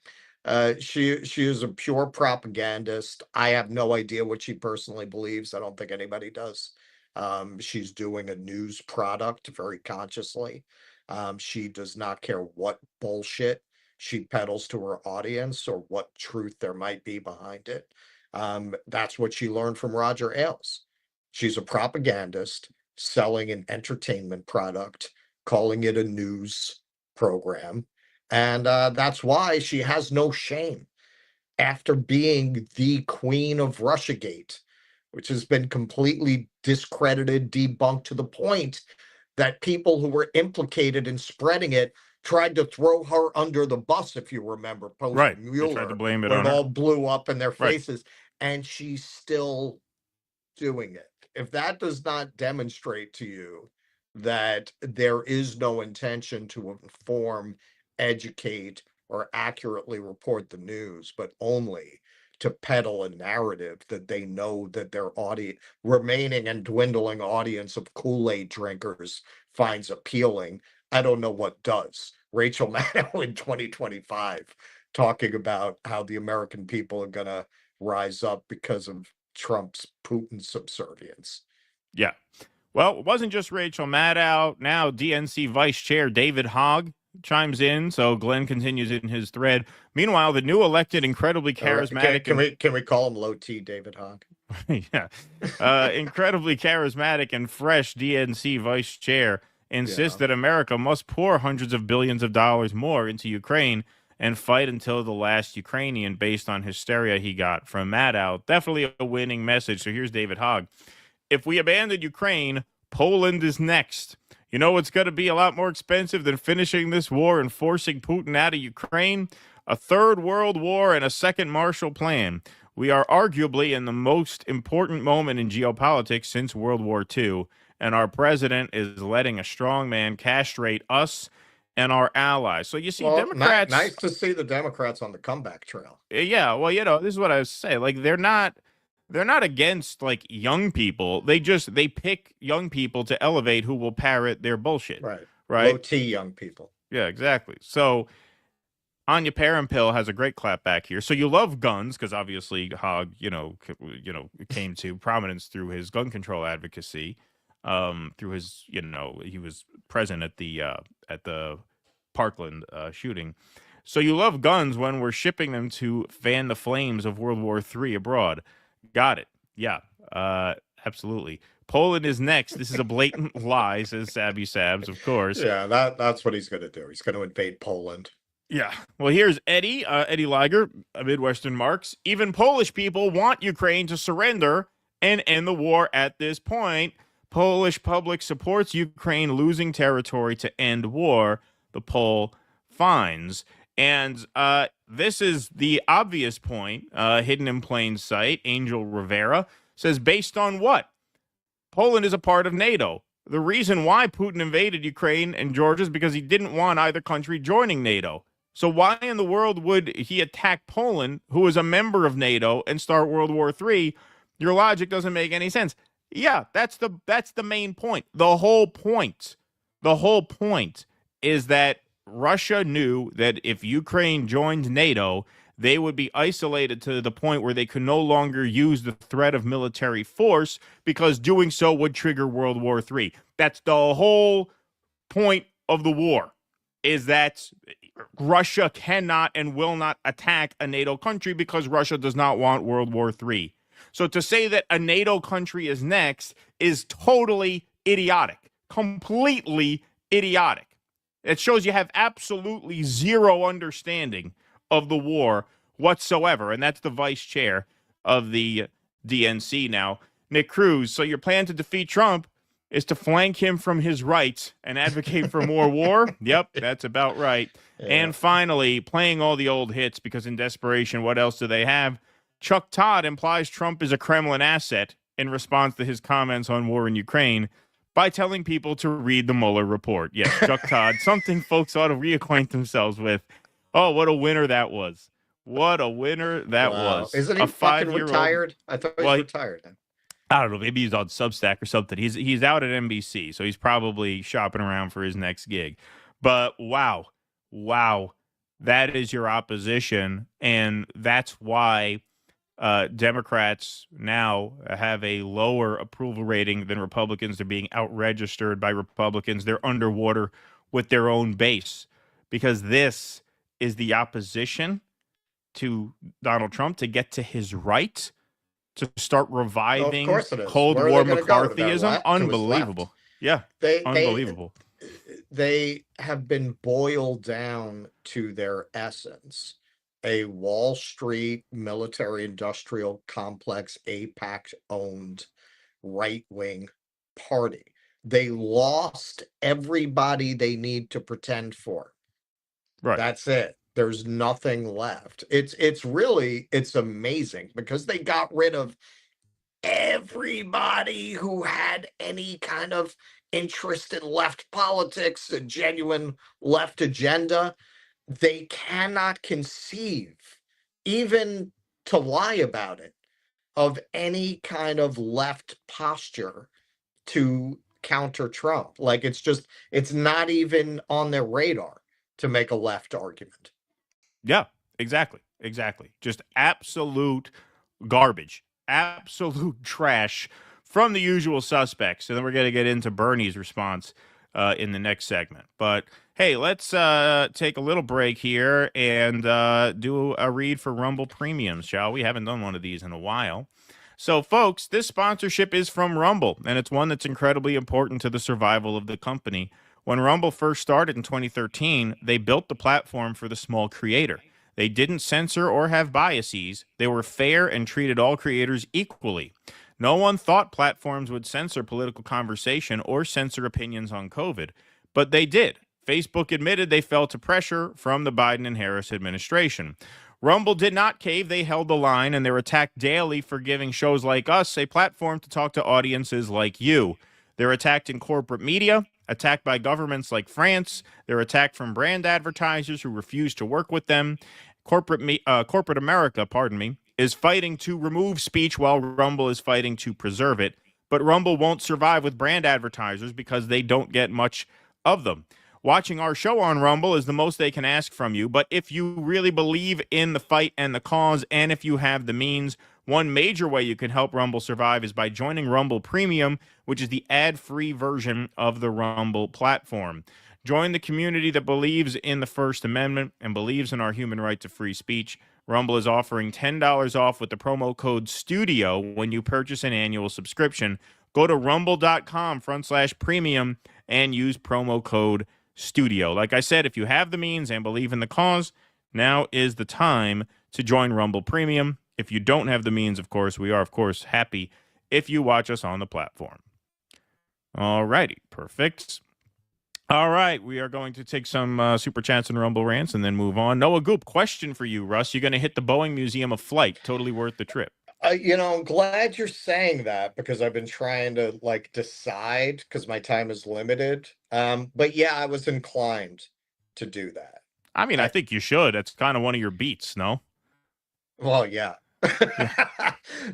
She is a pure propagandist. I have no idea what she personally believes. I don't think anybody does. She's doing a news product very consciously. She does not care what bullshit she peddles to her audience or what truth there might be behind it. That's what she learned from Roger Ailes. She's a propagandist selling an entertainment product, calling it a news program. And that's why she has no shame after being the queen of Russiagate, which has been completely discredited, debunked to the point that people who were implicated in spreading it tried to throw her under the bus, if you remember, post Mueller, They tried to blame it when on it her. all blew up in their Right. faces, and she's still doing it. If that does not demonstrate to you that there is no intention to inform, educate, or accurately report the news, but only to peddle a narrative that they know that their remaining and dwindling audience of Kool-Aid drinkers finds appealing, I don't know what does. Rachel Maddow in 2025 talking about how the American people are going to rise up because of Trump's Putin subservience. Yeah. Well, it wasn't just Rachel Maddow. Now DNC Vice Chair David Hogg chimes in, so Glenn continues in his thread. Meanwhile, the new elected, incredibly charismatic... Can we call him Low T David Hogg? Yeah. Incredibly charismatic and fresh DNC Vice Chair insists that America must pour hundreds of billions of dollars more into Ukraine and fight until the last Ukrainian, based on hysteria he got from Maddow. Definitely a winning message. So here's David Hogg. If we abandon Ukraine, Poland is next. You know it's going to be a lot more expensive than finishing this war and forcing Putin out of Ukraine? A third world war and a second Marshall Plan. We are arguably in the most important moment in geopolitics since World War II, and our president is letting a strong man castrate us and our allies. So you see, Democrats... Nice to see the Democrats on the comeback trail. Yeah, well, this is what I was saying. Like, they're not against like young people. They pick young people to elevate who will parrot their bullshit. Right. Low T young people. Yeah, exactly. So Anya Parampil has a great clap back here. So you love guns because obviously Hogg, came to prominence through his gun control advocacy, through his, he was present at the Parkland shooting. So you love guns when we're shipping them to fan the flames of World War III abroad. Got it. Yeah, absolutely. Poland is next. This is a blatant lie, says Sabby Sabs, of course. Yeah, that's what he's going to do. He's going to invade Poland. Yeah. Well, here's Eddie Liger, Midwestern Marks. Even Polish people want Ukraine to surrender and end the war at this point. Polish public supports Ukraine losing territory to end war, the poll finds. And this is the obvious point, hidden in plain sight. Angel Rivera says, based on what? Poland is a part of NATO. The reason why Putin invaded Ukraine and Georgia is because he didn't want either country joining NATO. So why in the world would he attack Poland, who is a member of NATO, and start World War III? Your logic doesn't make any sense. Yeah, that's the main point. The whole point is that Russia knew that if Ukraine joined NATO, they would be isolated to the point where they could no longer use the threat of military force, because doing so would trigger World War III. That's the whole point of the war, is that Russia cannot and will not attack a NATO country because Russia does not want World War III. So to say that a NATO country is next is totally idiotic, completely idiotic. It shows you have absolutely zero understanding of the war whatsoever. And that's the vice chair of the DNC now, Nick Cruz. So your plan to defeat Trump is to flank him from his right and advocate for more war? Yep, that's about right. Yeah. And finally, playing all the old hits, because in desperation, what else do they have? Chuck Todd implies Trump is a Kremlin asset in response to his comments on war in Ukraine by telling people to read the Mueller report. Yes, Chuck Todd, something folks ought to reacquaint themselves with. Oh, what a winner that was. What a winner that was. Isn't he fucking retired? I thought he was retired. I don't know. Maybe he's on Substack or something. He's out at NBC, so he's probably shopping around for his next gig. But wow, that is your opposition, and that's why Democrats now have a lower approval rating than Republicans. They're being out-registered by Republicans. They're underwater with their own base, because this is the opposition to Donald Trump to get to his right, to start reviving Cold War McCarthyism. Unbelievable. Yeah, unbelievable. They have been boiled down to their essence. A Wall Street military-industrial complex, AIPAC-owned right-wing party. They lost everybody they need to pretend for. Right. That's it. There's nothing left. It's amazing, because they got rid of everybody who had any kind of interest in left politics, a genuine left agenda. They cannot conceive, even to lie about it, of any kind of left posture to counter Trump. Like, it's not even on their radar to make a left argument. Yeah, exactly. Just absolute garbage, absolute trash from the usual suspects. And then we're going to get into Bernie's response in the next segment. But hey, let's take a little break here and do a read for Rumble Premiums, shall we? Haven't done one of these in a while. So, folks, this sponsorship is from Rumble, and it's one that's incredibly important to the survival of the company. When Rumble first started in 2013, they built the platform for the small creator. They didn't censor or have biases. They were fair and treated all creators equally. No one thought platforms would censor political conversation or censor opinions on COVID, but they did. Facebook admitted they fell to pressure from the Biden and Harris administration. Rumble did not cave. They held the line, and they're attacked daily for giving shows like us a platform to talk to audiences like you. They're attacked in corporate media, attacked by governments like France. They're attacked from brand advertisers who refuse to work with them. Corporate America, is fighting to remove speech while Rumble is fighting to preserve it. But Rumble won't survive with brand advertisers because they don't get much of them. Watching our show on Rumble is the most they can ask from you, but if you really believe in the fight and the cause, and if you have the means, one major way you can help Rumble survive is by joining Rumble Premium, which is the ad-free version of the Rumble platform. Join the community that believes in the First Amendment and believes in our human right to free speech. Rumble is offering $10 off with the promo code STUDIO when you purchase an annual subscription. Go to rumble.com/premium and use promo code STUDIO. Like I said, if you have the means and believe in the cause, now is the time to join Rumble Premium. If you don't have the means, of course, we are, of course, happy if you watch us on the platform. All righty, perfect. All right, we are going to take some super chats and rumble rants and then move on. Noah Goop, question for you, Russ. You're going to hit the Boeing Museum of Flight. Totally worth the trip. I'm glad you're saying that because I've been trying to decide because my time is limited. But yeah, I was inclined to do that. I mean, I think you should. That's kind of one of your beats, no? Well, yeah.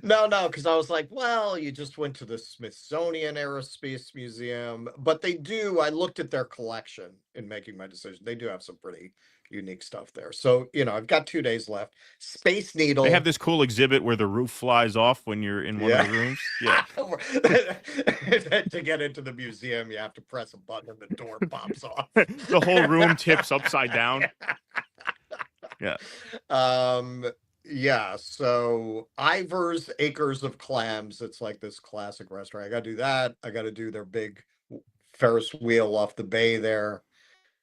No, because I was like, well, you just went to the Smithsonian Aerospace Museum, but I looked at their collection in making my decision. They do have some pretty unique stuff there. So, I've got 2 days left. Space Needle. They have this cool exhibit where the roof flies off when you're in one of the rooms. Yeah. To get into the museum, you have to press a button and the door pops off. The whole room tips upside down. Yeah. Yeah, so Ivar's Acres of Clams. It's like this classic restaurant. I got to do that. I got to do their big Ferris wheel off the bay there.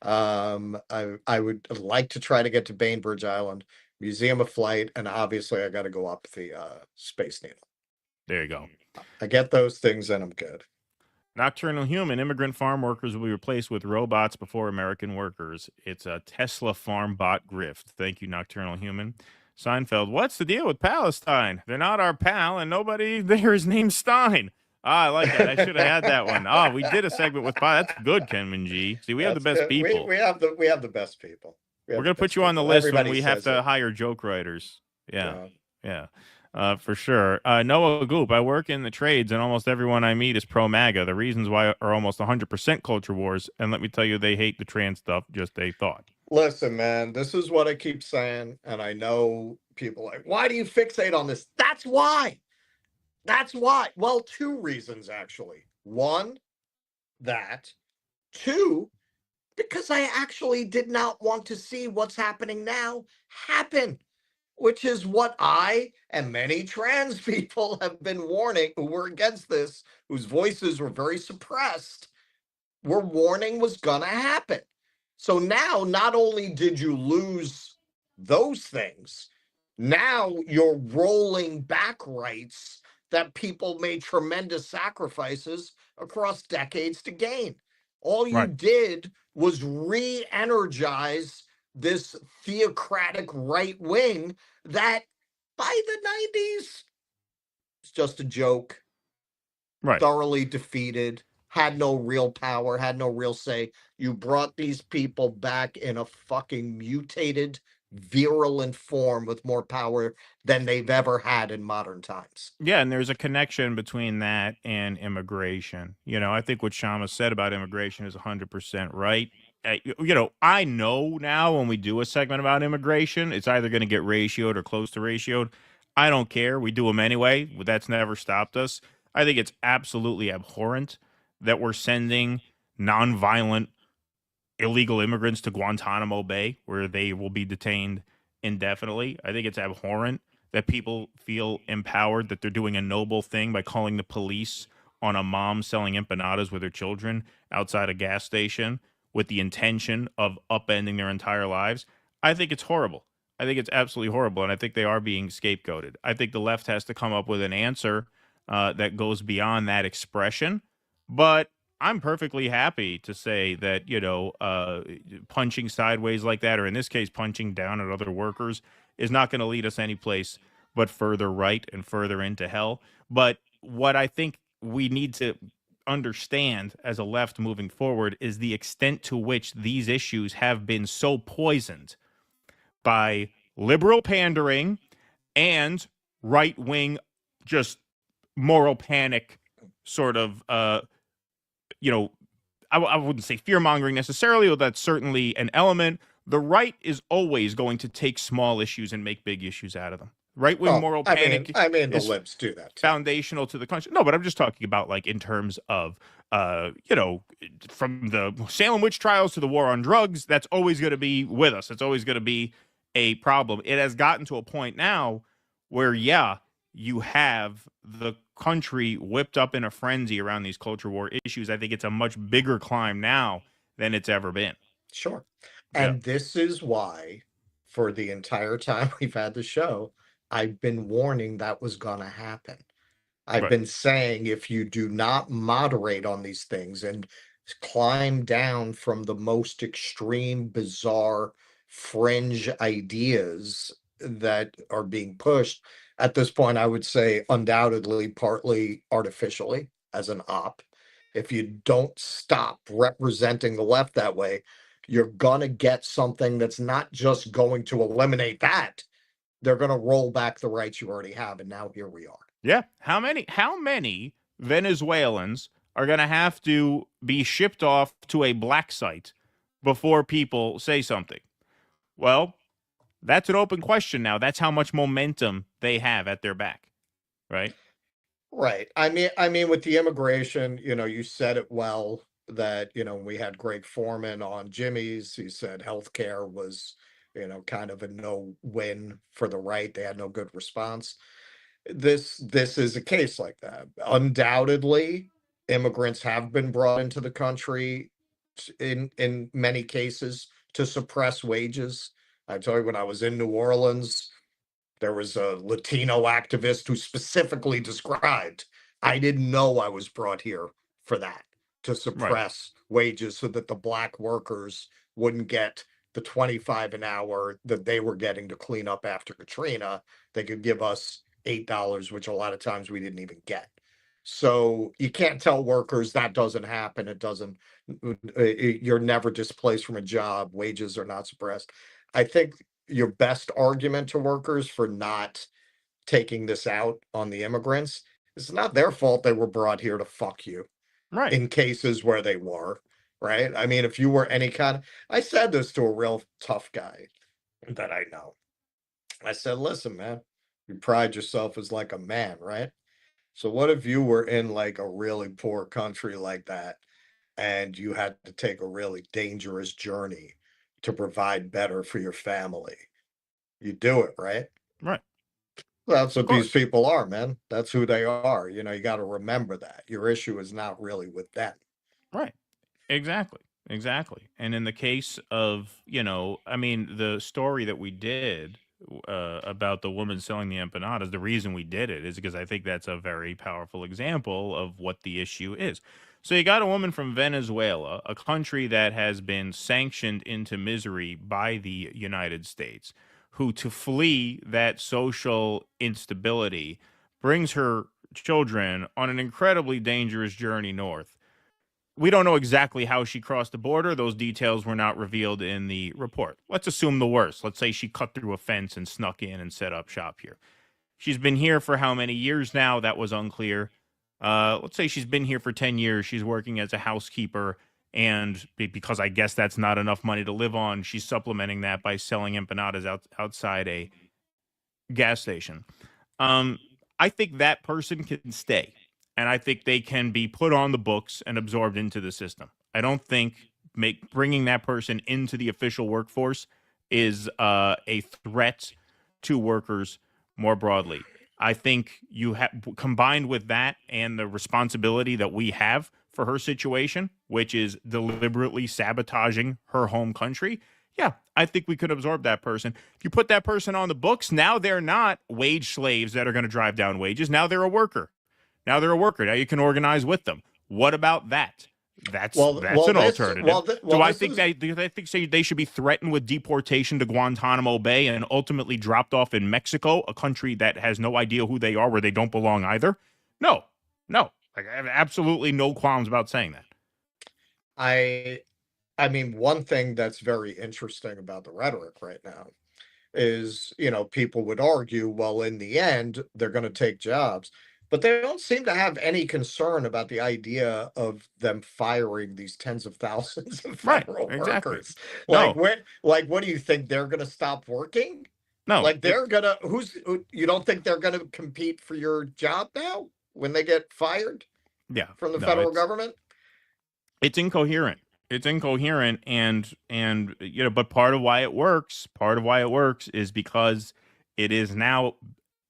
I would like to try to get to Bainbridge Island, Museum of Flight, and obviously I got to go up the Space Needle. There you go. I get those things and I'm good. Nocturnal Human, immigrant farm workers will be replaced with robots before American workers. It's a Tesla farm bot grift. Thank you, Nocturnal Human. Seinfeld, what's the deal with Palestine? They're not our pal, and nobody there is named Stein. I like that. I should have had that one. We did a segment with That's good, Kenman G. See, we have the best people. We have the best people. We're gonna put you on the list when we have to hire joke writers. Yeah. For sure. Noah Goop, I work in the trades, and almost everyone I meet is pro-MAGA. The reasons why are almost 100% culture wars, and let me tell you, they hate the trans stuff, just a thought. Listen, man, this is what I keep saying, and I know people are like, why do you fixate on this? That's why. That's why. Well, 2 reasons, actually. 1, that. 2, because I actually did not want to see what's happening now happen, which is what I and many trans people have been warning, who were against this, whose voices were very suppressed, were warning was going to happen. So now, not only did you lose those things, now you're rolling back rights that people made tremendous sacrifices across decades to gain. All you did was re-energize this theocratic right wing that by the 90s was just a joke, thoroughly defeated, had no real power, had no real say. You brought these people back in a fucking mutated, virulent form with more power than they've ever had in modern times. Yeah, and there's a connection between that and immigration. I think what Kshama said about immigration is 100% right. I know now when we do a segment about immigration, it's either going to get ratioed or close to ratioed. I don't care. We do them anyway. That's never stopped us. I think it's absolutely abhorrent that we're sending nonviolent illegal immigrants to Guantanamo Bay, where they will be detained indefinitely. I think it's abhorrent that people feel empowered, that they're doing a noble thing by calling the police on a mom selling empanadas with her children outside a gas station with the intention of upending their entire lives. I think it's horrible. I think it's absolutely horrible, and I think they are being scapegoated. I think the left has to come up with an answer that goes beyond that expression. But I'm perfectly happy to say that, punching sideways like that, or in this case, punching down at other workers, is not going to lead us anyplace but further right and further into hell. But what I think we need to understand as a left moving forward is the extent to which these issues have been so poisoned by liberal pandering and right-wing just moral panic sort of I wouldn't say fear-mongering necessarily, but that's certainly an element. The right is always going to take small issues and make big issues out of them. Right-wing moral panic the libs do that too. Foundational to the country. No, but I'm just talking about in terms of, from the Salem witch trials to the war on drugs, that's always going to be with us. It's always going to be a problem. It has gotten to a point now where, you have the country whipped up in a frenzy around these culture war issues. I think it's a much bigger climb now than it's ever been. Sure. And this is why, for the entire time we've had the show, I've been warning that was going to happen. I've been saying if you do not moderate on these things and climb down from the most extreme, bizarre, fringe ideas that are being pushed at this point. I would say undoubtedly partly artificially as an op. If you don't stop representing the left that way, you're gonna get something that's not just going to eliminate that. They're gonna roll back the rights you already have, and now here we are. Yeah. How many Venezuelans are going to have to be shipped off to a black site before people say something? Well, that's an open question now. That's how much momentum they have at their back, right? Right. I mean, with the immigration, you said it well that, we had Greg Foreman on Jimmy's. He said healthcare was, kind of a no-win for the right. They had no good response. This is a case like that. Undoubtedly, immigrants have been brought into the country in many cases to suppress wages. I tell you, when I was in New Orleans, there was a Latino activist who specifically described, I didn't know I was brought here for that, to suppress wages so that the black workers wouldn't get the 25 an hour that they were getting to clean up after Katrina. They could give us $8, which a lot of times we didn't even get. So you can't tell workers that doesn't happen. It doesn't, you're never displaced from a job. Wages are not suppressed. I think your best argument to workers for not taking this out on the immigrants, it's not their fault they were brought here to fuck you. Right. In cases where they were, right? I mean, if you were any kind of, I said this to a real tough guy that I know. I said, listen, man, you pride yourself as like a man, right? So what if you were in like a really poor country like that and you had to take a really dangerous journey to provide better for your family? You do it, right? Right. That's what these people are, man. That's who they are. You got to remember that. Your issue is not really with them. Right. Exactly. And in the case of, I mean, the story that we did about the woman selling the empanadas, the reason we did it is because I think that's a very powerful example of what the issue is. So you got a woman from Venezuela, a country that has been sanctioned into misery by the United States, who, to flee that social instability, brings her children on an incredibly dangerous journey north. We don't know exactly how she crossed the border. Those details were not revealed in the report. Let's assume the worst. Let's say she cut through a fence and snuck in and set up shop here. She's been here for how many years now? That was unclear. Let's say she's been here for 10 years. She's working as a housekeeper, and because I guess that's not enough money to live on, she's supplementing that by selling empanadas outside a gas station. I think that person can stay. And I think they can be put on the books and absorbed into the system. I don't think bringing that person into the official workforce is a threat to workers more broadly. I think you have, combined with that and the responsibility that we have for her situation, which is deliberately sabotaging her home country, yeah, I think we could absorb that person. If you put that person on the books, now they're not wage slaves that are going to drive down wages. Now they're a worker. Now you can organize with them. What about that? That's an alternative. Do I think they should be threatened with deportation to Guantanamo Bay and ultimately dropped off in Mexico, a country that has no idea who they are, where they don't belong either? No. Like, I have absolutely no qualms about saying that. I mean, one thing that's very interesting about the rhetoric right now is, people would argue, well, in the end, they're going to take jobs. But they don't seem to have any concern about the idea of them firing these tens of thousands of federal workers. Like, what do you think? They're going to stop working? No. Like, they're going to, you don't think they're going to compete for your job now when they get fired? Yeah. From the federal government? It's incoherent. And but part of why it works is because it is now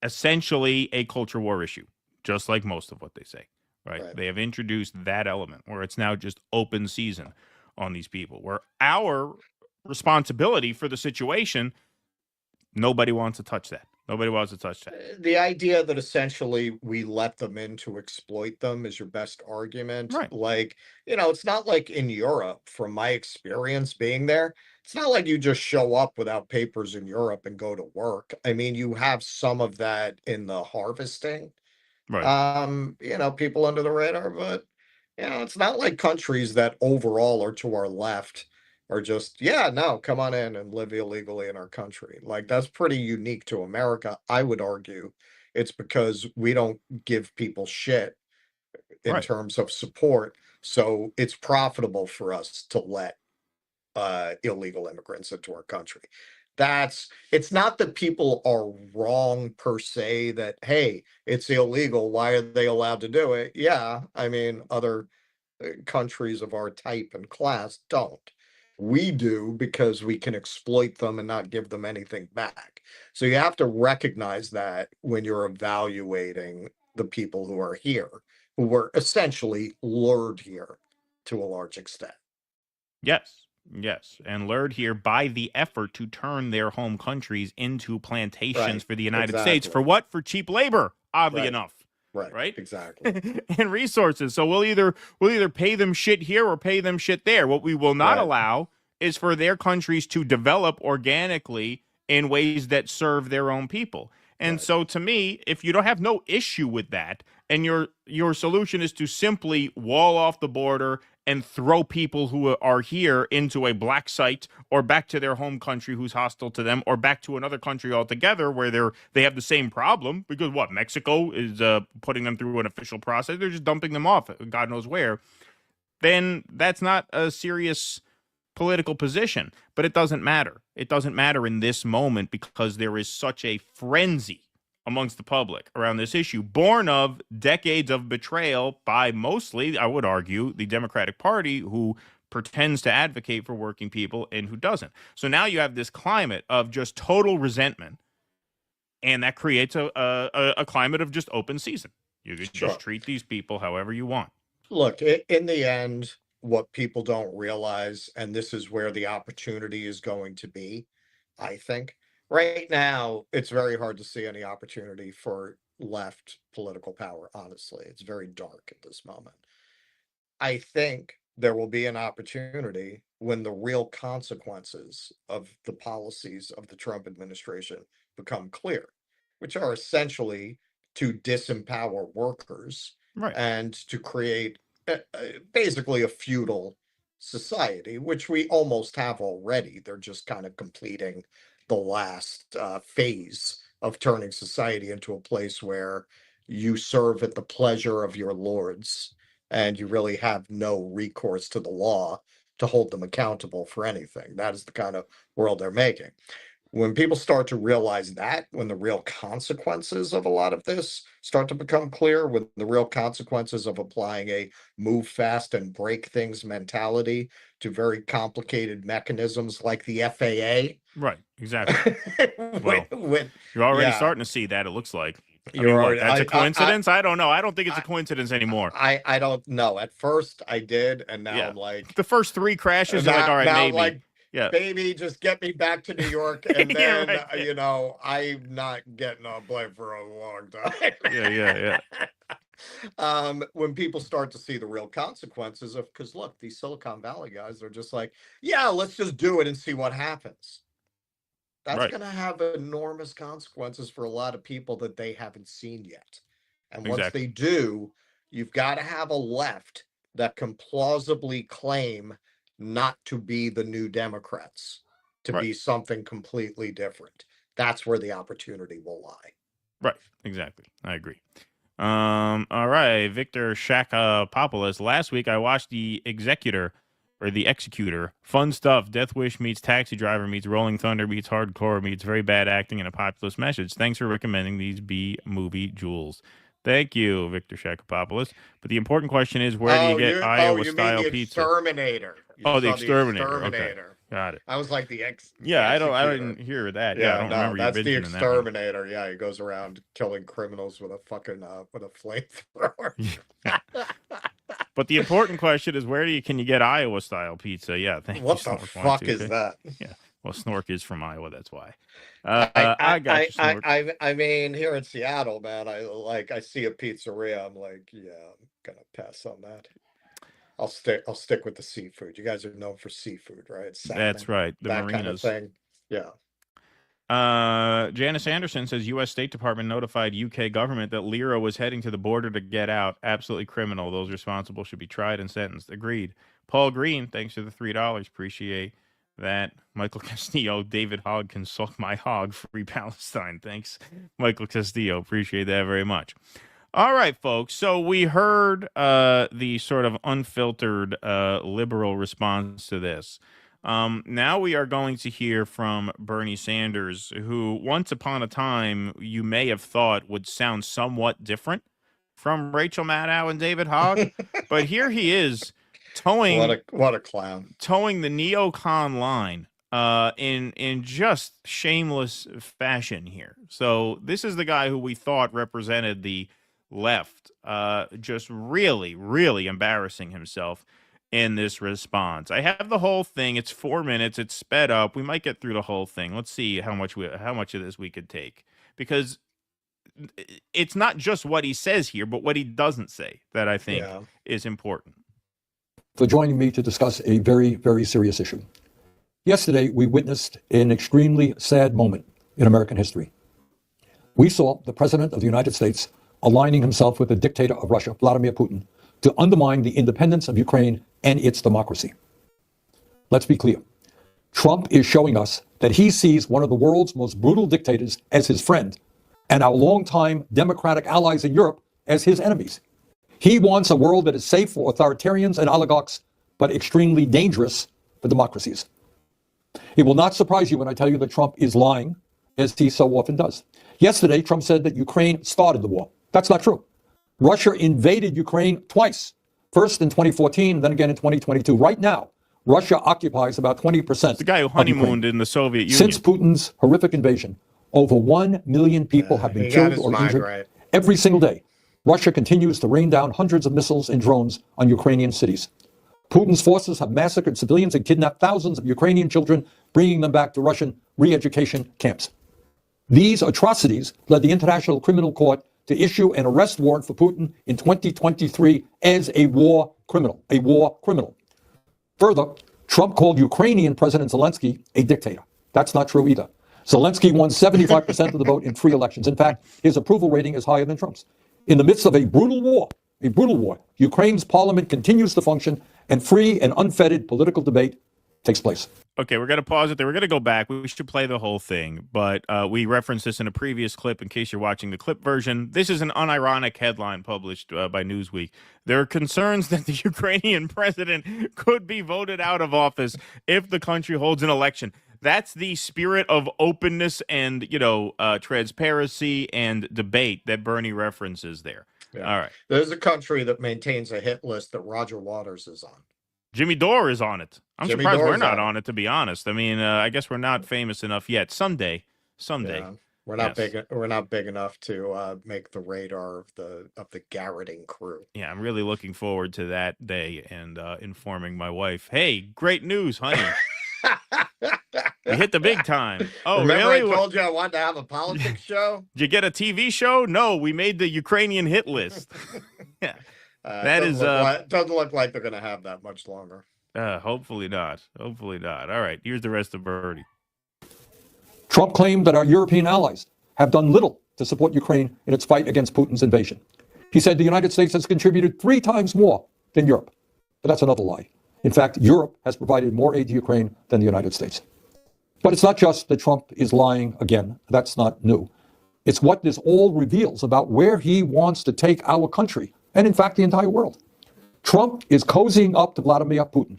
essentially a culture war issue. Just like most of what they say, right? They have introduced that element where it's now just open season on these people, where our responsibility for the situation, nobody wants to touch that. Nobody wants to touch that. The idea that essentially we let them in to exploit them is your best argument. Right. Like, it's not like in Europe, from my experience being there, it's not like you just show up without papers in Europe and go to work. I mean, you have some of that in the harvesting. Right. People under the radar, but it's not like countries that overall are to our left are just, yeah, no, come on in and live illegally in our country. Like, that's pretty unique to America. I would argue it's because we don't give people shit in Right. terms of support. So it's profitable for us to let illegal immigrants into our country. It's not that people are wrong per se, that, hey, it's illegal, why are they allowed to do it? Yeah, I mean, other countries of our type and class don't. We do because we can exploit them and not give them anything back. So you have to recognize that when you're evaluating the people who are here, who were essentially lured here to a large extent. Yes. Yes. And lured here by the effort to turn their home countries into plantations Right. for the United States. Exactly. For what? For cheap labor, oddly Right. enough. Right? Exactly. And resources. So we'll either pay them shit here or pay them shit there. What we will not Right. allow is for their countries to develop organically in ways that serve their own people. And so to me, if you don't have no issue with that, and your solution is to simply wall off the border and throw people who are here into a black site or back to their home country who's hostile to them, or back to another country altogether where they have the same problem, because Mexico is putting them through an official process. They're just dumping them off God knows where. Then that's not a serious political position. But it doesn't matter. It doesn't matter in this moment because there is such a frenzy amongst the public around this issue, born of decades of betrayal by mostly, I would argue, the Democratic Party, who pretends to advocate for working people and who doesn't. So now you have this climate of just total resentment, and that creates a climate of just open season. You can just treat these people however you want. Look, in the end, what people don't realize, and this is where the opportunity is going to be, I think. Right now, it's very hard to see any opportunity for left political power, honestly. It's very dark at this moment. I think there will be an opportunity when the real consequences of the policies of the Trump administration become clear, which are essentially to disempower workers and to create basically a feudal society, which we almost have already. They're just kind of completing the last phase of turning society into a place where you serve at the pleasure of your lords and you really have no recourse to the law to hold them accountable for anything. That is the kind of world they're making. When people start to realize that, when the real consequences of a lot of this start to become clear, when the real consequences of applying a move fast and break things mentality to very complicated mechanisms like the FAA. Right, exactly. Well, you're already starting to see that, it looks like. That's a coincidence? I don't know. I don't think it's a coincidence anymore. I don't know. At first I did, and now I'm like... The first 3 crashes, are like, all right, maybe. Like, baby, just get me back to New York, and then, I'm not getting on blame for a long time. Yeah. When people start to see the real consequences of, because look, these Silicon Valley guys are just like, yeah, let's just do it and see what happens. That's going to have enormous consequences for a lot of people that they haven't seen yet. And once they do, you've got to have a left that can plausibly claim not to be the new Democrats, to be something completely different. That's where the opportunity will lie. Right, exactly. I agree. All right, Victor Shakopoulos. Last week I watched The Executor. Fun stuff. Death Wish meets Taxi Driver meets Rolling Thunder meets Hardcore meets very bad acting and a populist message. Thanks for recommending these B-movie jewels. Thank you, Victor Shakopoulos. But the important question is, where do you get Iowa-style pizza? Exterminator. The Exterminator. Exterminator. Okay. Got it. I was like the I didn't hear that. I don't remember you that's the mentioning that one. Exterminator. Yeah, he goes around killing criminals with a fucking with a flamethrower. But the important question is, can you get Iowa-style pizza? Yeah, thank what you so the much. fuck is that? Yeah, Well, Snork is from Iowa, that's why. I got you, Snork. I mean, here in Seattle, man, I see a pizzeria. I'm like, yeah, I'm gonna pass on that. I'll stick with the seafood. You guys are known for seafood, right? Salmon, That's right. The that marinas. kind of thing. Yeah. Janice Anderson says U.S. State Department notified UK government that Lira was heading to the border to get out. Absolutely criminal. Those responsible should be tried and sentenced. Agreed. Paul Green, thanks for the $3. Appreciate that. Michael Castillo, David Hogg can suck my hog. Free Palestine. Thanks, Michael Castillo. Appreciate that very much. All right, folks. So we heard the sort of unfiltered liberal response to this. Now we are going to hear from Bernie Sanders, who once upon a time you may have thought would sound somewhat different from Rachel Maddow and David Hogg. But here he is towing what a clown, towing the NEOCON line in just shameless fashion here. So this is the guy who we thought represented the left, just really, really embarrassing himself in this response. I have the whole thing. It's 4 minutes. It's sped up. We might get through the whole thing. Let's see how much of this we could take, because it's not just what he says here, but what he doesn't say that I think is important. For joining me to discuss a very, very serious issue. Yesterday, we witnessed an extremely sad moment in American history. We saw the President of the United States aligning himself with the dictator of Russia, Vladimir Putin, to undermine the independence of Ukraine and its democracy. Let's be clear. Trump is showing us that he sees one of the world's most brutal dictators as his friend and our longtime democratic allies in Europe as his enemies. He wants a world that is safe for authoritarians and oligarchs, but extremely dangerous for democracies. It will not surprise you when I tell you that Trump is lying, as he so often does. Yesterday, Trump said that Ukraine started the war. That's not true. Russia invaded Ukraine twice, first in 2014, then again in 2022. Right now, Russia occupies about 20%. The guy who honeymooned in the Soviet Union. Since Putin's horrific invasion, over 1 million people have been killed or injured every single day. Russia continues to rain down hundreds of missiles and drones on Ukrainian cities. Putin's forces have massacred civilians and kidnapped thousands of Ukrainian children, bringing them back to Russian re-education camps. These atrocities led the International Criminal Court to issue an arrest warrant for Putin in 2023 as a war criminal. Further, Trump called Ukrainian President Zelensky a dictator. That's not true either. Zelensky won 75% of the vote in free elections. In fact, his approval rating is higher than Trump's. In the midst of a brutal war, Ukraine's parliament continues to function and free and unfettered political debate takes place. Okay, we're going to pause it there. We're going to go back. We should play the whole thing, but we referenced this in a previous clip in case you're watching the clip version. This is an unironic headline published by Newsweek. There are concerns that the Ukrainian president could be voted out of office if the country holds an election. That's the spirit of openness and, transparency and debate that Bernie references there. Yeah. All right. There's a country that maintains a hit list that Roger Waters is on. Jimmy Dore is on it. I'm Jimmy surprised Dore's we're not on it, to be honest. I mean, I guess we're not famous enough yet. Someday. Yeah. We're not big. We're not big enough to make the radar of the garroting crew. Yeah, I'm really looking forward to that day and informing my wife. Hey, great news, honey! We hit the big time. Oh, remember really? I told you I wanted to have a politics show. Did you get a TV show? No, we made the Ukrainian hit list. Yeah, doesn't look like they're going to have that much longer. Hopefully not. Hopefully not. All right, here's the rest of Bernie. Trump claimed that our European allies have done little to support Ukraine in its fight against Putin's invasion. He said the United States has contributed 3 times more than Europe. But that's another lie. In fact, Europe has provided more aid to Ukraine than the United States. But it's not just that Trump is lying again. That's not new. It's what this all reveals about where he wants to take our country, and in fact, the entire world. Trump is cozying up to Vladimir Putin.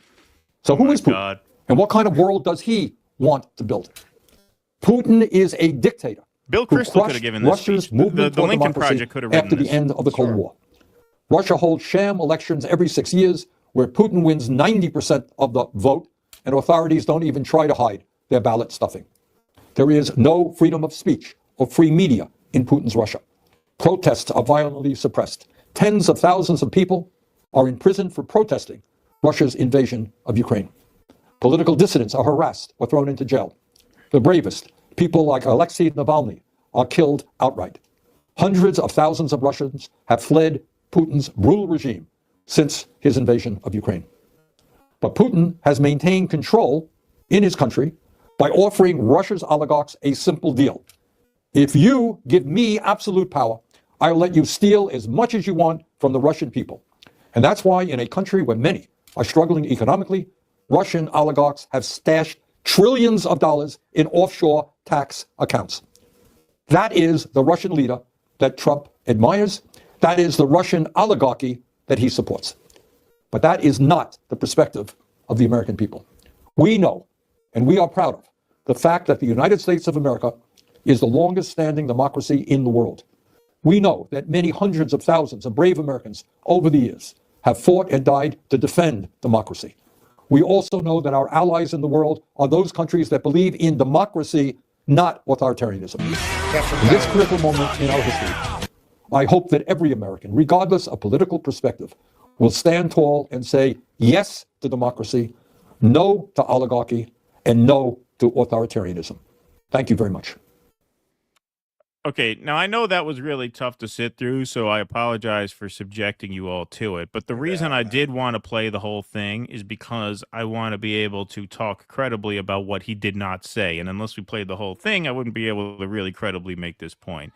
So who is Putin? God. And what kind of world does he want to build? Putin is a dictator. Bill Kristol could have given this Russia's speech. movement The toward Lincoln democracy Project could have written after the this. end of the Cold War. Russia holds sham elections every 6 years where Putin wins 90% of the vote, and authorities don't even try to hide their ballot stuffing. There is no freedom of speech or free media in Putin's Russia. Protests are violently suppressed. Tens of thousands of people are in prison for protesting Russia's invasion of Ukraine. Political dissidents are harassed or thrown into jail. The bravest, people like Alexei Navalny, are killed outright. Hundreds of thousands of Russians have fled Putin's brutal regime since his invasion of Ukraine. But Putin has maintained control in his country by offering Russia's oligarchs a simple deal. If you give me absolute power, I'll let you steal as much as you want from the Russian people. And that's why in a country where many are struggling economically, Russian oligarchs have stashed trillions of dollars in offshore tax accounts. That is the Russian leader that Trump admires. That is the Russian oligarchy that he supports. But that is not the perspective of the American people. We know, and we are proud of, the fact that the United States of America is the longest standing democracy in the world. We know that many hundreds of thousands of brave Americans over the years have fought and died to defend democracy. We also know that our allies in the world are those countries that believe in democracy, not authoritarianism. In this critical moment in our history, I hope that every American, regardless of political perspective, will stand tall and say yes to democracy, no to oligarchy, and no to authoritarianism. Thank you very much. Okay, now I know that was really tough to sit through, so I apologize for subjecting you all to it. But the reason I did want to play the whole thing is because I want to be able to talk credibly about what he did not say. And unless we played the whole thing, I wouldn't be able to really credibly make this point.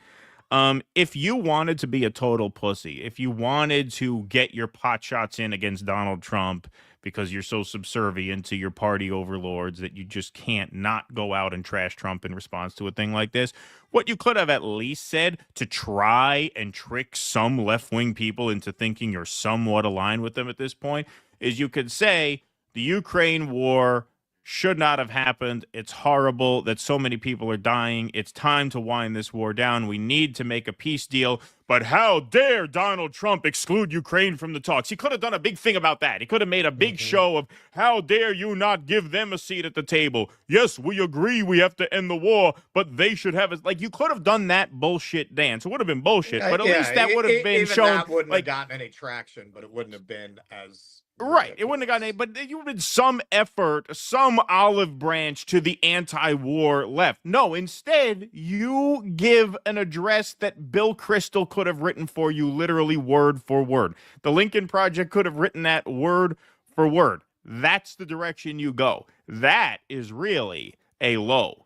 If you wanted to be a total pussy, if you wanted to get your pot shots in against Donald Trump because you're so subservient to your party overlords that you just can't not go out and trash Trump in response to a thing like this, what you could have at least said to try and trick some left-wing people into thinking you're somewhat aligned with them at this point is you could say the Ukraine war should not have happened. It's horrible that so many people are dying. It's time to wind this war down. We need to make a peace deal. But how dare Donald Trump exclude Ukraine from the talks? He could have done a big thing about that. He could have made a big show of how dare you not give them a seat at the table. Yes, we agree we have to end the war, but they should have it. Like, you could have done that bullshit dance. It would have been bullshit, but at least that would have been even shown. That wouldn't like, have gotten any traction, but it wouldn't have been as right. It wouldn't have gotten any, but there would have been some effort, some olive branch to the anti-war left. No, instead, you give an address that Bill Kristol could have written for you literally word for word. The Lincoln Project could have written that word for word. That's the direction you go. That is really a low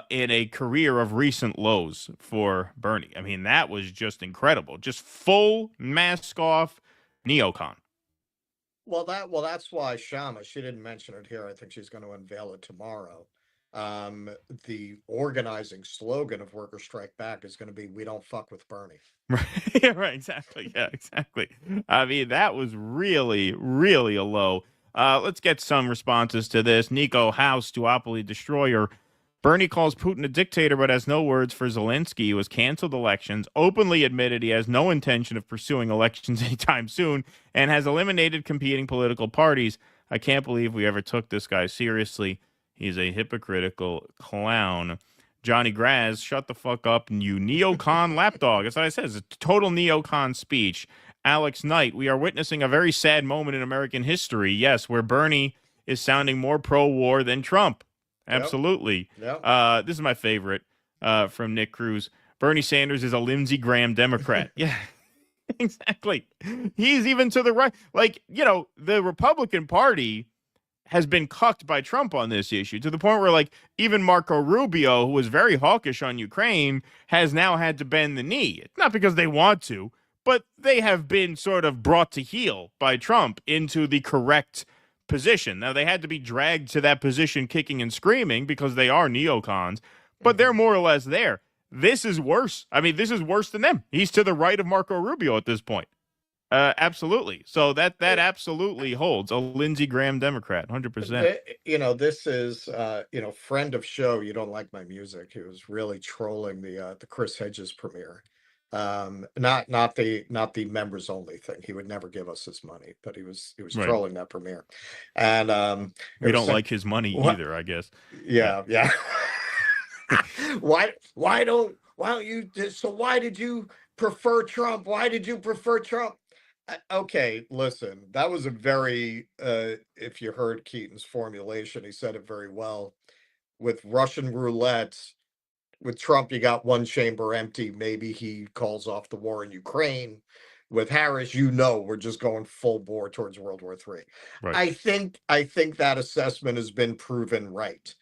in a career of recent lows for Bernie. I mean, that was just incredible. Just full mask off NEOCON. Well, that's why Kshama, she didn't mention it here. I think she's going to unveil it tomorrow. The organizing slogan of Worker Strike Back is going to be, "We don't fuck with Bernie." Yeah, right, exactly. Yeah, exactly. I mean, that was really, really a low. Let's get some responses to this. Nico House, duopoly destroyer. Bernie calls Putin a dictator, but has no words for Zelensky, who has canceled elections, openly admitted he has no intention of pursuing elections anytime soon, and has eliminated competing political parties. I can't believe we ever took this guy seriously. He's a hypocritical clown. Johnny Graz, shut the fuck up, you neocon lapdog. That's what I said. It's a total neocon speech. Alex Knight, we are witnessing a very sad moment in American history, yes, where Bernie is sounding more pro-war than Trump. Absolutely. Yep. This is my favorite from Nick Cruz. Bernie Sanders is a Lindsey Graham Democrat. Yeah, exactly. He's even to the right. Like, you know, the Republican Party has been cucked by Trump on this issue to the point where, like, even Marco Rubio, who was very hawkish on Ukraine, has now had to bend the knee. Not because they want to, but they have been sort of brought to heel by Trump into the correct position. Now, they had to be dragged to that position kicking and screaming because they are neocons, but they're more or less there. This is worse. I mean, this is worse than them. He's to the right of Marco Rubio at this point. Absolutely. So that absolutely holds. A Lindsey Graham Democrat, 100%. You know, this is, friend of show, You Don't Like My Music, who was really trolling the Chris Hedges premiere. Not the members only thing. He would never give us his money, but he was Right. trolling that premiere. And We don't like his money either, I guess. Yeah. why don't you, so why did you prefer Trump? Why did you prefer Trump? Okay, listen, that was a very, if you heard Keaton's formulation, he said it very well. With Russian roulette, with Trump, you got one chamber empty. Maybe he calls off the war in Ukraine. With Harris, we're just going full bore towards World War III. Right. I think that assessment has been proven right.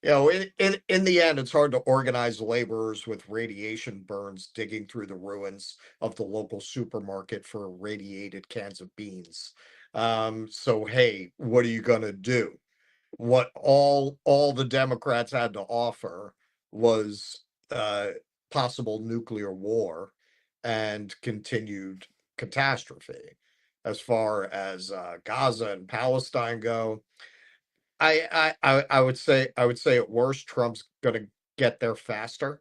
In the end, it's hard to organize laborers with radiation burns digging through the ruins of the local supermarket for radiated cans of beans. So hey, what are you gonna do? What all the Democrats had to offer was possible nuclear war and continued catastrophe. As far as Gaza and Palestine go, I would say at worst Trump's going to get there faster.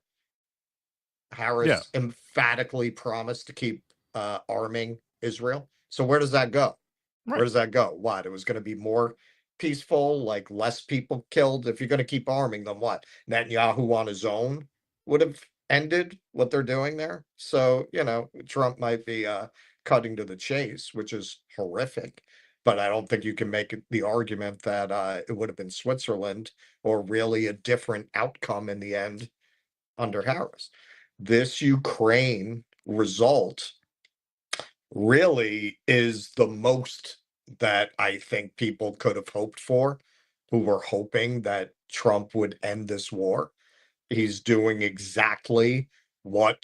Harris emphatically promised to keep arming Israel. So where does that go? Where does that go? What? It was going to be more peaceful, like less people killed. If you're going to keep arming them, what? Netanyahu on his own would have ended what they're doing there. So, Trump might be cutting to the chase, which is horrific. But I don't think you can make the argument that it would have been Switzerland or really a different outcome in the end under Harris. This Ukraine result really is the most that I think people could have hoped for, who were hoping that Trump would end this war. He's doing exactly what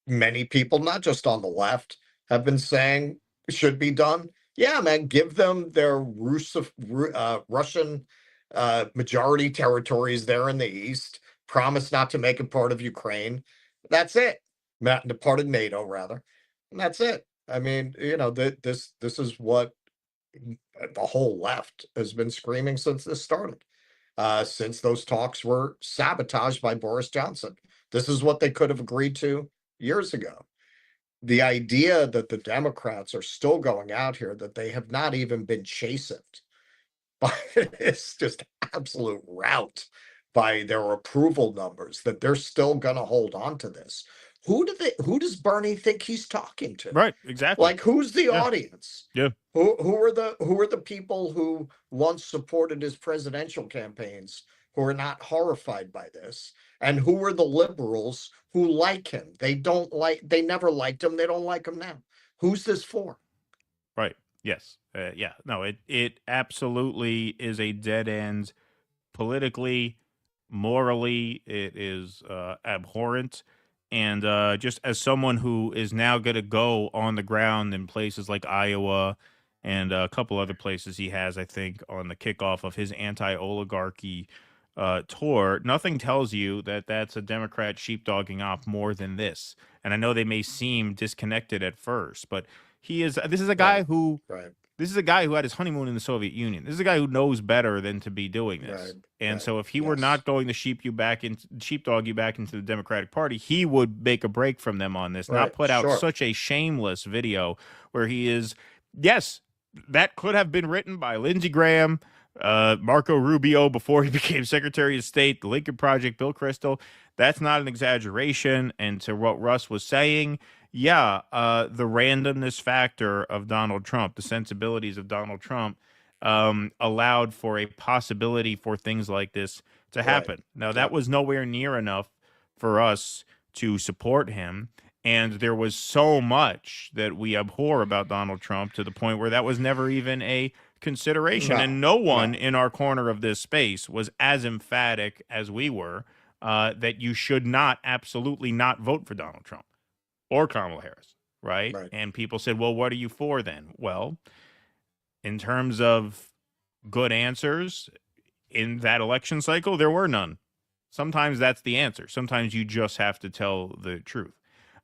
many people, not just on the left, have been saying should be done. Yeah, man, give them their Russian majority territories there in the east. Promise not to make it part of Ukraine. That's it. Part of NATO, rather. And that's it. I mean, this is what the whole left has been screaming since this started. Since those talks were sabotaged by Boris Johnson. This is what they could have agreed to years ago. The idea that the Democrats are still going out here, that they have not even been chastened by this just absolute rout by their approval numbers, that they're still going to hold on to this. Who does Bernie think he's talking to? Right, exactly. Like, who's the audience? Yeah. Who are the people who once supported his presidential campaigns, who are not horrified by this? And who are the liberals who like him? They never liked him. They don't like him now. Who's this for? Right. Yes. Yeah. No, it absolutely is a dead end politically, morally. It is abhorrent. And just as someone who is now going to go on the ground in places like Iowa and a couple other places he has, I think, on the kickoff of his anti-oligarchy tour, nothing tells you that that's a Democrat sheepdogging op more than this. And I know they may seem disconnected at first, but this is a guy who this is a guy who had his honeymoon in the Soviet Union. This is a guy who knows better than to be doing this. And so if he were not going to sheepdog you back into the Democratic Party, he would make a break from them on this, not put out such a shameless video where he is, yes, that could have been written by Lindsey Graham, Marco Rubio before he became Secretary of State, the Lincoln Project, Bill Kristol. That's not an exaggeration. And to what Russ was saying, the randomness factor of Donald Trump, the sensibilities of Donald Trump, allowed for a possibility for things like this to happen. Now, that was nowhere near enough for us to support him. And there was so much that we abhor about Donald Trump to the point where that was never even a consideration. And no one in our corner of this space was as emphatic as we were that you should absolutely not vote for Donald Trump or Kamala Harris, right? And people said, well, what are you for then? Well, in terms of good answers in that election cycle, there were none. Sometimes that's the answer. Sometimes you just have to tell the truth.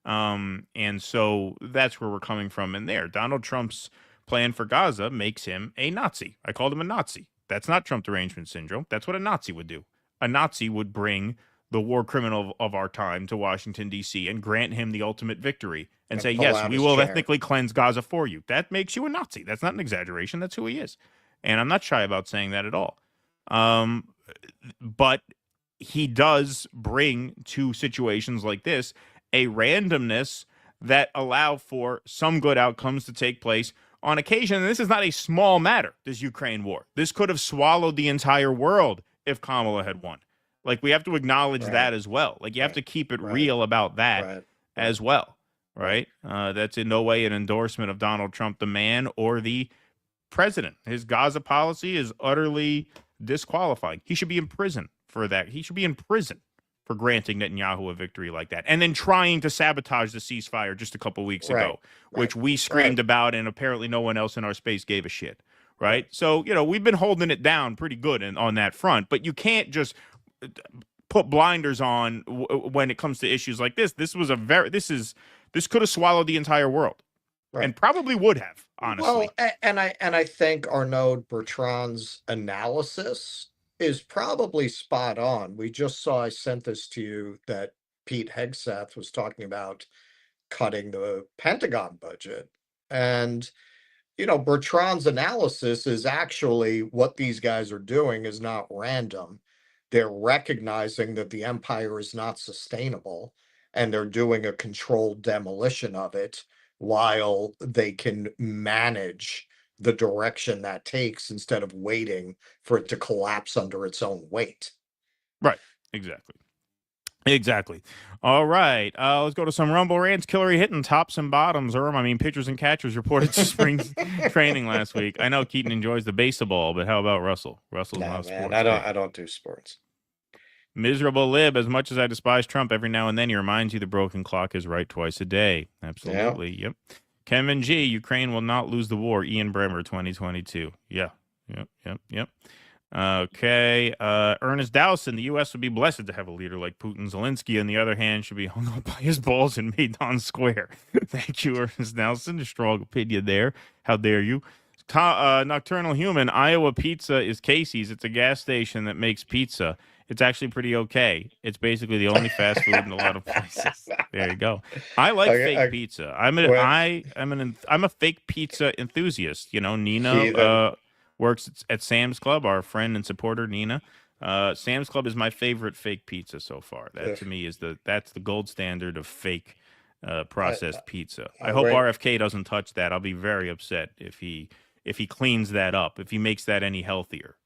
And so that's where we're coming from in there. Donald Trump's plan for Gaza makes him a Nazi. I called him a Nazi. That's not Trump derangement syndrome. That's what a Nazi would do. A Nazi would bring the war criminal of our time to Washington, D.C. and grant him the ultimate victory and say, yes, we will ethnically cleanse Gaza for you. That makes you a Nazi. That's not an exaggeration. That's who he is. And I'm not shy about saying that at all. But he does bring to situations like this a randomness that allow for some good outcomes to take place on occasion. And this is not a small matter, this Ukraine war. This could have swallowed the entire world if Kamala had won. Like, we have to acknowledge that as well. Like, you have to keep it real about that as well, right? That's in no way an endorsement of Donald Trump, the man, or the president. His Gaza policy is utterly disqualifying. He should be in prison for that. He should be in prison for granting Netanyahu a victory like that, and then trying to sabotage the ceasefire just a couple weeks ago, which we screamed about, and apparently no one else in our space gave a shit, right? So, you know, we've been holding it down pretty good on that front, but you can't just put blinders on when it comes to issues like this. This could have swallowed the entire world, and probably would have, honestly. Well, and I think Arnaud Bertrand's analysis is probably spot on. We just saw, I sent this to you, that Pete Hegseth was talking about cutting the Pentagon budget. And, you know, Bertrand's analysis is actually what these guys are doing is not random. They're recognizing that the empire is not sustainable, and they're doing a controlled demolition of it while they can manage the direction that takes instead of waiting for it to collapse under its own weight. Right. Exactly. All right. Let's go to some Rumble rants. Hillary hitting tops and bottoms. Pitchers and catchers reported to spring training last week. I know Keaton enjoys the baseball, but how about Russell? Russell's not sports. I don't do sports. Miserable lib. As much as I despise Trump, every now and then he reminds you the broken clock is right twice a day. Absolutely. Yep. Kevin G. Ukraine will not lose the war. Ian Bremmer, 2022. Yep. Okay. Ernest Dowson. The U.S. would be blessed to have a leader like Putin. Zelensky, on the other hand, should be hung up by his balls in Maidan Square. Thank you, Ernest Dowson. A strong opinion there. How dare you? Nocturnal Human. Iowa Pizza is Casey's. It's a gas station that makes pizza. It's actually pretty okay. It's basically the only fast food in a lot of places. There you go. I like fake pizza. I'm a fake pizza enthusiast. You know, Nina works at Sam's Club. Our friend and supporter Nina. Sam's Club is my favorite fake pizza so far. That to me is that's the gold standard of fake processed pizza. I hope RFK doesn't touch that. I'll be very upset if he cleans that up. If he makes that any healthier.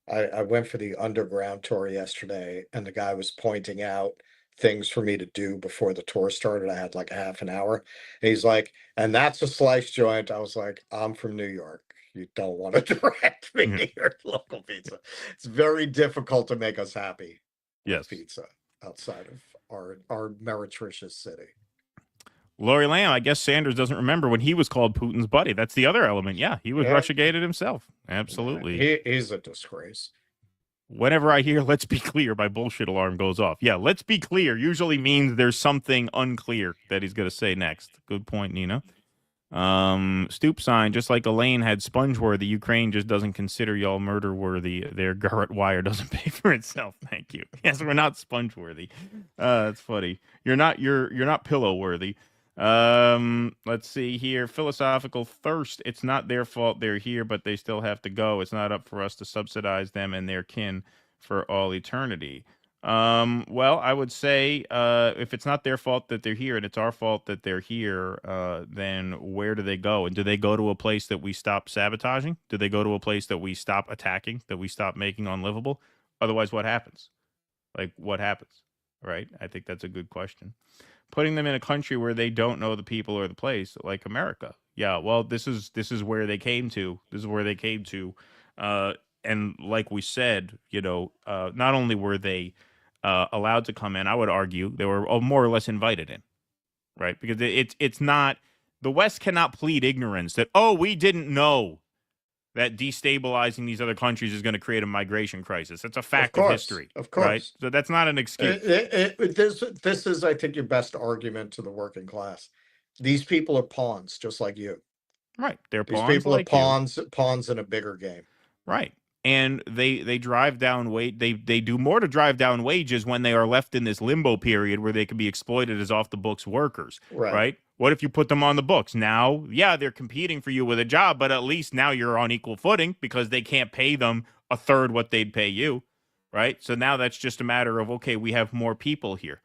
I went for the underground tour yesterday, and the guy was pointing out things for me to do before the tour started. I had like a half an hour. And he's like, and that's a slice joint. I was like, I'm from New York. You don't want to direct me to your local pizza. It's very difficult to make us happy. Yes. Pizza outside of our meretricious city. Lori Lamb, I guess Sanders doesn't remember when he was called Putin's buddy. That's the other element. Yeah, he was Russiagated himself. Absolutely. He's a disgrace. Whenever I hear "let's be clear," my bullshit alarm goes off. Yeah, let's be clear usually means there's something unclear that he's going to say next. Good point, Nina. Stoop sign, just like Elaine had sponge-worthy, Ukraine just doesn't consider y'all murder-worthy. Their garrote wire doesn't pay for itself. Thank you. Yes, we're not sponge-worthy. That's funny. You're not pillow-worthy. Let's see here. Philosophical thirst. It's not their fault they're here, but they still have to go. It's not up for us to subsidize them and their kin for all eternity. Well, I would say if it's not their fault that they're here and it's our fault that they're here, then where do they go? And do they go to a place that we stop sabotaging? Do they go to a place that we stop attacking, that we stop making unlivable? Otherwise, what happens? Like, what happens? Right? I think that's a good question. Putting them in a country where they don't know the people or the place, like America. Yeah, well, this is where they came to. This is where they came to. And like we said, you know, not only were they allowed to come in, I would argue they were more or less invited in, right? Because it's not, the West cannot plead ignorance that, oh, we didn't know that destabilizing these other countries is going to create a migration crisis. That's a fact of history. Of course. Right? So that's not an excuse. This is, I think, your best argument to the working class. These people are pawns, just like you. Right. They're These pawns. people like are pawns in a bigger game. Right. And they drive down they do more to drive down wages when they are left in this limbo period where they can be exploited as off the books workers. Right? What if you put them on the books? Now, yeah, they're competing for you with a job, but at least now you're on equal footing because they can't pay them a third what they'd pay you. Right? So now that's just a matter of, okay, we have more people here.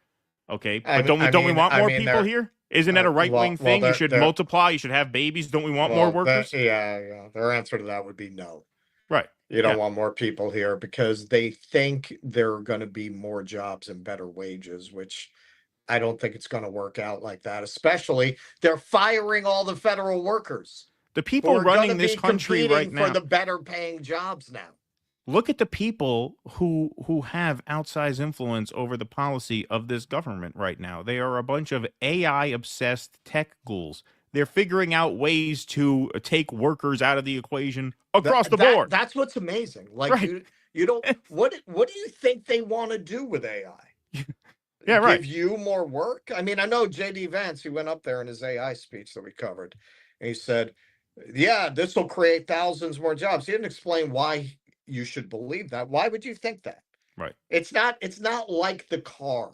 Okay. But don't we want more people here? Isn't that a right-wing well, thing? You should multiply. You should have babies. Don't we want more workers? Yeah. Their answer to that would be no. Right. You don't want more people here because they think there are going to be more jobs and better wages, which I don't think it's going to work out like that. Especially they're firing all the federal workers. The people running this country right now for the better paying jobs now. Look at the people who have outsized influence over the policy of this government right now. They are a bunch of AI-obsessed tech ghouls. They're figuring out ways to take workers out of the equation across the board. That's what's amazing. Like you don't. What do you think they want to do with AI? Yeah, right. Give you more work? I mean, I know J.D. Vance, who went up there in his AI speech that we covered, and he said, "Yeah, this will create thousands more jobs." He didn't explain why you should believe that. Why would you think that? Right. It's not like the car.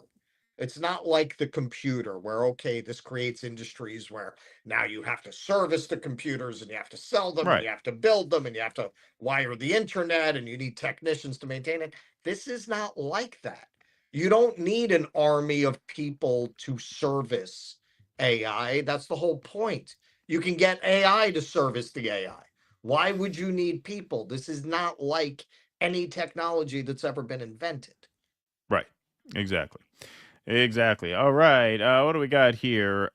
It's not like the computer where, okay, this creates industries where now you have to service the computers and you have to sell them and you have to build them and you have to wire the internet and you need technicians to maintain it. This is not like that. You don't need an army of people to service AI. That's the whole point. You can get AI to service the AI. Why would you need people? This is not like any technology that's ever been invented. Right. Exactly. All right. What do we got here?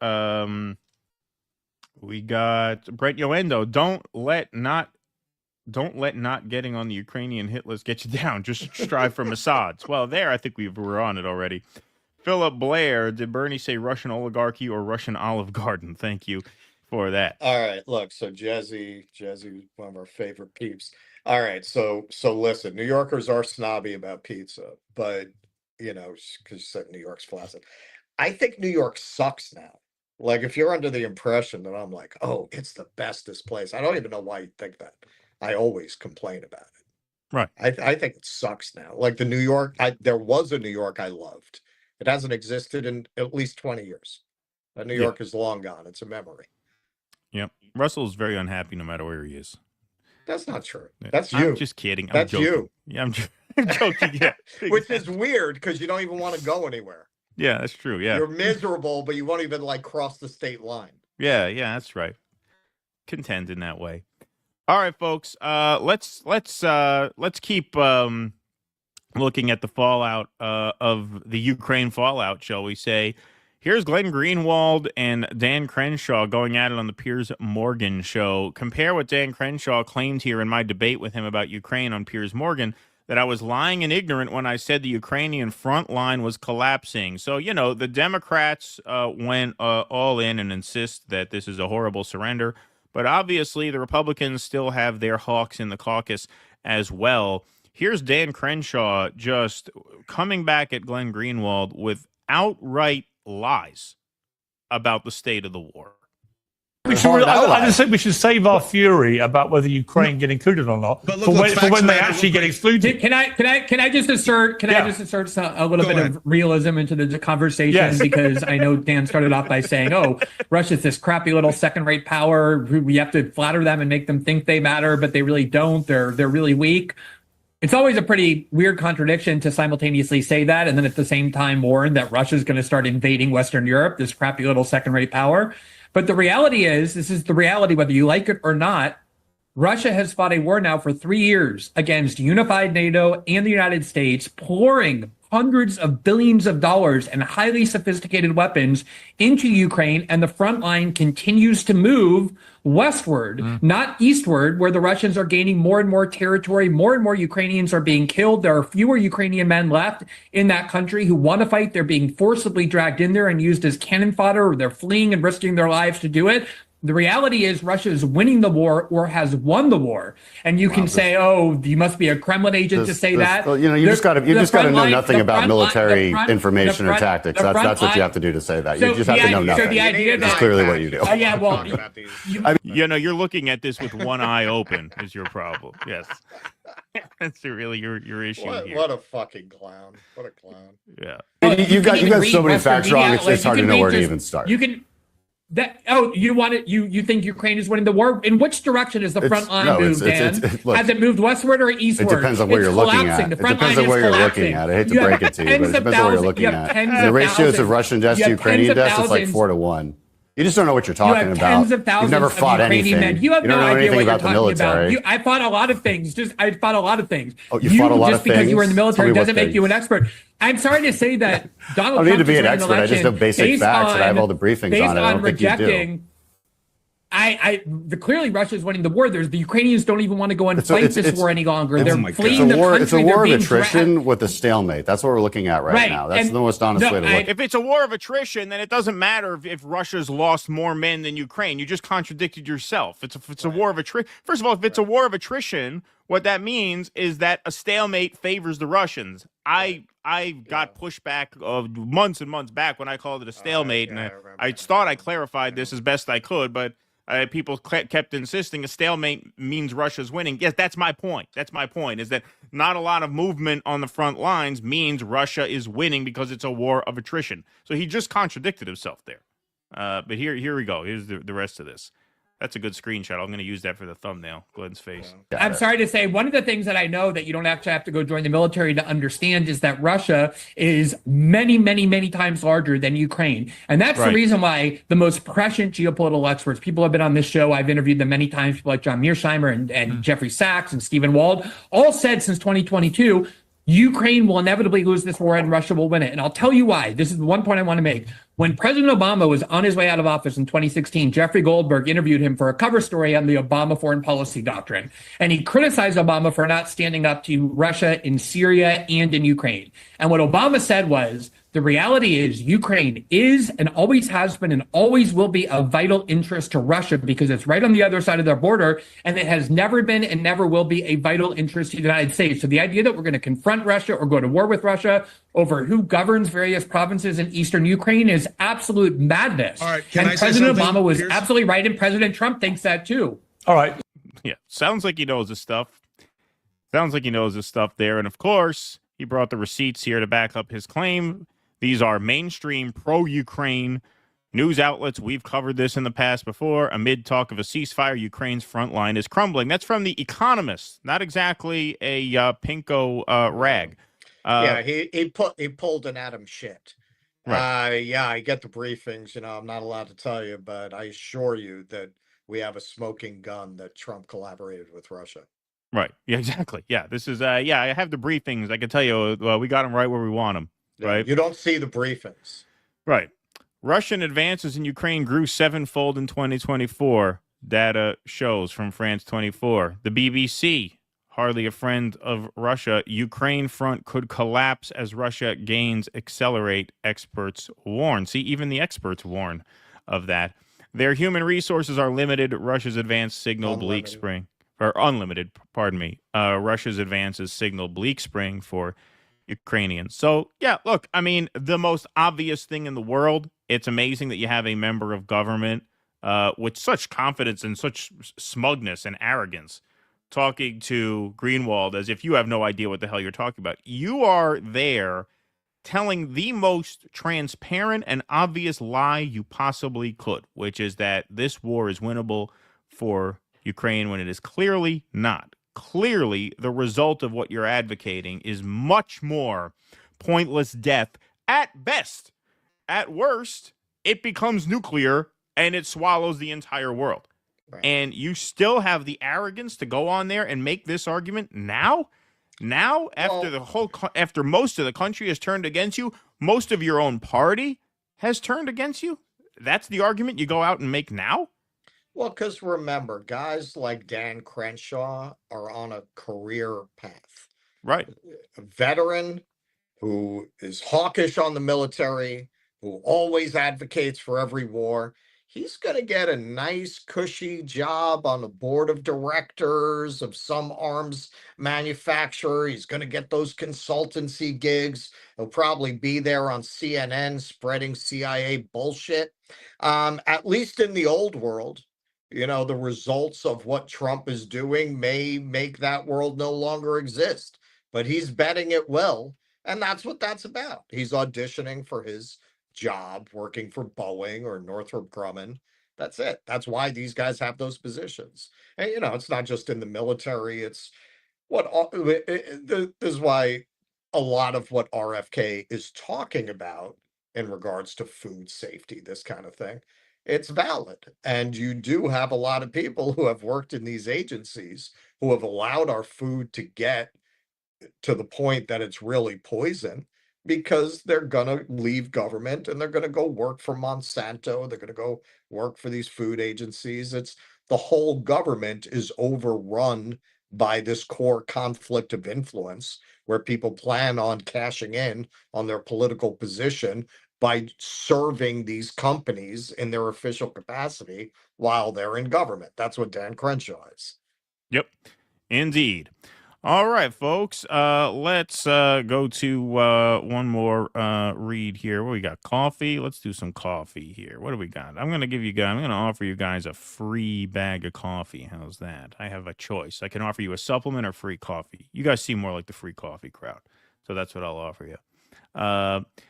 We got Brett Yoendo. Don't let not getting on the Ukrainian hit list get you down. Just strive for Assad's. Well, there, I think we were on it already. Philip Blair, did Bernie say Russian oligarchy or Russian Olive Garden? Thank you for that. All right, look, so Jezzy, one of our favorite peeps. All right, so listen, New Yorkers are snobby about pizza, but because you said New York's flaccid. I think New York sucks now. Like, if you're under the impression that I'm like, oh, it's the bestest place, I don't even know why you think that. I always complain about it. Right. I think it sucks now. Like the New York, there was a New York I loved. It hasn't existed in at least 20 years. That New York is long gone. It's a memory. Yep. Russell's very unhappy no matter where he is. That's not true. That's you. I'm just kidding. That's joking. you. Yeah, I'm joking. Yeah. Which is weird because you don't even want to go anywhere. Yeah, that's true. Yeah. You're miserable, but you won't even cross the state line. Yeah, that's right. Content in that way. All right, folks. Let's keep looking at the fallout of the Ukraine fallout, shall we say? Here's Glenn Greenwald and Dan Crenshaw going at it on the Piers Morgan show. Compare what Dan Crenshaw claimed here in my debate with him about Ukraine on Piers Morgan, that I was lying and ignorant when I said the Ukrainian front line was collapsing. So, the Democrats went all in and insist that this is a horrible surrender. But obviously, the Republicans still have their hawks in the caucus as well. Here's Dan Crenshaw just coming back at Glenn Greenwald with outright lies about the state of the war. I just think we should save our fury about whether Ukraine get included or not for when they actually get excluded. Can I just assert a little bit of realism into the conversation? Yes. Because I know Dan started off by saying, "Oh, Russia's this crappy little second-rate power. We have to flatter them and make them think they matter, but they really don't. They're really weak." It's always a pretty weird contradiction to simultaneously say that and then at the same time warn that Russia's going to start invading Western Europe, this crappy little second-rate power. But the reality is, this is the reality, whether you like it or not, Russia has fought a war now for 3 years against unified NATO and the United States, pouring hundreds of billions of dollars and highly sophisticated weapons into Ukraine, and the front line continues to move westward, not eastward, where the Russians are gaining more and more territory. More and more Ukrainians are being killed. There are fewer Ukrainian men left in that country who want to fight. They're being forcibly dragged in there and used as cannon fodder, or they're fleeing and risking their lives to do it. The reality is Russia is winning the war or has won the war. And you can say, oh, you must be a Kremlin agent to say that. You just got to know nothing about military information or tactics. That's what you have to do to say that. You just have to know nothing. So the idea That's clearly what you do. Yeah, well, you're looking at this with one eye open is your problem. Yes. That's really your issue here. What a fucking clown. What a clown. Yeah. You got so many facts wrong, it's hard to know where to even start. You want it? You think Ukraine is winning the war? In which direction is the front line moved, Dan? Look, has it moved westward or eastward? It depends on where you're looking at. The It front depends line on where is you're collapsing. looking at. I hate to break it to you, but it depends on where you're looking at. And the ratios of Russian deaths to Ukrainian deaths is like 4-1. You just don't know what you're talking about. Tens of thousands You've never fought of Ukrainian anything. men. You have don't no know idea anything what you're about the talking military. about. I fought a lot of things. I fought a lot of things. Oh, you fought a lot of things? Just because you were in the military Tell me doesn't what make you an expert. I'm sorry to say that Donald I don't need Trump to be an is expert. I just know basic facts, and I have all the briefings on it. I don't think you do. Clearly Russia is winning the war. The Ukrainians don't even want to go and fight this war any longer. They're fleeing the country. It's a war of attrition with a stalemate. That's what we're looking at right now. That's the most honest way to look. If it's a war of attrition, then it doesn't matter if Russia's lost more men than Ukraine. You just contradicted yourself. It's a war of attrition. First of all, if it's a war of attrition, what that means is that a stalemate favors the Russians. I got pushback of months and months back when I called it a stalemate, and I thought I clarified this as best I could, but people kept insisting a stalemate means Russia's winning. Yes, that's my point. That's my point, is that not a lot of movement on the front lines means Russia is winning because it's a war of attrition. So he just contradicted himself there. But here we go. Here's the rest of this. That's a good screenshot. I'm going to use that for the thumbnail. Glenn's face. I'm sorry to say, one of the things that I know that you don't actually have to go join the military to understand is that Russia is many, many, many times larger than Ukraine. And that's the reason why the most prescient geopolitical experts, people have been on this show, I've interviewed them many times, people like John Mearsheimer and Jeffrey Sachs and Stephen Wald, all said since 2022, Ukraine will inevitably lose this war and Russia will win it. And I'll tell you why. This is the one point I want to make. When President Obama was on his way out of office in 2016, Jeffrey Goldberg interviewed him for a cover story on the Obama foreign policy doctrine. And he criticized Obama for not standing up to Russia in Syria and in Ukraine. And what Obama said was, the reality is Ukraine is and always has been and always will be a vital interest to Russia because it's right on the other side of their border, and it has never been and never will be a vital interest to the United States. So the idea that we're going to confront Russia or go to war with Russia over who governs various provinces in eastern Ukraine is absolute madness. All right, and President Obama was absolutely right, and President Trump thinks that too. All right. Yeah, sounds like he knows his stuff. Sounds like he knows his stuff there. And of course, he brought the receipts here to back up his claim. These are mainstream pro-Ukraine news outlets. We've covered this in the past before. Amid talk of a ceasefire, Ukraine's front line is crumbling. That's from The Economist, not exactly a pinko rag. He pulled an Adam shit. Right. I get the briefings. I'm not allowed to tell you, but I assure you that we have a smoking gun that Trump collaborated with Russia. Right. Yeah, exactly. Yeah, this is, I have the briefings. I can tell you, we got them right where we want them. Right. You don't see the briefings. Right. Russian advances in Ukraine grew sevenfold in 2024. Data shows from France 24. The BBC, hardly a friend of Russia. Ukraine front could collapse as Russia gains accelerate, experts warn. See, even the experts warn of that. Their human resources are limited. Russia's advance signal bleak spring. Or unlimited, pardon me. Russia's advances signal bleak spring for Ukrainians. So, yeah, look, I mean, the most obvious thing in the world, it's amazing that you have a member of government with such confidence and such smugness and arrogance talking to Greenwald as if you have no idea what the hell you're talking about. You are there telling the most transparent and obvious lie you possibly could, which is that this war is winnable for Ukraine when it is clearly not. Clearly, the result of what you're advocating is much more pointless death at best. At worst, it becomes nuclear and it swallows the entire world. Right. And you still have the arrogance to go on there and make this argument now? Now, after most of the country has turned against you, most of your own party has turned against you? That's the argument you go out and make now? Well, because remember, guys like Dan Crenshaw are on a career path. Right. A veteran who is hawkish on the military, who always advocates for every war. He's going to get a nice, cushy job on the board of directors of some arms manufacturer. He's going to get those consultancy gigs. He'll probably be there on CNN spreading CIA bullshit. At least in the old world. The results of what Trump is doing may make that world no longer exist, but he's betting it will. And that's what that's about. He's auditioning for his job working for Boeing or Northrop Grumman. That's it. That's why these guys have those positions. And, it's not just in the military. It's this is why a lot of what RFK is talking about in regards to food safety, this kind of thing, it's valid. And you do have a lot of people who have worked in these agencies who have allowed our food to get to the point that it's really poison because they're going to leave government and they're going to go work for Monsanto. They're going to go work for these food agencies. It's the whole government is overrun by this core conflict of influence where people plan on cashing in on their political position by serving these companies in their official capacity while they're in government. That's what Dan Crenshaw is. Yep, indeed. All right, folks. Let's go to one more read here. What we got? Coffee. Let's do some coffee here. What do we got? I'm going to offer you guys a free bag of coffee. How's that? I have a choice. I can offer you a supplement or free coffee. You guys seem more like the free coffee crowd, so that's what I'll offer you.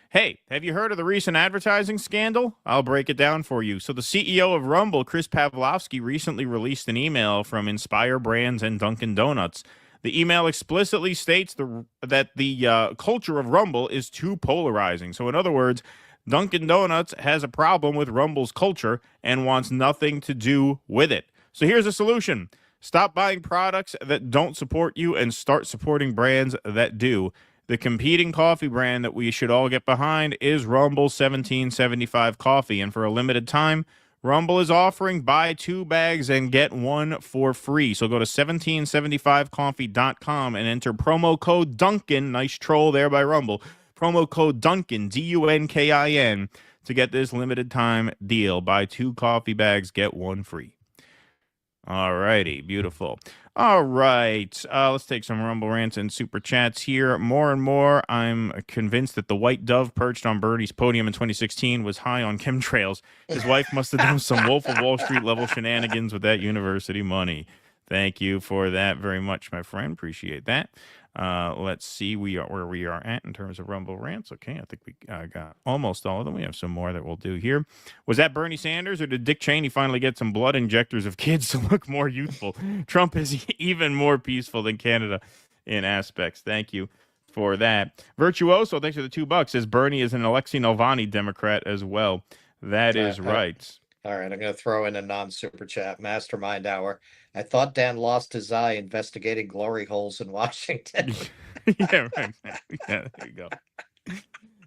Hey, have you heard of the recent advertising scandal? I'll break it down for you. So the CEO of Rumble, Chris Pavlovski, recently released an email from Inspire Brands and Dunkin' Donuts. The email explicitly states that the culture of Rumble is too polarizing. So in other words, Dunkin' Donuts has a problem with Rumble's culture and wants nothing to do with it. So here's a solution. Stop buying products that don't support you and start supporting brands that do. The competing coffee brand that we should all get behind is Rumble 1775 Coffee. And for a limited time, Rumble is offering buy 2 bags and get 1 for free. So go to 1775coffee.com and enter promo code Duncan. Nice troll there by Rumble. Promo code Duncan, DUNKIN, to get this limited time deal. Buy 2 coffee bags, get 1 free. All righty, beautiful. All right, let's take some Rumble rants and super chats here. More and more, I'm convinced that the white dove perched on Bernie's podium in 2016 was high on chemtrails. His wife must have done some Wolf of Wall Street level shenanigans with that university money. Thank you for that very much, my friend. Appreciate that. Let's see where we are at in terms of Rumble rants. Okay, I think we got almost all of them. We have some more that we'll do here. Was that Bernie Sanders or did Dick Cheney finally get some blood injectors of kids to look more youthful? Trump is even more peaceful than Canada in aspects. Thank you for that. Virtuoso, thanks for the $2. Says Bernie is an Alexei Navalny Democrat as well. That is right. All right, I'm going to throw in a non-super chat. Mastermind Hour. I thought Dan lost his eye investigating glory holes in Washington. Yeah, right. Yeah, there you go.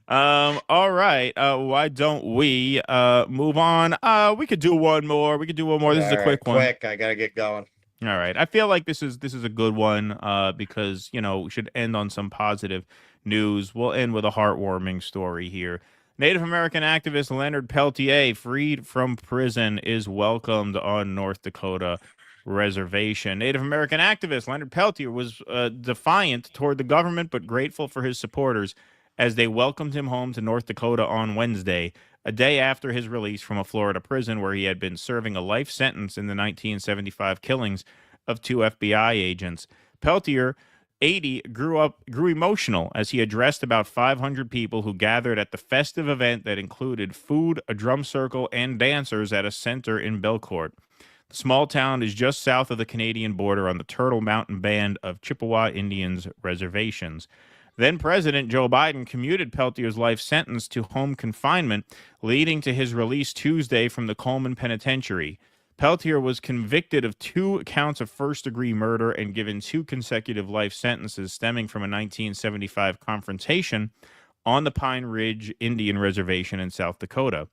All right. Why don't we move on? We could do one more. This is a quick one. Quick, I got to get going. All right. I feel like this is a good one because, we should end on some positive news. We'll end with a heartwarming story here. Native American activist Leonard Peltier, freed from prison, is welcomed on North Dakota reservation. Native American activist Leonard Peltier was defiant toward the government but grateful for his supporters as they welcomed him home to North Dakota on Wednesday, a day after his release from a Florida prison where he had been serving a life sentence in the 1975 killings of 2 FBI agents. Peltier, 80, grew emotional as he addressed about 500 people who gathered at the festive event that included food, a drum circle, and dancers at a center in Belcourt. The small town is just south of the Canadian border on the Turtle Mountain Band of Chippewa Indians reservations. Then President Joe Biden commuted Peltier's life sentence to home confinement, leading to his release Tuesday from the Coleman Penitentiary. Peltier was convicted of 2 counts of first-degree murder and given 2 consecutive life sentences stemming from a 1975 confrontation on the Pine Ridge Indian Reservation in South Dakota.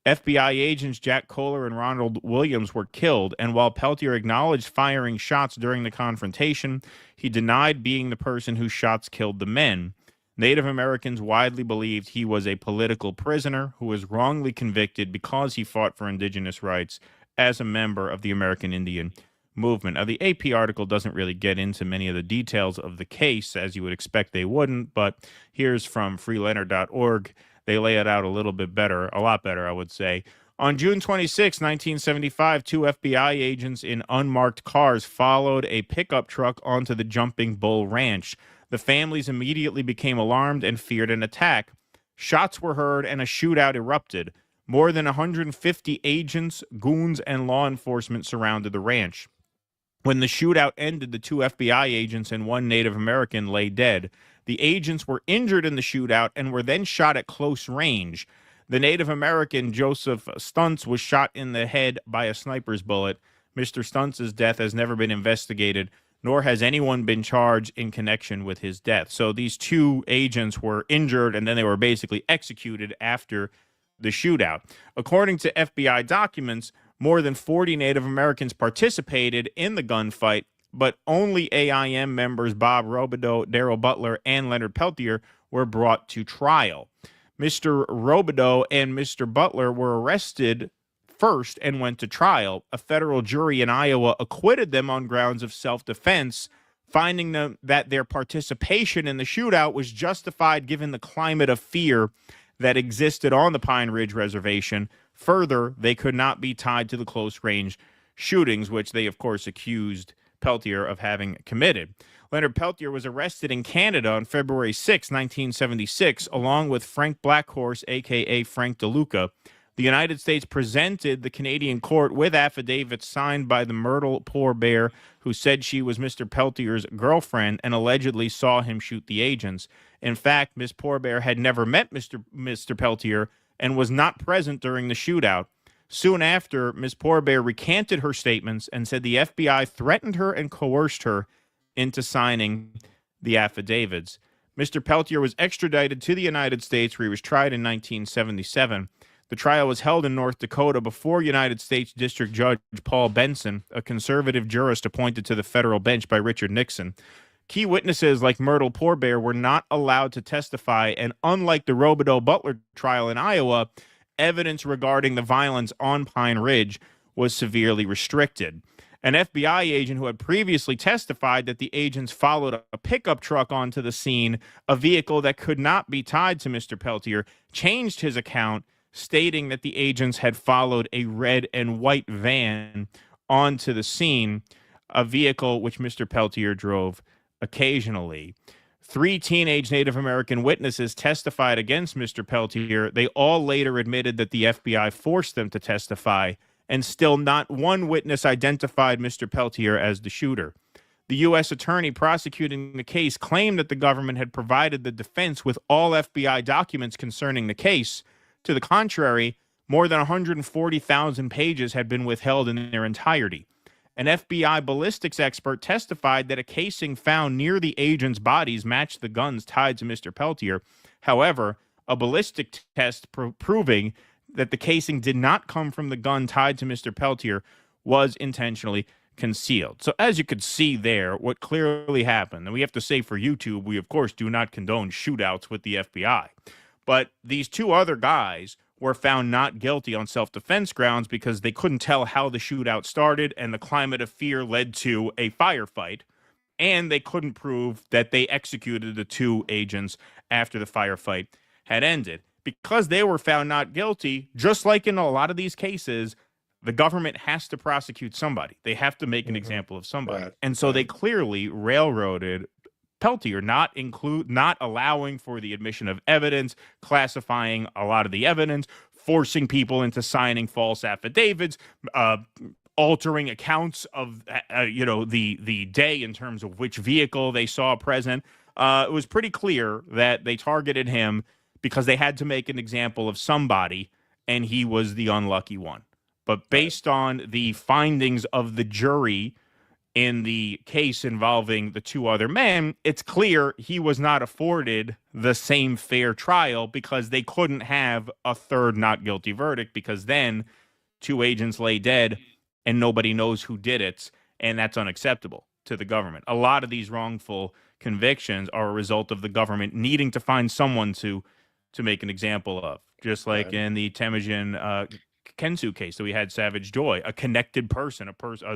FBI agents Jack Kohler and Ronald Williams were killed, and while Peltier acknowledged firing shots during the confrontation, he denied being the person whose shots killed the men. Native Americans widely believed he was a political prisoner who was wrongly convicted because he fought for indigenous rights as a member of the American Indian movement. Now, the AP article doesn't really get into many of the details of the case, as you would expect they wouldn't, but here's from freeleonard.org. They lay it out a lot better, I would say. On June 26, 1975, 2 FBI agents in unmarked cars followed a pickup truck onto the Jumping Bull Ranch. The families immediately became alarmed and feared an attack. Shots were heard and a shootout erupted. More than 150 agents, goons, and law enforcement surrounded the ranch. When the shootout ended, the 2 FBI agents and 1 Native American lay dead. The agents were injured in the shootout and were then shot at close range. The Native American, Joseph Stuntz, was shot in the head by a sniper's bullet. Mr. Stuntz's death has never been investigated, nor has anyone been charged in connection with his death. So these 2 agents were injured, and then they were basically executed after the shootout. According to FBI documents, more than 40 Native Americans participated in the gunfight, but only AIM members Bob Robideau, Darrell Butler, and Leonard Peltier were brought to trial. Mr. Robideau and Mr. Butler were arrested first and went to trial. A federal jury in Iowa acquitted them on grounds of self-defense, finding them that their participation in the shootout was justified given the climate of fear that existed on the Pine Ridge Reservation. Further, they could not be tied to the close-range shootings, which they, of course, accused Peltier of having committed. Leonard Peltier was arrested in Canada on February 6, 1976, along with Frank Blackhorse, a.k.a. Frank DeLuca. The United States presented the Canadian court with affidavits signed by the Myrtle Poor Bear, who said she was Mr. Peltier's girlfriend and allegedly saw him shoot the agents. In fact, Miss Poor Bear had never met Mr. Peltier and was not present during the shootout. Soon after, Miss Poor Bear recanted her statements and said the FBI threatened her and coerced her into signing the affidavits. Mr. Peltier was extradited to the United States, where he was tried in 1977. The trial was held in North Dakota before United States District Judge Paul Benson, a conservative jurist appointed to the federal bench by Richard Nixon. Key witnesses like Myrtle Poor Bear were not allowed to testify, and unlike the Robideau-Butler trial in Iowa, evidence regarding the violence on Pine Ridge was severely restricted. An FBI agent who had previously testified that the agents followed a pickup truck onto the scene, a vehicle that could not be tied to Mr. Peltier, changed his account, stating that the agents had followed a red and white van onto the scene, a vehicle which Mr. Peltier drove occasionally. 3 teenage Native American witnesses testified against Mr. Peltier. They all later admitted that the FBI forced them to testify, and still not one witness identified Mr. Peltier as the shooter. The U.S. attorney prosecuting the case claimed that the government had provided the defense with all FBI documents concerning the case. To the contrary, more than 140,000 pages had been withheld in their entirety. An FBI ballistics expert testified that a casing found near the agents' bodies matched the guns tied to Mr. Peltier. However, a ballistic test proving that the casing did not come from the gun tied to Mr. Peltier was intentionally concealed. So as you could see there, what clearly happened, and we have to say for YouTube, we of course do not condone shootouts with the FBI. But these 2 other guys were found not guilty on self-defense grounds because they couldn't tell how the shootout started, and the climate of fear led to a firefight, and they couldn't prove that they executed the 2 agents after the firefight had ended. Because they were found not guilty, just like in a lot of these cases, the government has to prosecute somebody. They have to make an example of somebody. And so they clearly railroaded Peltier, not allowing for the admission of evidence, classifying a lot of the evidence, forcing people into signing false affidavits, altering accounts of the day in terms of which vehicle they saw present. It was pretty clear that they targeted him because they had to make an example of somebody, and he was the unlucky one. But based on the findings of the jury in the case involving the 2 other men, it's clear he was not afforded the same fair trial because they couldn't have a third not guilty verdict, because then 2 agents lay dead and nobody knows who did it, and that's unacceptable to the government. A lot of these wrongful convictions are a result of the government needing to find someone to make an example of, just like in the Temujin Kensu case that we had Savage Joy. A connected person,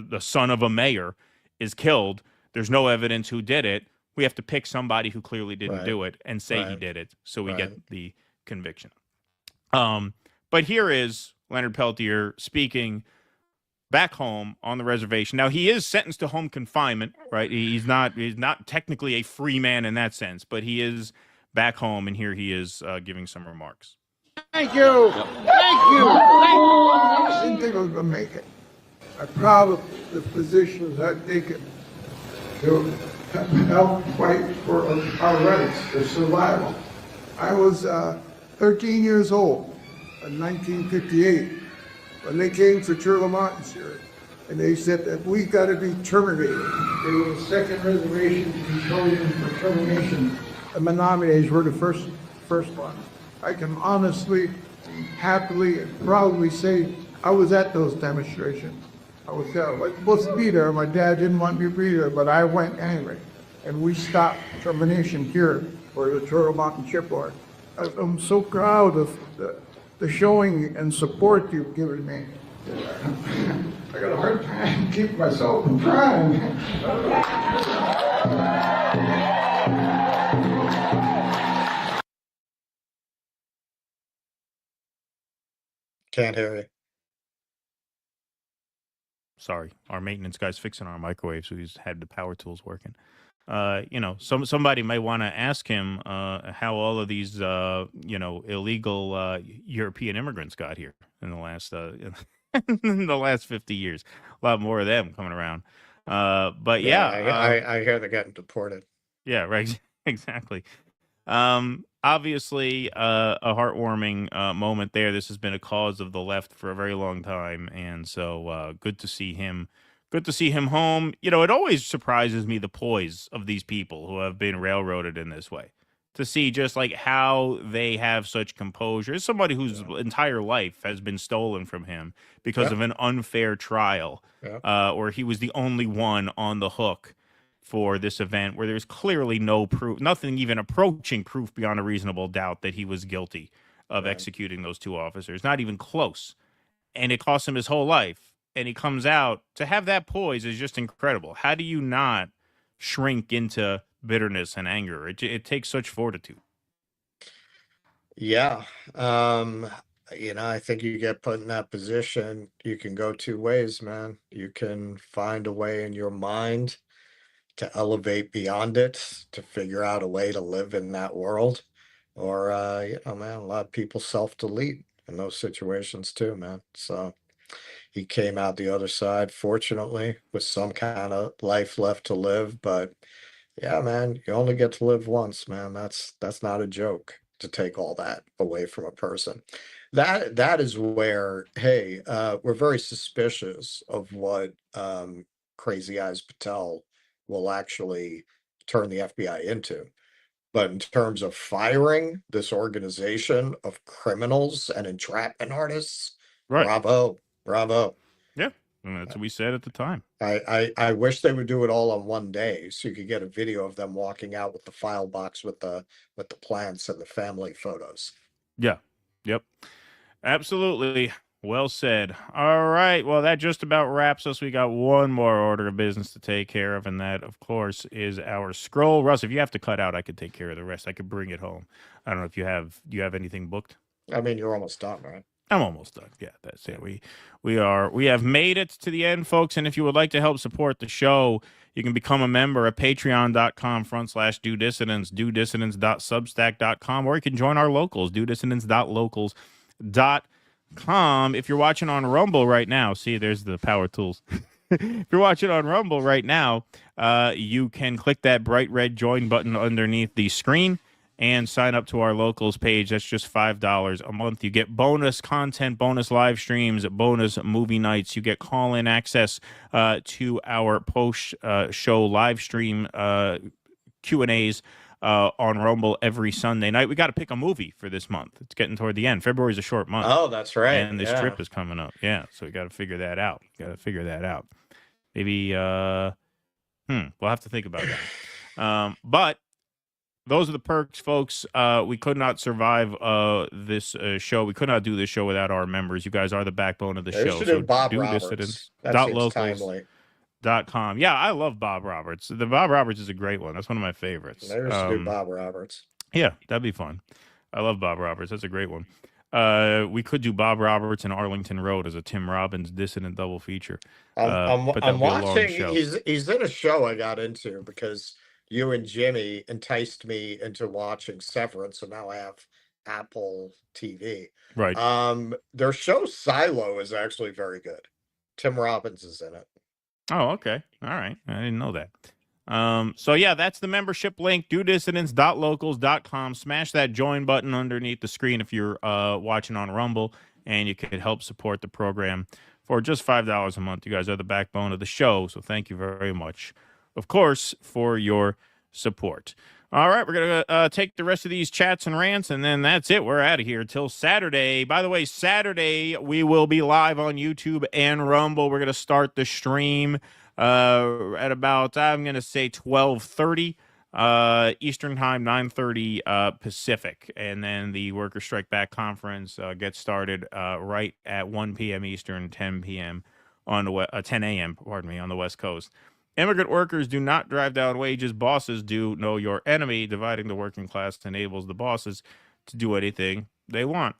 the son of a mayor, is killed. There's no evidence who did it. We have to pick somebody who clearly didn't do it and say he did it, so we get the conviction. But here is Leonard Peltier speaking back home on the reservation. Now, he is sentenced to home confinement, right? He's not technically a free man in that sense, but he is back home, and here he is giving some remarks. Thank you. Thank you. I didn't think I was going to make it. I'm proud of the positions I've taken to help fight for our rights, for survival. I was 13 years old in 1958 when they came to Turtle Mountains here, and they said that we got to be terminated. They were the second reservation controlling for termination. The Menominee were the first one. I can honestly, happily, and proudly say I was at those demonstrations. I was supposed to be there. My dad didn't want me to be there, but I went anyway. And we stopped termination here for the Turtle Mountain Shipyard. I'm so proud of the showing and support you've given me. I got a hard time keeping myself from crying. Can't hear you. Sorry, our maintenance guy's fixing our microwave, so he's had the power tools working. Somebody may want to ask him how all of these, illegal European immigrants got here in the last in the last 50 years. A lot more of them coming around. But I hear they're getting deported. Yeah, right. Exactly. Obviously, a heartwarming moment there. This has been a cause of the left for a very long time, and so good to see him. Good to see him home. It always surprises me the poise of these people who have been railroaded in this way. To see just like how they have such composure. As somebody whose entire life has been stolen from him because of an unfair trial, or he was the only one on the hook for this event where there's clearly no proof, nothing even approaching proof beyond a reasonable doubt that he was guilty of executing those two officers. Not even close. And it cost him his whole life. And he comes out. To have that poise is just incredible. How do you not shrink into bitterness and anger? It takes such fortitude. Yeah. I think you get put in that position. You can go two ways, man. You can find a way in your mind to elevate beyond it, to figure out a way to live in that world. Or, man, a lot of people self-delete in those situations too, man. So he came out the other side, fortunately, with some kind of life left to live. But yeah, man, you only get to live once, man. That's not a joke, to take all that away from a person. That is where, hey, we're very suspicious of what Crazy Eyes Patel will actually turn the FBI into. But in terms of firing this organization of criminals and entrapment artists, bravo. Yeah, that's what we said at the time. I wish they would do it all on one day, so you could get a video of them walking out with the file box with the plants and the family photos. Yeah. Yep. Absolutely. Well said. All right. Well, that just about wraps us. We got one more order of business to take care of, and that, of course, is our scroll. Russ, if you have to cut out, I could take care of the rest. I could bring it home. I don't know if you have. Do you have anything booked? I mean, you're almost done, right? I'm almost done. Yeah, that's it. We have made it to the end, folks. And if you would like to help support the show, you can become a member at patreon.com/DoDissidents, DoDissidents.substack.com, or you can join our locals, DoDissidents.locals.com. If you're watching on Rumble right now, see, there's the power tools. If you're watching on Rumble right now, you can click that bright red join button underneath the screen and sign up to our locals page. That's just $5 a month. You get bonus content, bonus live streams, bonus movie nights. You get call-in access to our post-show live stream Q&As on Rumble every Sunday night. We got to pick a movie for this month. It's getting toward the end. February's a short month. Oh, that's right. And this trip is coming up. Yeah, so we got to figure that out. Maybe, we'll have to think about that. But those are the perks, folks. We could not survive this show. We could not do this show without our members. You guys are the backbone of the show. So Bob Roberts. DoDissidents.locals.com. Yeah, I love Bob Roberts. The Bob Roberts is a great one. That's one of my favorites. There's do Bob Roberts. Yeah, that'd be fun. I love Bob Roberts. That's a great one. We could do Bob Roberts and Arlington Road as a Tim Robbins dissident double feature. I'm watching. He's in a show I got into because you and Jimmy enticed me into watching Severance, so now I have Apple TV. Right. Their show Silo is actually very good. Tim Robbins is in it. Oh, okay. All right. I didn't know that. So yeah, that's the membership link, dudissidents.locals.com. Smash that join button underneath the screen if you're watching on Rumble, and you could help support the program for just $5 a month. You guys are the backbone of the show, so thank you very much, of course, for your support. All right, we're going to take the rest of these chats and rants, and then that's it. We're out of here till Saturday. By the way, Saturday, we will be live on YouTube and Rumble. We're going to start the stream at about, I'm going to say 12:30 Eastern Time, 9:30 Pacific. And then the Worker Strike Back Conference gets started right at 1 p.m. Eastern, 10 p.m. on the 10 a.m., pardon me, on the West Coast. Immigrant workers do not drive down wages. Bosses do. Know your enemy. Dividing the working class enables the bosses to do anything they want.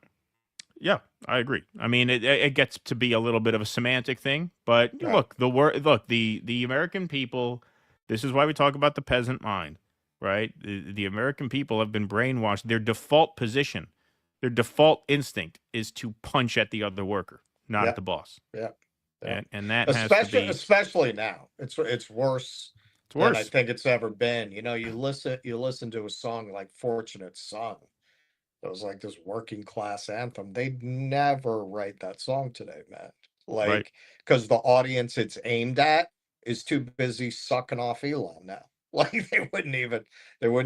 Yeah, I agree. I mean, it gets to be a little bit of a semantic thing, but look, the American people. This is why we talk about the peasant mind, right? The American people have been brainwashed. Their default position, their default instinct, is to punch at the other worker, not at the boss. Yeah. And that especially now, it's worse. It's worse than I think it's ever been. You know, you listen to a song like "Fortunate Son." It was like this working class anthem. They'd never write that song today, man. Like, because the audience it's aimed at is too busy sucking off Elon now. Like they wouldn't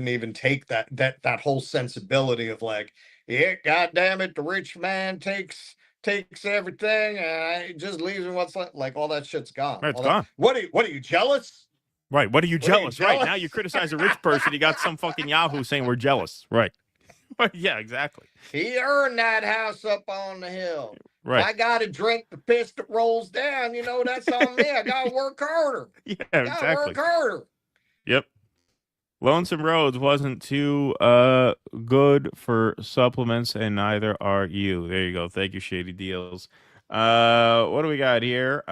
even take that whole sensibility of like, yeah, goddamn it, the rich man takes everything and it just leaves him what's like all that shit's gone. It's gone. What are you jealous? Right. What are you jealous? Right. Now you criticize a rich person. You got some fucking Yahoo saying we're jealous. Right. Yeah, exactly. He earned that house up on the hill. Right. I got to drink the piss that rolls down. You know, that's on me. I got to work harder. Yeah, Gotta work harder. Yep. Lonesome Roads wasn't too good for supplements, and neither are you. There you go. Thank you, Shady Deals. What do we got here?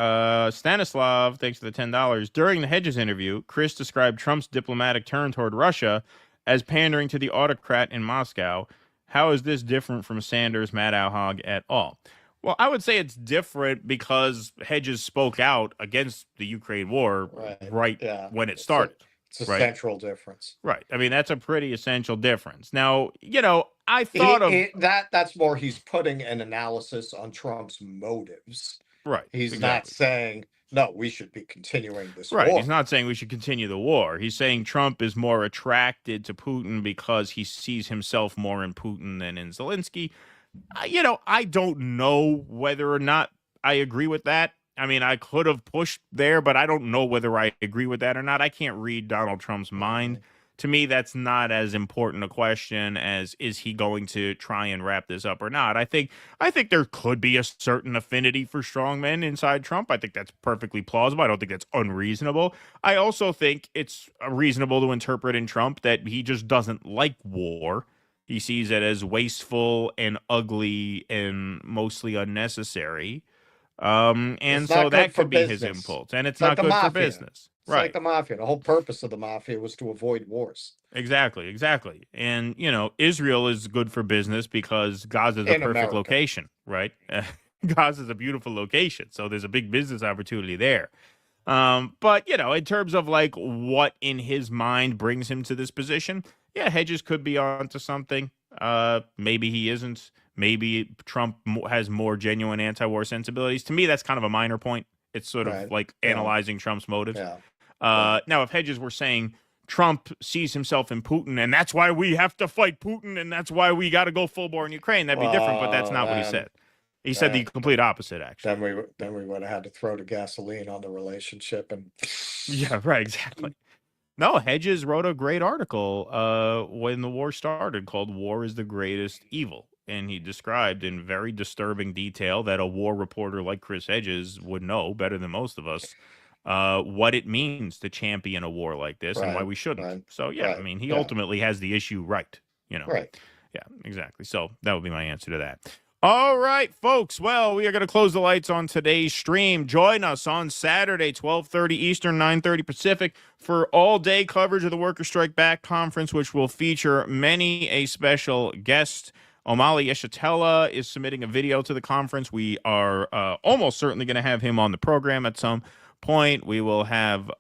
Stanislav, thanks for the $10. During the Hedges interview, Chris described Trump's diplomatic turn toward Russia as pandering to the autocrat in Moscow. How is this different from Sanders, Matt Alhag at all? Well, I would say it's different because Hedges spoke out against the Ukraine war when it started. It's a central difference. Right. I mean, that's a pretty essential difference. Now, you know, I thought that's more he's putting an analysis on Trump's motives. Right. He's not saying, no, we should be continuing this war. war. He's not saying we should continue the war. He's saying Trump is more attracted to Putin because he sees himself more in Putin than in Zelensky. You know, I don't know whether or not I agree with that. I mean, I could have pushed there, but I don't know whether I agree with that or not. I can't read Donald Trump's mind. To me, that's not as important a question as is he going to try and wrap this up or not. I think there could be a certain affinity for strongmen inside Trump. I think that's perfectly plausible. I don't think that's unreasonable. I also think it's reasonable to interpret in Trump that he just doesn't like war. He sees it as wasteful and ugly and mostly unnecessary. And so that could be his impulse. And it's not good for business. It's like the mafia. The whole purpose of the mafia was to avoid wars. Exactly. And, you know, Israel is good for business because Gaza is a perfect location, right? Gaza is a beautiful location. So there's a big business opportunity there. But, you know, in terms of like what in his mind brings him to this position, yeah, Hedges could be onto something. Maybe he isn't. Maybe Trump has more genuine anti-war sensibilities. To me, that's kind of a minor point. It's sort of like analyzing Trump's motives. Now, if Hedges were saying Trump sees himself in Putin, and that's why we have to fight Putin, and that's why we got to go full bore in Ukraine, that'd be different. But that's not what he said. He said the complete opposite, actually. Then we would have had to throw the gasoline on the relationship. And yeah, right, exactly. No, Hedges wrote a great article when the war started called "War is the Greatest Evil." And he described in very disturbing detail that a war reporter like Chris Hedges would know better than most of us what it means to champion a war like this and why we shouldn't. So, yeah, I mean, he ultimately has the issue right, you know. Right. Yeah, exactly. So that would be my answer to that. All right, folks. Well, we are going to close the lights on today's stream. Join us on Saturday, 12:30 Eastern, 9:30 Pacific, for all-day coverage of the Worker Strike Back Conference, which will feature many a special guest. Omali Yeshitela is submitting a video to the conference. We are almost certainly going to have him on the program at some point. We will have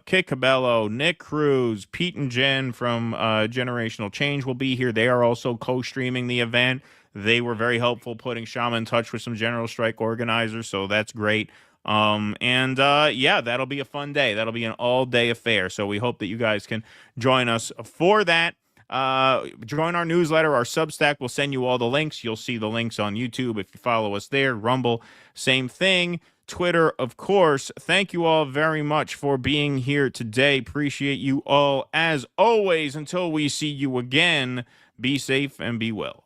Kit Cabello, Nick Cruz, Pete and Jen from Generational Change will be here. They are also co-streaming the event. They were very helpful putting Kshama in touch with some general strike organizers, so that's great. Yeah, that'll be a fun day. That'll be an all-day affair, so we hope that you guys can join us for that. Join our newsletter. Our Substack will send you all the links. You'll see the links on YouTube if you follow us there. Rumble, same thing. Twitter, of course. Thank you all very much for being here today. Appreciate you all as always. Until we see you again, be safe and be well.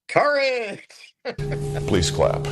Correct. Please clap.